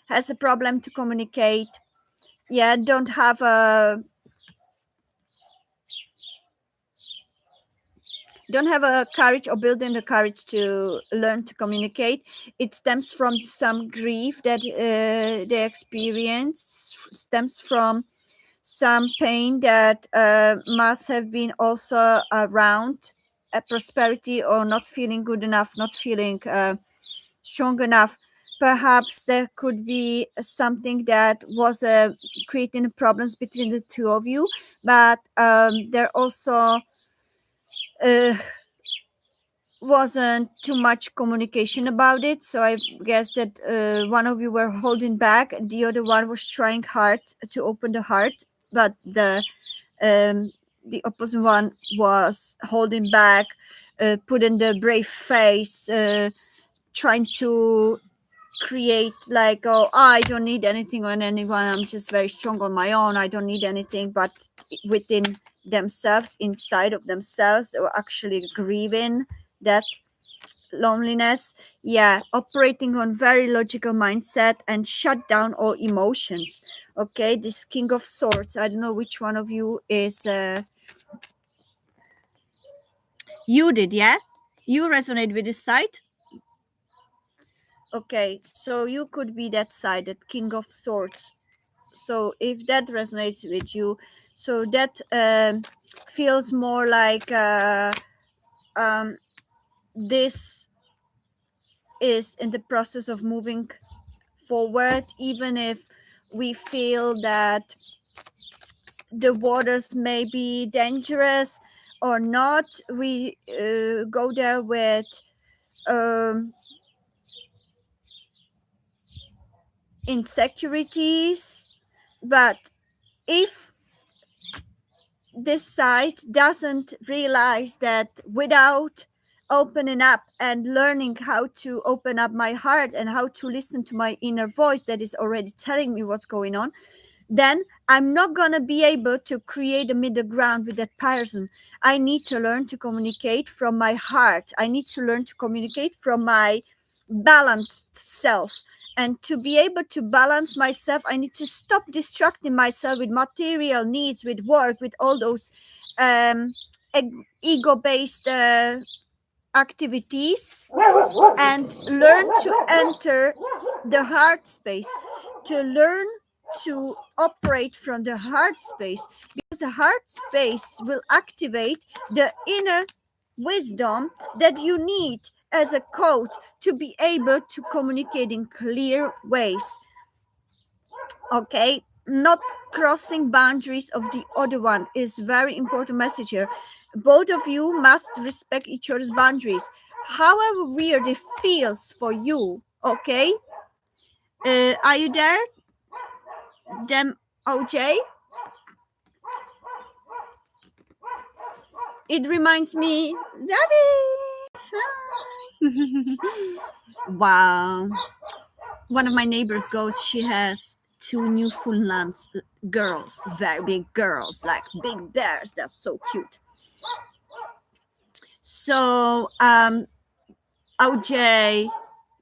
has a problem to communicate. Yeah, don't have a courage or building the courage to learn to communicate. It stems from some grief that they experience, stems from some pain that must have been also around prosperity, or not feeling good enough, not feeling strong enough. Perhaps there could be something that was creating problems between the two of you, but there also uh, wasn't too much communication about it. So I guess that one of you were holding back, the other one was trying hard to open the heart, but the opposite one was holding back, putting the brave face, trying to create like, oh, I don't need anything on anyone, I'm just very strong on my own, I don't need anything, but within themselves, inside of themselves, or actually grieving that loneliness. Yeah, operating on very logical mindset and shut down all emotions. Okay, this King of Swords, I don't know which one of you is you did, yeah, you resonate with this side. Okay, so you could be that side, that King of Swords. So if that resonates with you, so that feels more like this is in the process of moving forward, even if we feel that the waters may be dangerous or not. We go there with um, insecurities, but if this side doesn't realize that without opening up and learning how to open up my heart and how to listen to my inner voice that is already telling me what's going on, then I'm not going to be able to create a middle ground with that person. I need to learn to communicate from my heart. I need to learn to communicate from my balanced self. And to be able to balance myself, I need to stop distracting myself with material needs, with work, with all those um, ego based activities, and learn to enter the heart space, to learn to operate from the heart space, because the heart space will activate the inner wisdom that you need as a code to be able to communicate in clear ways. Okay, not crossing boundaries of the other one is very important message here. Both of you must respect each other's boundaries, however weird it feels for you. Okay, are you there, dem OJ? It reminds me, Zabby. Hi. Wow, one of my neighbors goes, she has two Newfoundlands girls, very big girls, like big bears. They're so cute. So, OJ,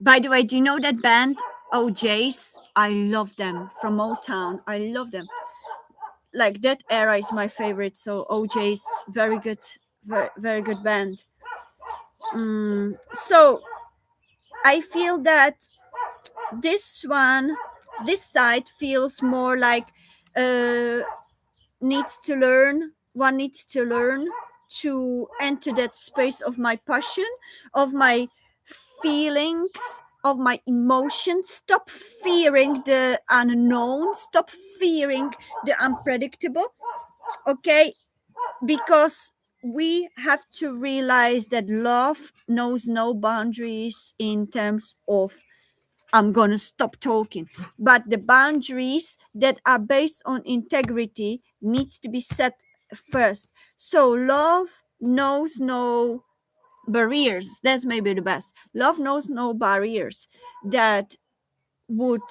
by the way, do you know that band, OJs? I love them from Motown. I love them. Like that era is my favorite. So OJs, very good, very, very good band. So I feel that this one, this side feels more like needs to learn. One needs to learn to enter that space of my passion, of my feelings, of my emotions. Stop fearing the unknown. Stop fearing the unpredictable. Okay, because we have to realize that love knows no boundaries in terms of I'm going to stop talking, but the boundaries that are based on integrity needs to be set first. So love knows no barriers. That's maybe the best. Love knows no barriers that would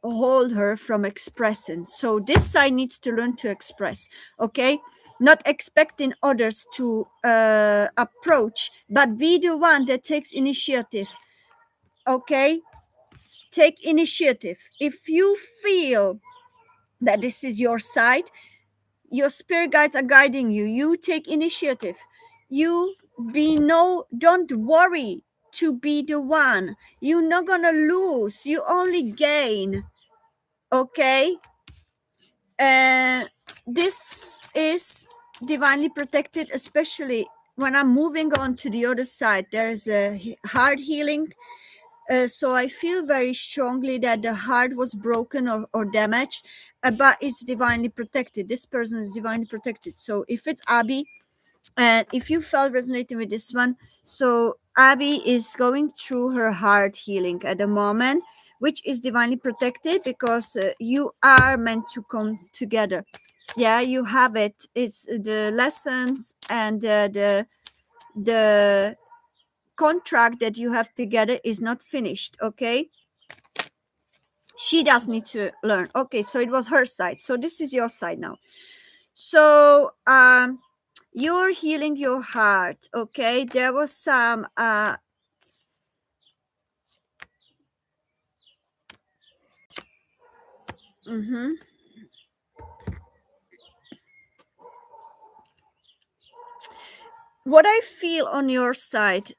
hold her from expressing. So this side needs to learn to express. Okay, not expecting others to approach, but be the one that takes initiative. Okay, take initiative. If you feel that this is your side, your spirit guides are guiding you, you take initiative. You be no, don't worry to be the one. You're not gonna lose, you only gain. Okay, this is divinely protected, especially when I'm moving on to the other side. There's a heart healing. So I feel very strongly that the heart was broken or damaged, but it's divinely protected. This person is divinely protected. So if it's Abby, and if you felt resonating with this one, so Abby is going through her heart healing at the moment, which is divinely protected because you are meant to come together. Yeah, you have it. It's the lessons and the contract that you have together is not finished. Okay, She does need to learn. Okay, so it was her side. So this is your side now. So you're healing your heart. Okay, there was some mhm. What I feel on your side,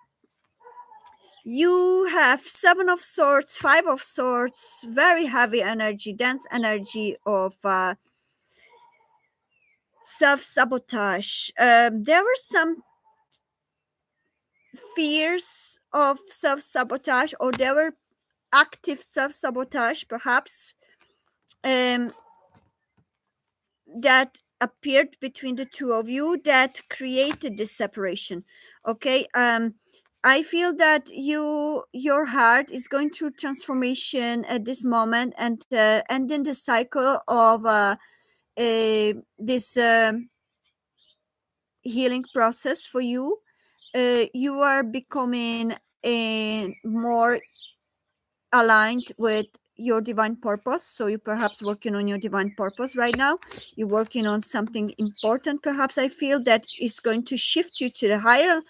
you have seven of swords, five of swords, very heavy energy, dense energy of self-sabotage. There were some fears of self-sabotage, or there were active self-sabotage perhaps, um, that appeared between the two of you that created this separation. Okay, I feel that your heart is going through transformation at this moment, and ending the cycle of this healing process for you. You are becoming a more aligned with your divine purpose. So you're perhaps working on your divine purpose right now. You're working on something important, perhaps. I feel that is going to shift you to the higher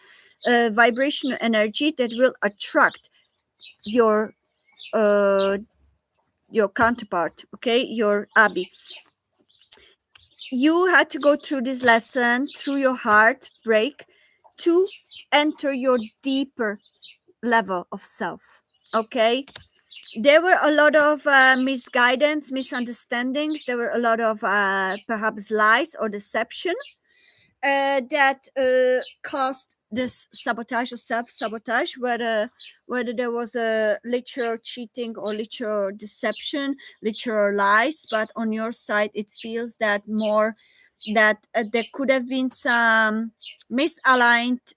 vibrational energy that will attract your uh your counterpart, okay, your Abby. You had to go through this lesson through your heartbreak to enter your deeper level of self. Okay, there were a lot of misguidance, misunderstandings. There were a lot of perhaps lies or deception that caused this sabotage or self-sabotage, whether there was a literal cheating or literal deception, literal lies. But on your side it feels that more that there could have been some misaligned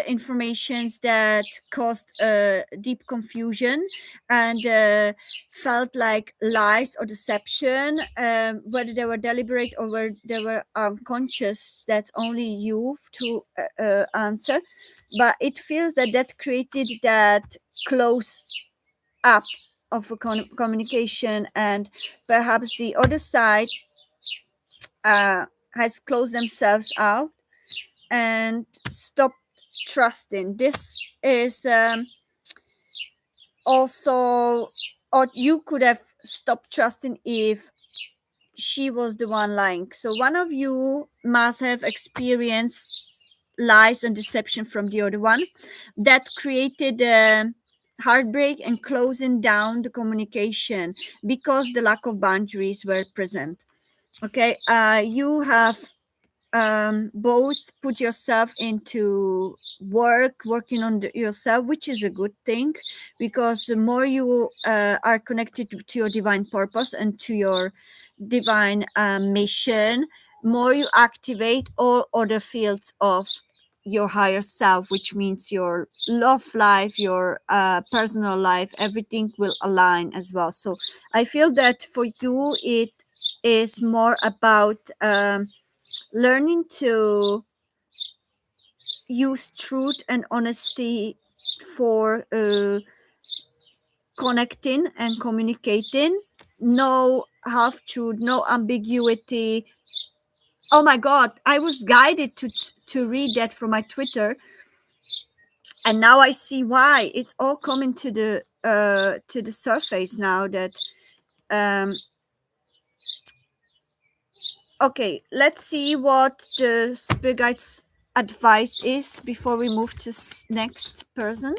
informations that caused deep confusion and felt like lies or deception, whether they were deliberate or whether they were unconscious. That's only you to answer. But it feels that that created that close up of a communication, and perhaps the other side has closed themselves out and stopped trusting. This is also, or you could have stopped trusting if she was the one lying. So one of you must have experienced lies and deception from the other one that created heartbreak and closing down the communication because the lack of boundaries were present. Okay, you have both put yourself into working on yourself, which is a good thing, because the more you are connected to your divine purpose and to your divine mission, more you activate all other fields of your higher self, which means your love life, your personal life, everything will align as well. So I feel that for you it is more about learning to use truth and honesty for connecting and communicating. No half truth, no ambiguity. Oh my god, I was guided to read that from my Twitter, and now I see why. It's all coming to the surface now. That um okay, let's see what the spirit guides advice is before we move to next person.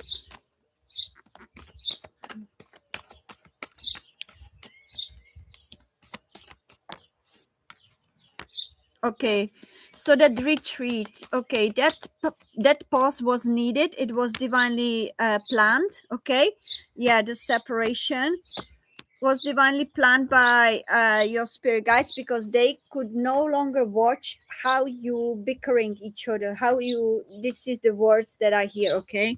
Okay, so that retreat, okay, that pause was needed. It was divinely planned. Okay, yeah, the separation was divinely planned by your spirit guides, because they could no longer watch how you bickering each other, how you, this is the words that I hear, okay,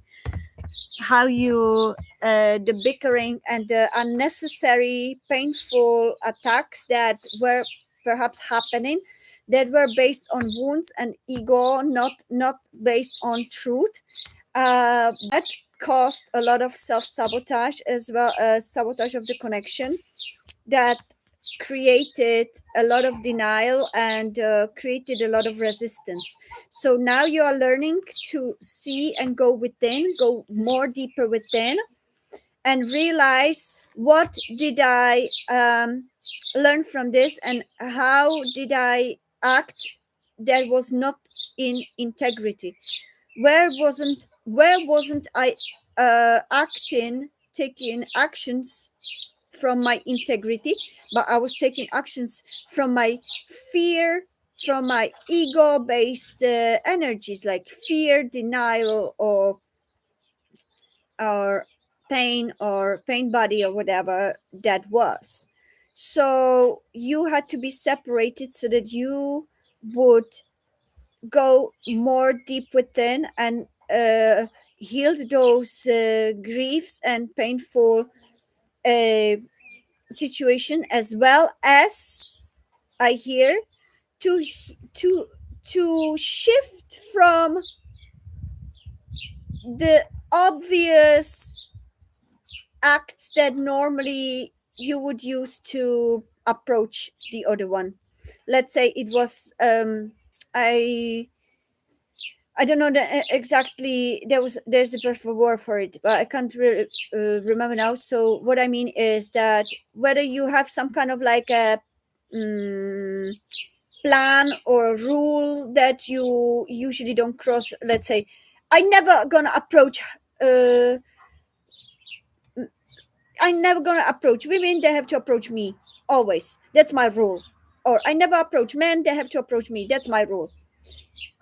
how you the bickering and the unnecessary painful attacks that were perhaps happening, that were based on wounds and ego, not based on truth. But caused a lot of self-sabotage as well as sabotage of the connection, that created a lot of denial and created a lot of resistance. So now you are learning to see and go within, go more deeper within, and realize, what did I learn from this, and how did I act that was not in integrity? Where wasn't I acting, taking actions from my integrity, but I was taking actions from my fear, from my ego based energies, like fear, denial, or pain body, or whatever that was. So you had to be separated so that you would go more deep within and heal those griefs and painful uh, situation, as well as, I hear, to shift from the obvious acts that normally you would use to approach the other one. Let's say it was I don't know exactly. There's a perfect word for it, but I can't remember now. So what I mean is that whether you have some kind of like a mm, plan or a rule that you usually don't cross. Let's say, I never gonna approach. Uh, I never gonna approach women. They have to approach me always. That's my rule. Or I never approach men. They have to approach me. That's my rule.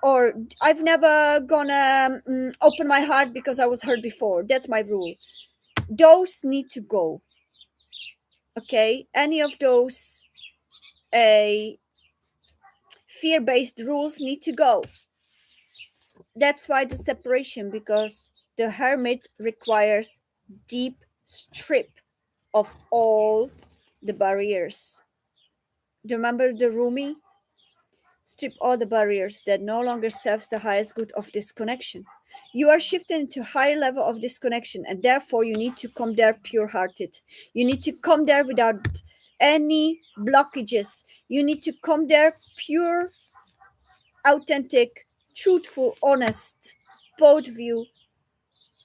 Or I've never gonna open my heart because I was hurt before. That's my rule. Those need to go. Okay, any of those uh, fear-based rules need to go. That's why the separation, because the hermit requires deep strip of all the barriers. Do you remember the Rumi? Strip all the barriers that no longer serves the highest good of this connection. You are shifting to high level of disconnection, and therefore you need to come there pure hearted. You need to come there without any blockages. You need to come there pure, authentic, truthful, honest, both of you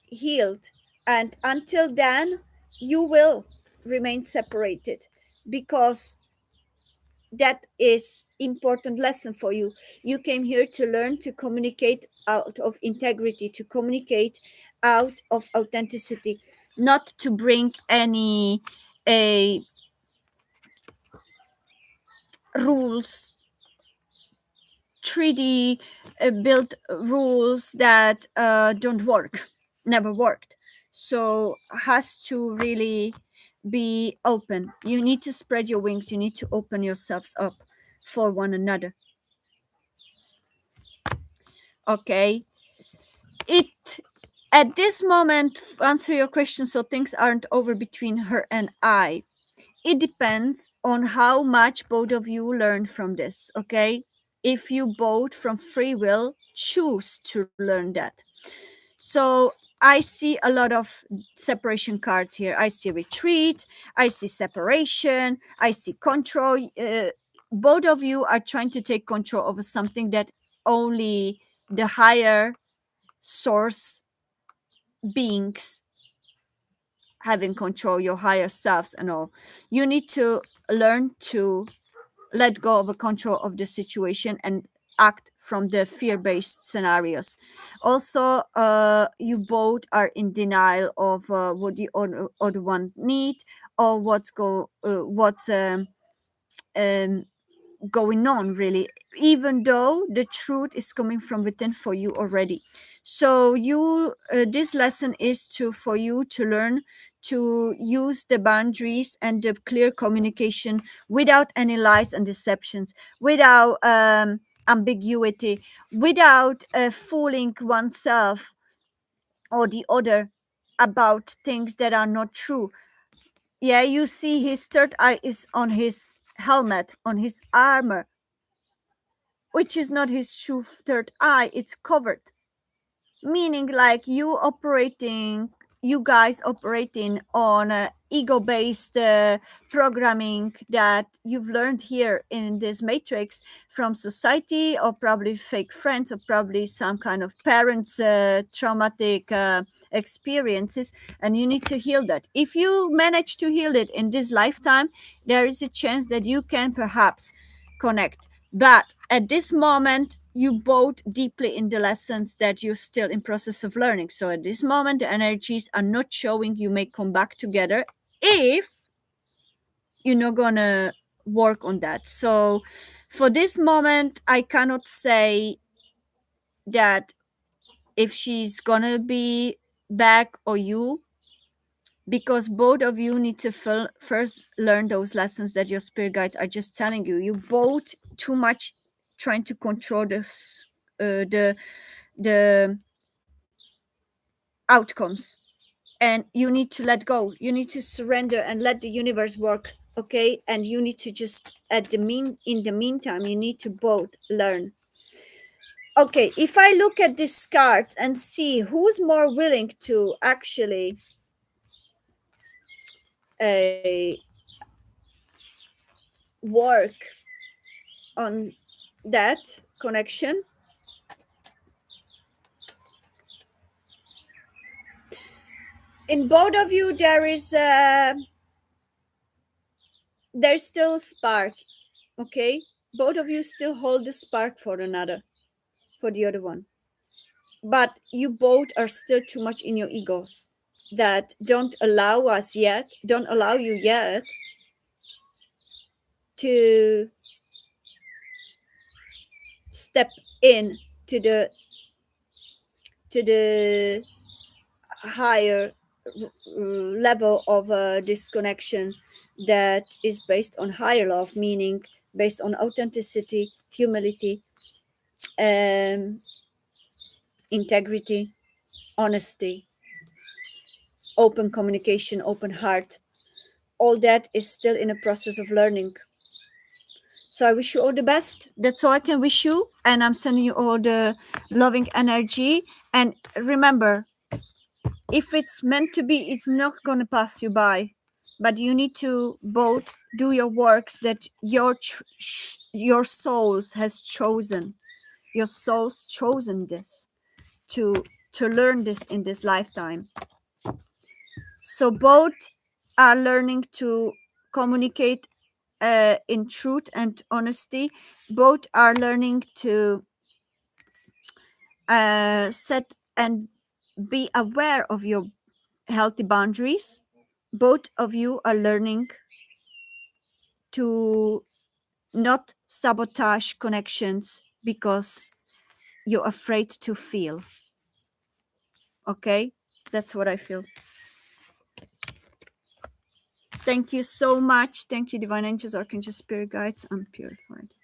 healed. And until then, you will remain separated, because that is important lesson for you. You came here to learn to communicate out of integrity, to communicate out of authenticity, not to bring any a rules, 3D built rules that don't work, never worked. So has to really be open. You need to spread your wings. You need to open yourselves up for one another. Okay, it at this moment, answer your question, so things aren't over between her and I. It depends on how much both of you learn from this. Okay, if you both from free will choose to learn that. So I see a lot of separation cards here. I see retreat, I see separation, I see control. Both of you are trying to take control over something that only the higher source beings having control, your higher selves and all. You need to learn to let go of the control of the situation and act from the fear-based scenarios. Also, you both are in denial of what the other one need, or what's going on, really, even though the truth is coming from within for you already. So you this lesson is to for you to learn to use the boundaries and the clear communication without any lies and deceptions, without ambiguity, without fooling oneself or the other about things that are not true. Yeah, you see his third eye is on his helmet, on his armor, which is not his true third eye. It's covered. meaning like you guys operating on ego-based programming that you've learned here in this matrix from society, or probably fake friends, or probably some kind of parents traumatic experiences, and you need to heal that. If you manage to heal it in this lifetime, there is a chance that you can perhaps connect. But at this moment, you both deeply in the lessons that you're still in process of learning. So at this moment, the energies are not showing you may come back together if you're not gonna work on that. So for this moment, I cannot say that if she's gonna be back or you, because both of you need to first learn those lessons that your spirit guides are just telling you. You both too much trying to control this, the outcomes, and you need to let go. You need to surrender and let the universe work. Okay, and you need to just in the meantime, you need to both learn. Okay, if I look at these cards and see who's more willing to actually uh, work on that connection, in both of you there's still spark. Okay, both of you still hold the spark for the other one, but you both are still too much in your egos that don't allow you yet to step in to the higher level of disconnection that is based on higher love, meaning based on authenticity, humility, um, integrity, honesty, open communication, open heart. All that is still in a process of learning. So I wish you all the best. That's all I can wish you. And I'm sending you all the loving energy. And remember, if it's meant to be, it's not going to pass you by. But you need to both do your works that your souls has chosen. Your soul's chosen this to learn this in this lifetime. So both are learning to communicate in truth and honesty. Both are learning to set and be aware of your healthy boundaries. Both of you are learning to not sabotage connections because you're afraid to feel. Okay, that's what I feel. Thank you so much. Thank you, divine angels, archangels, spirit guides. I'm purified.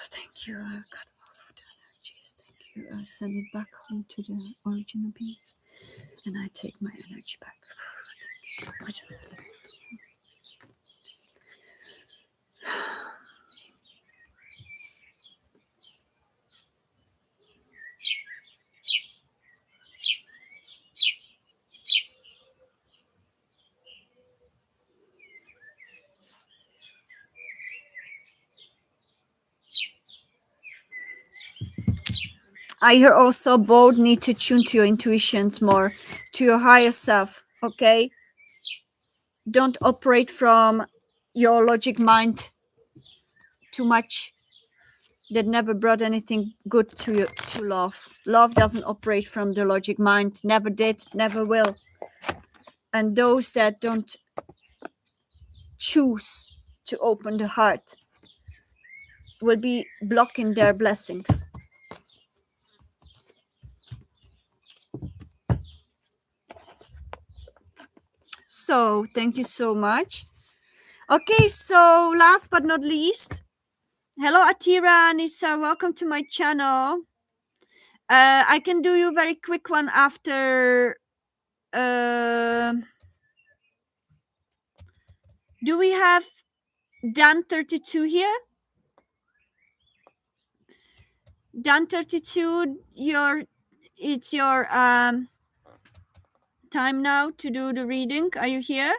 Thank you. I cut off the energies. Thank you. I send it back home to the original beings, and I take my energy back. Thank you so much. I hear also both need to tune to your intuitions more, to your higher self. Okay, don't operate from your logic mind too much. That never brought anything good to you, to love. Love doesn't operate from the logic mind. Never did, never will. And those that don't choose to open the heart will be blocking their blessings. So thank you so much. Okay, so last but not least, hello Atira, Anissa, welcome to my channel. I can do you very quick one after. Do we have Dan 32 here? Dan 32, it's your time now to do the reading. Are you here?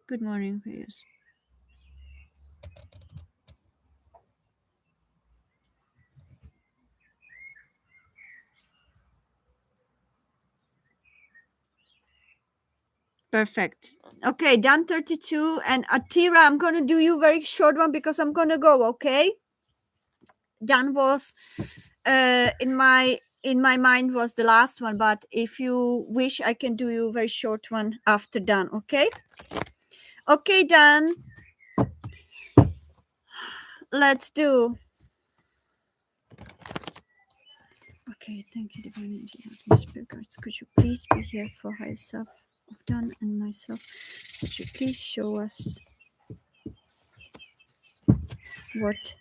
Good morning, yes. Perfect. Okay, done 32. And Atira, I'm going to do you very short one because I'm going to go, okay? Dan was in my mind was the last one, but if you wish, I can do you a very short one after Dan, okay? Okay, Dan. Let's do. Okay, thank you, Divine Angel. Spirit guides, could you please be here for higher self of Dan and myself? Could you please show us what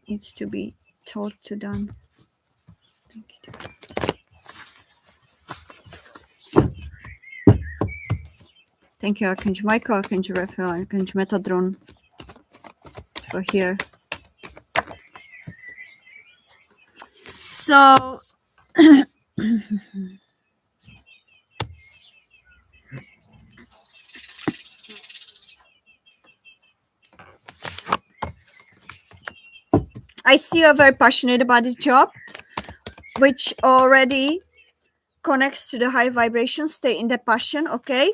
needs to be taught to Dan? Thank you, Divine. Thank you, Archangel Michael, Archangel Raphael, Archangel Metadron, for here. So, I see you're very passionate about this job, which already connects to the high vibration. Stay in the passion, okay?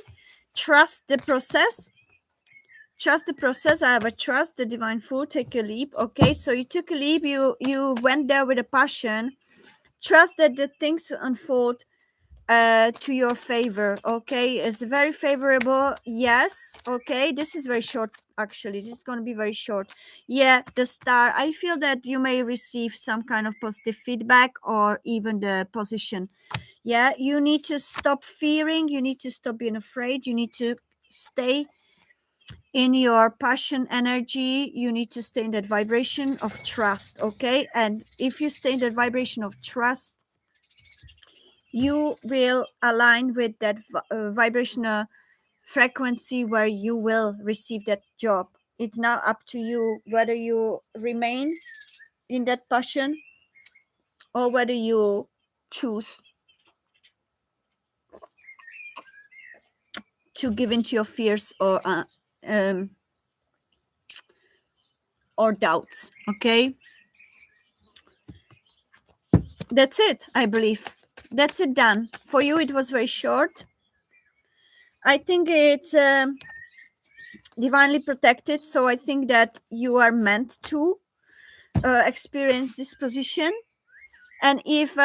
Trust the process. Trust the process. I have a trust, the divine fool. Take a leap, okay? So you took a leap. You went there with a passion. Trust that the things unfold to your favor, okay? It's very favorable. Yes, okay. This is very short, actually. This is going to be very short. Yeah, the star. I feel that you may receive some kind of positive feedback or even the position. Yeah, you need to stop fearing. You need to stop being afraid. You need to stay in your passion energy. You need to stay in that vibration of trust, okay? And if you stay in that vibration of trust, you will align with that vibrational frequency where you will receive that job. It's now up to you whether you remain in that passion or whether you choose to give into your fears um, or doubts. Okay, that's it. I believe that's it. Done for you. It was very short. I think it's divinely protected, so I think that you are meant to experience this position. And if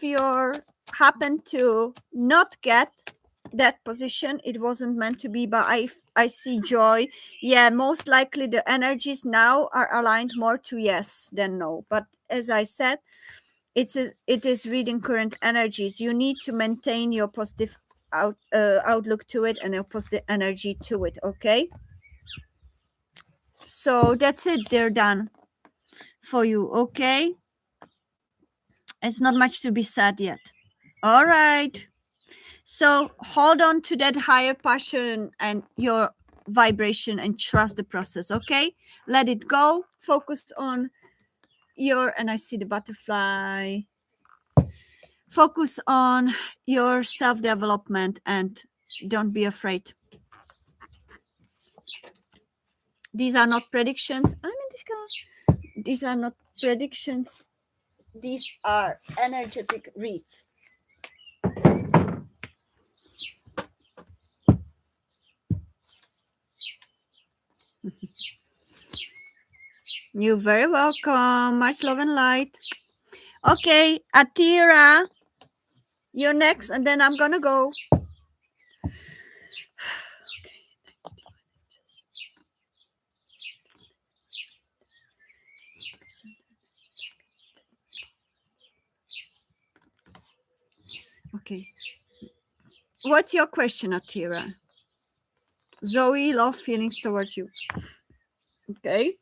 you're happen to not get that position, it wasn't meant to be, but I see joy. Yeah, most likely the energies now are aligned more to yes than no, but as I said, it is reading current energies. You need to maintain your positive outlook to it and a positive energy to it, okay? So that's it. They're done for you, okay? It's not much to be said yet. All right. So hold on to that higher passion and your vibration and trust the process, okay? Let it go. Focus on and I see the butterfly. Focus on your self-development and don't be afraid. These are not predictions. I'm in this class. These are not predictions. These are energetic reads. You're very welcome. Much love and light. Okay, Atira, you're next, and then I'm gonna go. Okay. What's your question, Atira? Zoe, love feelings towards you. Okay.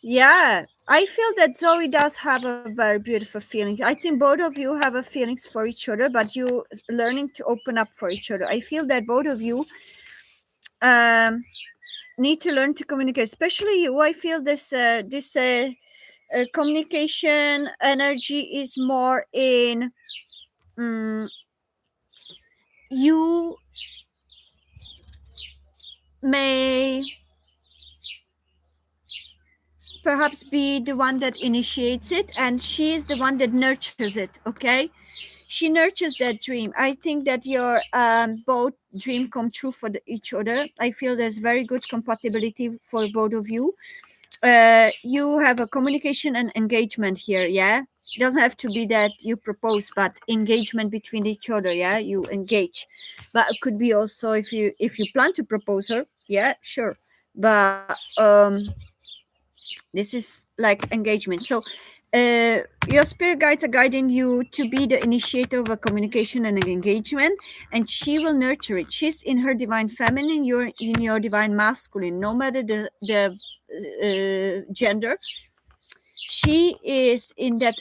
Yeah, I feel that Zoe does have a very beautiful feeling. I think both of you have a feelings for each other, but you learning to open up for each other. I feel that both of you um, need to learn to communicate, especially you. I feel this communication energy is more in you may perhaps be the one that initiates it, and she is the one that nurtures it. Okay, she nurtures that dream. I think that your both dream come true for each other. I feel there's very good compatibility for both of you. You have a communication and engagement here. Yeah, doesn't have to be that you propose, but engagement between each other. Yeah, you engage, but it could be also if you plan to propose her. Yeah, sure, but this is like engagement. So your spirit guides are guiding you to be the initiator of a communication and an engagement, and she will nurture it. She's in her divine feminine, you're in your divine masculine. No matter the gender, she is in that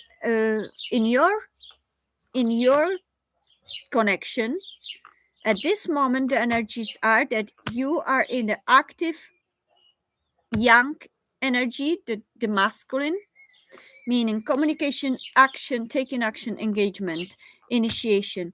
in your connection. At this moment, the energies are that you are in the active yang energy, the masculine, meaning communication, action, taking action, engagement, initiation.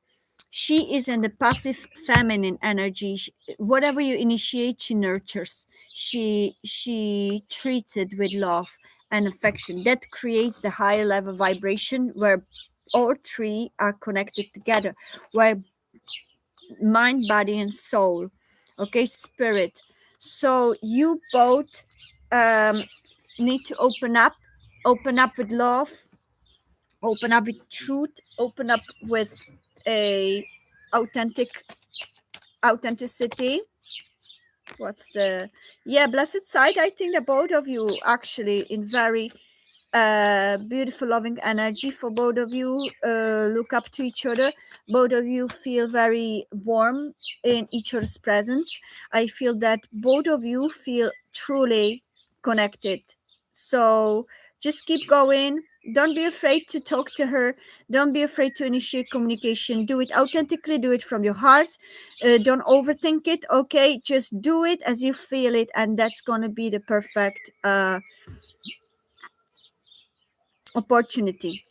She is in the passive feminine energy. Whatever you initiate, she nurtures. She treats it with love and affection. That creates the higher level vibration where all three are connected together, where mind, body, and soul, okay, spirit. So you both um, need to open up with love, open up with truth, open up with a authenticity. What's the blessed side? I think that both of you actually in very beautiful loving energy. For both of you look up to each other. Both of you feel very warm in each other's presence. I feel that both of you feel truly connected. So just keep going. Don't be afraid to talk to her. Don't be afraid to initiate communication. Do it authentically. Do it from your heart. Don't overthink it. Okay, just do it as you feel it, and that's gonna be the perfect opportunity.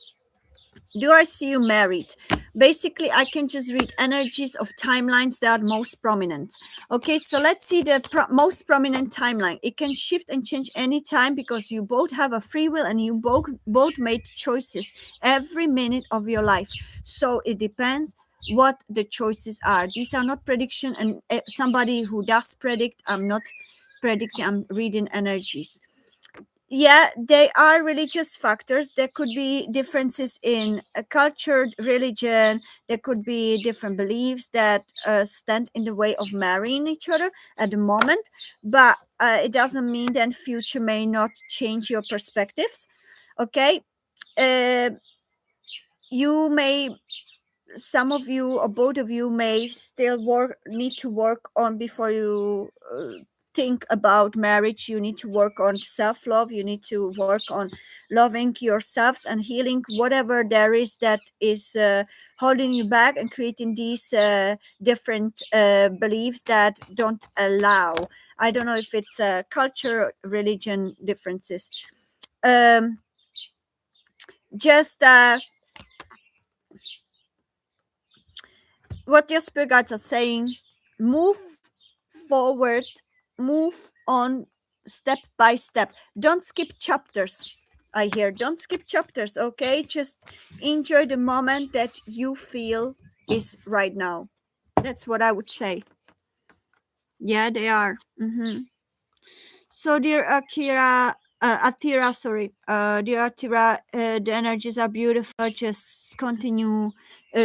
Do I see you married? Basically, I can just read energies of timelines that are most prominent. Okay, so let's see the most prominent timeline. It can shift and change anytime because you both have a free will and you both made choices every minute of your life. So it depends what the choices are. These are not prediction, and somebody who does predict, I'm not predicting, I'm reading energies. Yeah, they are religious factors. There could be differences in a culture, religion. There could be different beliefs that stand in the way of marrying each other at the moment, but it doesn't mean that future may not change your perspectives. Okay, uh, you may, some of you or both of you may still need to work on before you think about marriage. You need to work on self-love. You need to work on loving yourselves and healing whatever there is that is holding you back and creating these different beliefs that don't allow. I don't know if it's culture, religion differences. um, just what your spirit guides are saying, move forward, move on step by step. Don't skip chapters. I hear don't skip chapters. Okay, just enjoy the moment that you feel is right now. That's what I would say. Yeah, they are. So dear Akira, Atira, sorry, dear Atira, the energies are beautiful. Just continue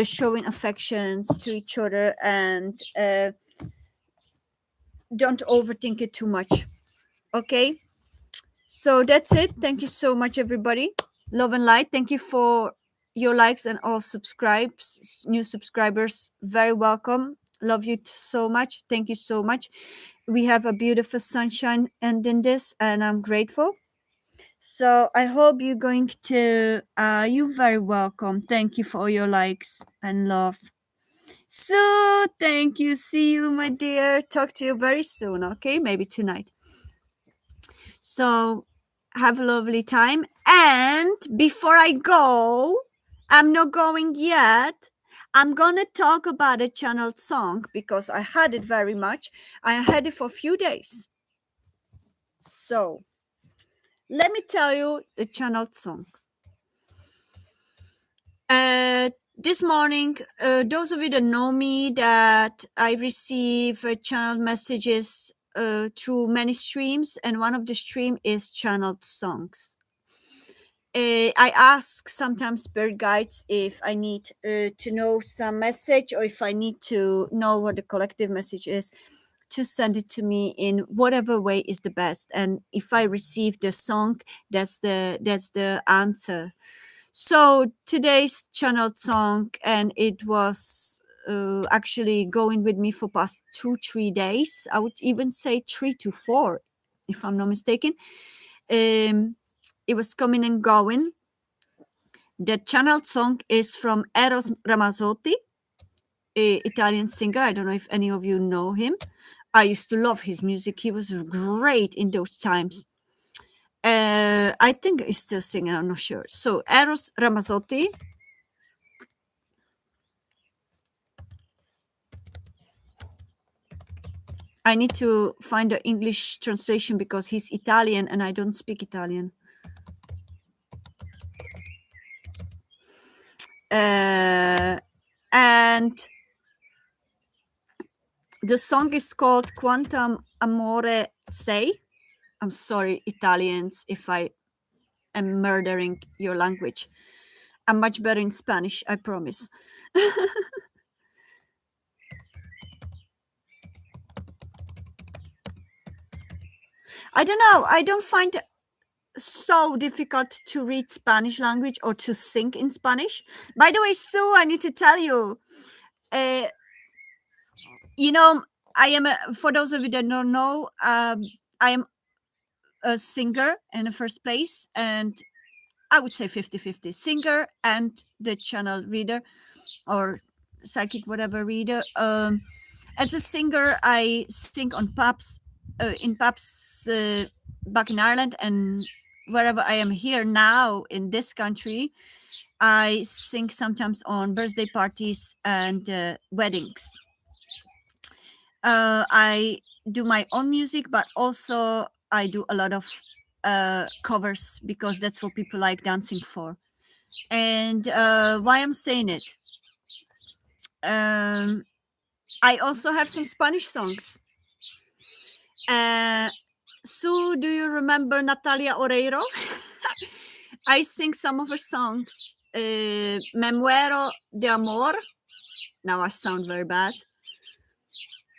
showing affections to each other, and don't overthink it too much. Okay, so that's it. Thank you so much, everybody. Love and light. Thank you for your likes and all subscribes, new subscribers. Very welcome. Love you so much. Thank you so much. We have a beautiful sunshine ending this, and I'm grateful. So I hope you're going to. You're very welcome. Thank you for all your likes and love. So thank you. See you, my dear. Talk to you very soon. Okay, maybe tonight. So have a lovely time. And before I go, I'm not going yet. I'm gonna talk about a channeled song because I had it very much. I had it for a few days. So let me tell you the channeled song. This morning, those of you that know me, that I receive channeled messages through many streams, and one of the stream is channeled songs. I ask sometimes spirit guides if I need to know some message or if I need to know what the collective message is, to send it to me in whatever way is the best. And if I receive the song, that's the answer. So today's channeled song, and it was actually going with me for past 2-3 days. I would even say 3 to 4, if I'm not mistaken. It was coming and going. The channeled song is from Eros Ramazzotti, a Italian singer. I don't know if any of you know him. I used to love his music. He was great in those times. I think he's still singing. I'm not sure. So Eros Ramazzotti. I need to find the English translation because he's Italian and I don't speak Italian. And the song is called Quantum Amore Sei. I'm sorry, Italians, if I am murdering your language. I'm much better in Spanish, I promise. I don't know. I don't find it so difficult to read Spanish language or to sing in Spanish. By the way, Sue, I need to tell you, uh, you know, I am, for those of you that don't know, I am a singer in the first place, and I would say 50-50 singer and the channel reader or psychic, whatever reader. As a singer, I sing on pubs, in pubs back in Ireland, and wherever I am here now in this country, I sing sometimes on birthday parties and weddings. I do my own music, but also I do a lot of covers because that's what people like dancing for. And why I'm saying it, I also have some Spanish songs. Sue, do you remember Natalia Oreiro? I sing some of her songs. Me muero de amor. Now I sound very bad.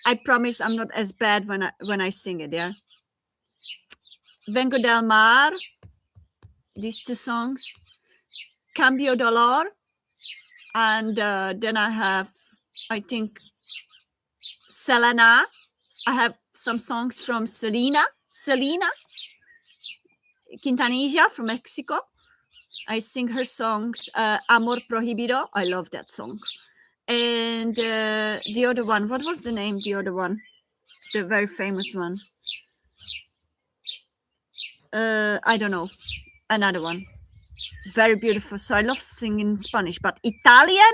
I promise I'm not as bad when I sing it, yeah. Vengo del Mar, these two songs. Cambio Dolor. And then I have, I think, Selena. I have some songs from Selena Quintanilla from Mexico. I sing her songs, Amor Prohibido. I love that song. And the other one, what was the name? The other one, the very famous one. I don't know. Another one. Very beautiful. So I love singing in Spanish, but Italian,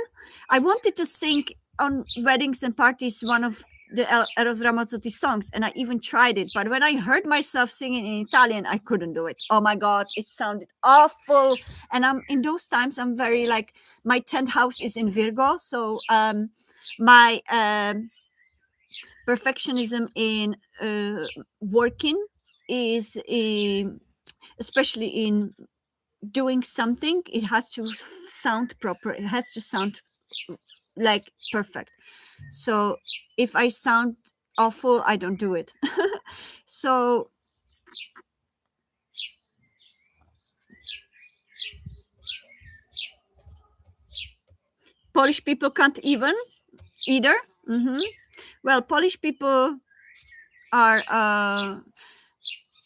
I wanted to sing on weddings and parties one of the Eros Ramazzotti songs, and I even tried it. But when I heard myself singing in Italian, I couldn't do it. Oh my God, it sounded awful. And I'm in those times, I'm very like, my 10th house is in Virgo. So my perfectionism in working is, especially in doing something, it has to sound proper. It has to sound like perfect. So if I sound awful, I don't do it. So Polish people can't even either. Well, Polish people are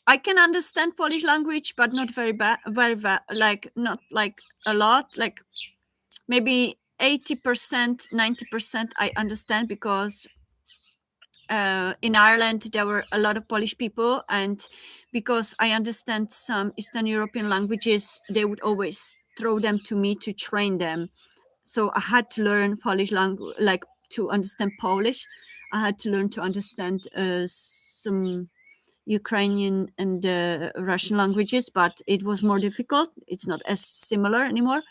I can understand Polish language, but not very bad, like not like a lot, like maybe 80%, 90% I understand, because in Ireland there were a lot of Polish people, and because I understand some Eastern European languages, they would always throw them to me to train them. So I had to learn Polish language, like to understand Polish. I had to learn to understand some Ukrainian and Russian languages, but it was more difficult. It's not as similar anymore.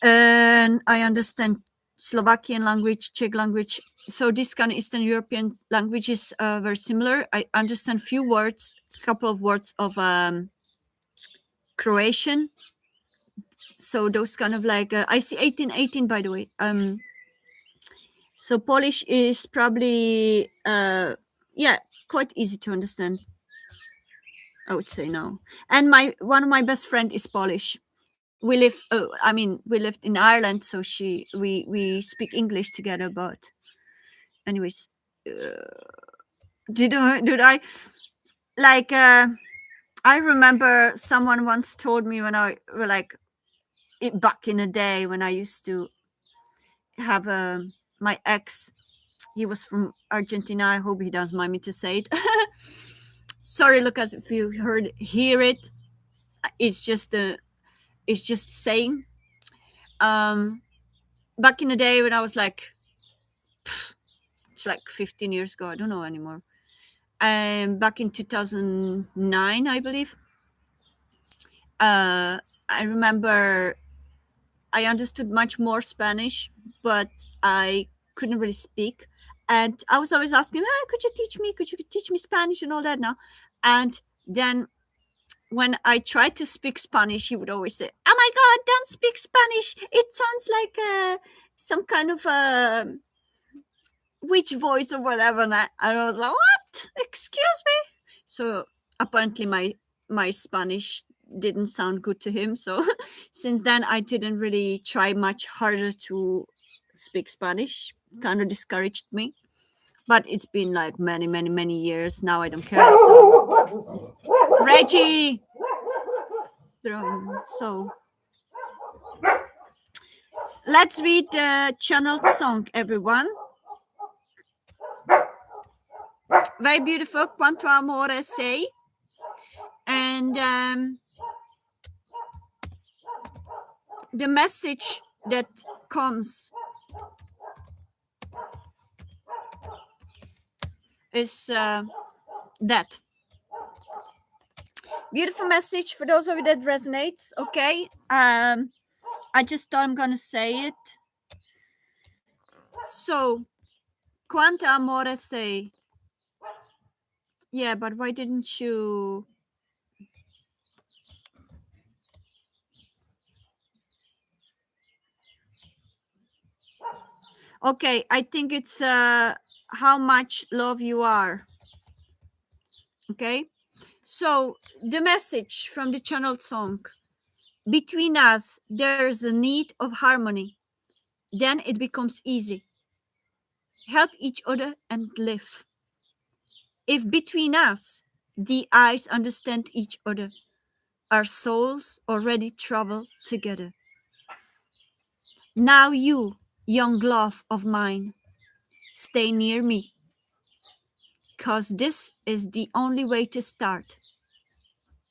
And I understand Slovakian language, Czech language. So these kind of Eastern European languages are very similar. I understand few words, a couple of words of Croatian. So those kind of like I see 1818, by the way. So Polish is probably quite easy to understand, I would say now. And one of my best friend is Polish. We live. We lived in Ireland, so we speak English together. But anyways, did I like? I remember someone once told me when I were like back in the day when I used to have my ex. He was from Argentina. I hope he doesn't mind me to say it. Sorry, Lucas, if you hear it. It's just saying. Back in the day when I was like, it's like 15 years ago. I don't know anymore. Back in 2009, I believe. I remember I understood much more Spanish, but I couldn't really speak. And I was always asking, could you teach me? Could you teach me Spanish and all that now? And then when I tried to speak Spanish, he would always say, "Oh my God, don't speak Spanish. It sounds like some kind of witch voice or whatever." And I was like, "What? Excuse me?" So apparently my Spanish didn't sound good to him. So since then, I didn't really try much harder to speak Spanish. Kind of discouraged me. But it's been like many, many, many years. Now I don't care. So Reggie! So let's read the channeled song, everyone. Very beautiful. Quanto amore sei. And the message that comes is that. Beautiful message for those of you that resonates. Okay. I just thought I'm going to say it. So, quanto amore sei. Yeah, but why didn't you... Okay, I think it's how much love you are. Okay, so the message from the channeled song: between us, there's a need of harmony. Then it becomes easy. Help each other and live. If between us, the eyes understand each other, our souls already travel together. Now you, young love of mine, stay near me, 'cause this is the only way to start.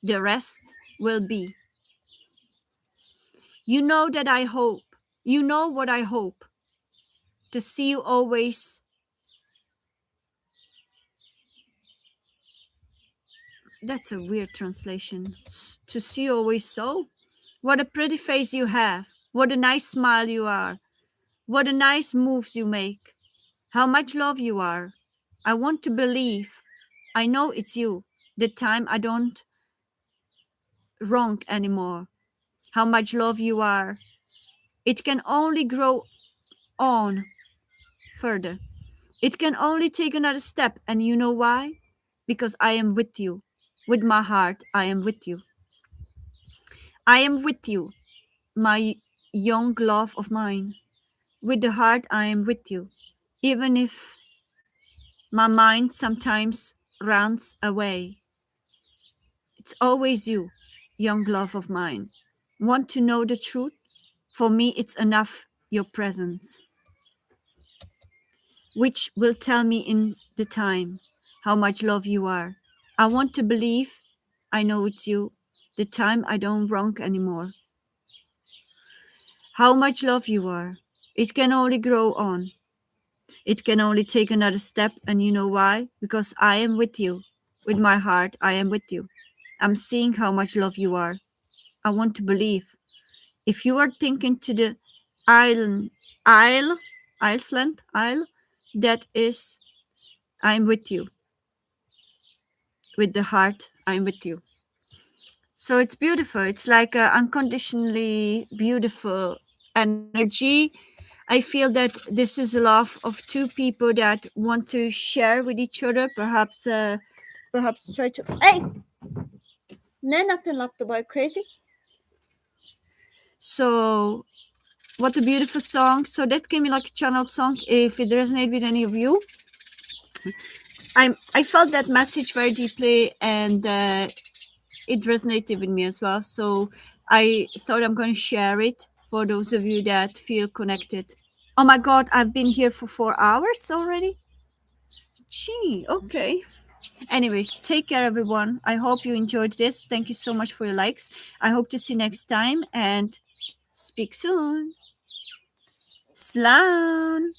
The rest will be. You know that I hope, you know what I hope, to see you always. That's a weird translation. To see you always so. What a pretty face you have. What a nice smile you are. What a nice moves you make. How much love you are. I want to believe. I know it's you. The time I don't wrong anymore. How much love you are. It can only grow on further. It can only take another step. And you know why? Because I am with you. With my heart, I am with you. I am with you, my young love of mine. With the heart, I am with you. Even if my mind sometimes runs away. It's always you, young love of mine. Want to know the truth? For me, it's enough your presence, which will tell me in the time how much love you are. I want to believe I know it's you, the time I don't wrong anymore. How much love you are. It can only grow on. It can only take another step, and you know why? Because I am with you. With my heart, I am with you. I'm seeing how much love you are. I want to believe. If you are thinking to the island, isle, Isle, that is, I'm with you. With the heart, I'm with you. So it's beautiful. It's like a unconditionally beautiful energy. I feel that this is a love of two people that want to share with each other. Perhaps try to. Hey, nee, nothing left the boy crazy. So what a beautiful song. So that came in like a channeled song. If it resonated with any of you, I felt that message very deeply, and it resonated with me as well. So I thought I'm going to share it for those of you that feel connected. Oh my God, I've been here for 4 hours already. Gee, okay. Anyways, take care, everyone. I hope you enjoyed this. Thank you so much for your likes. I hope to see you next time and speak soon. Slaan.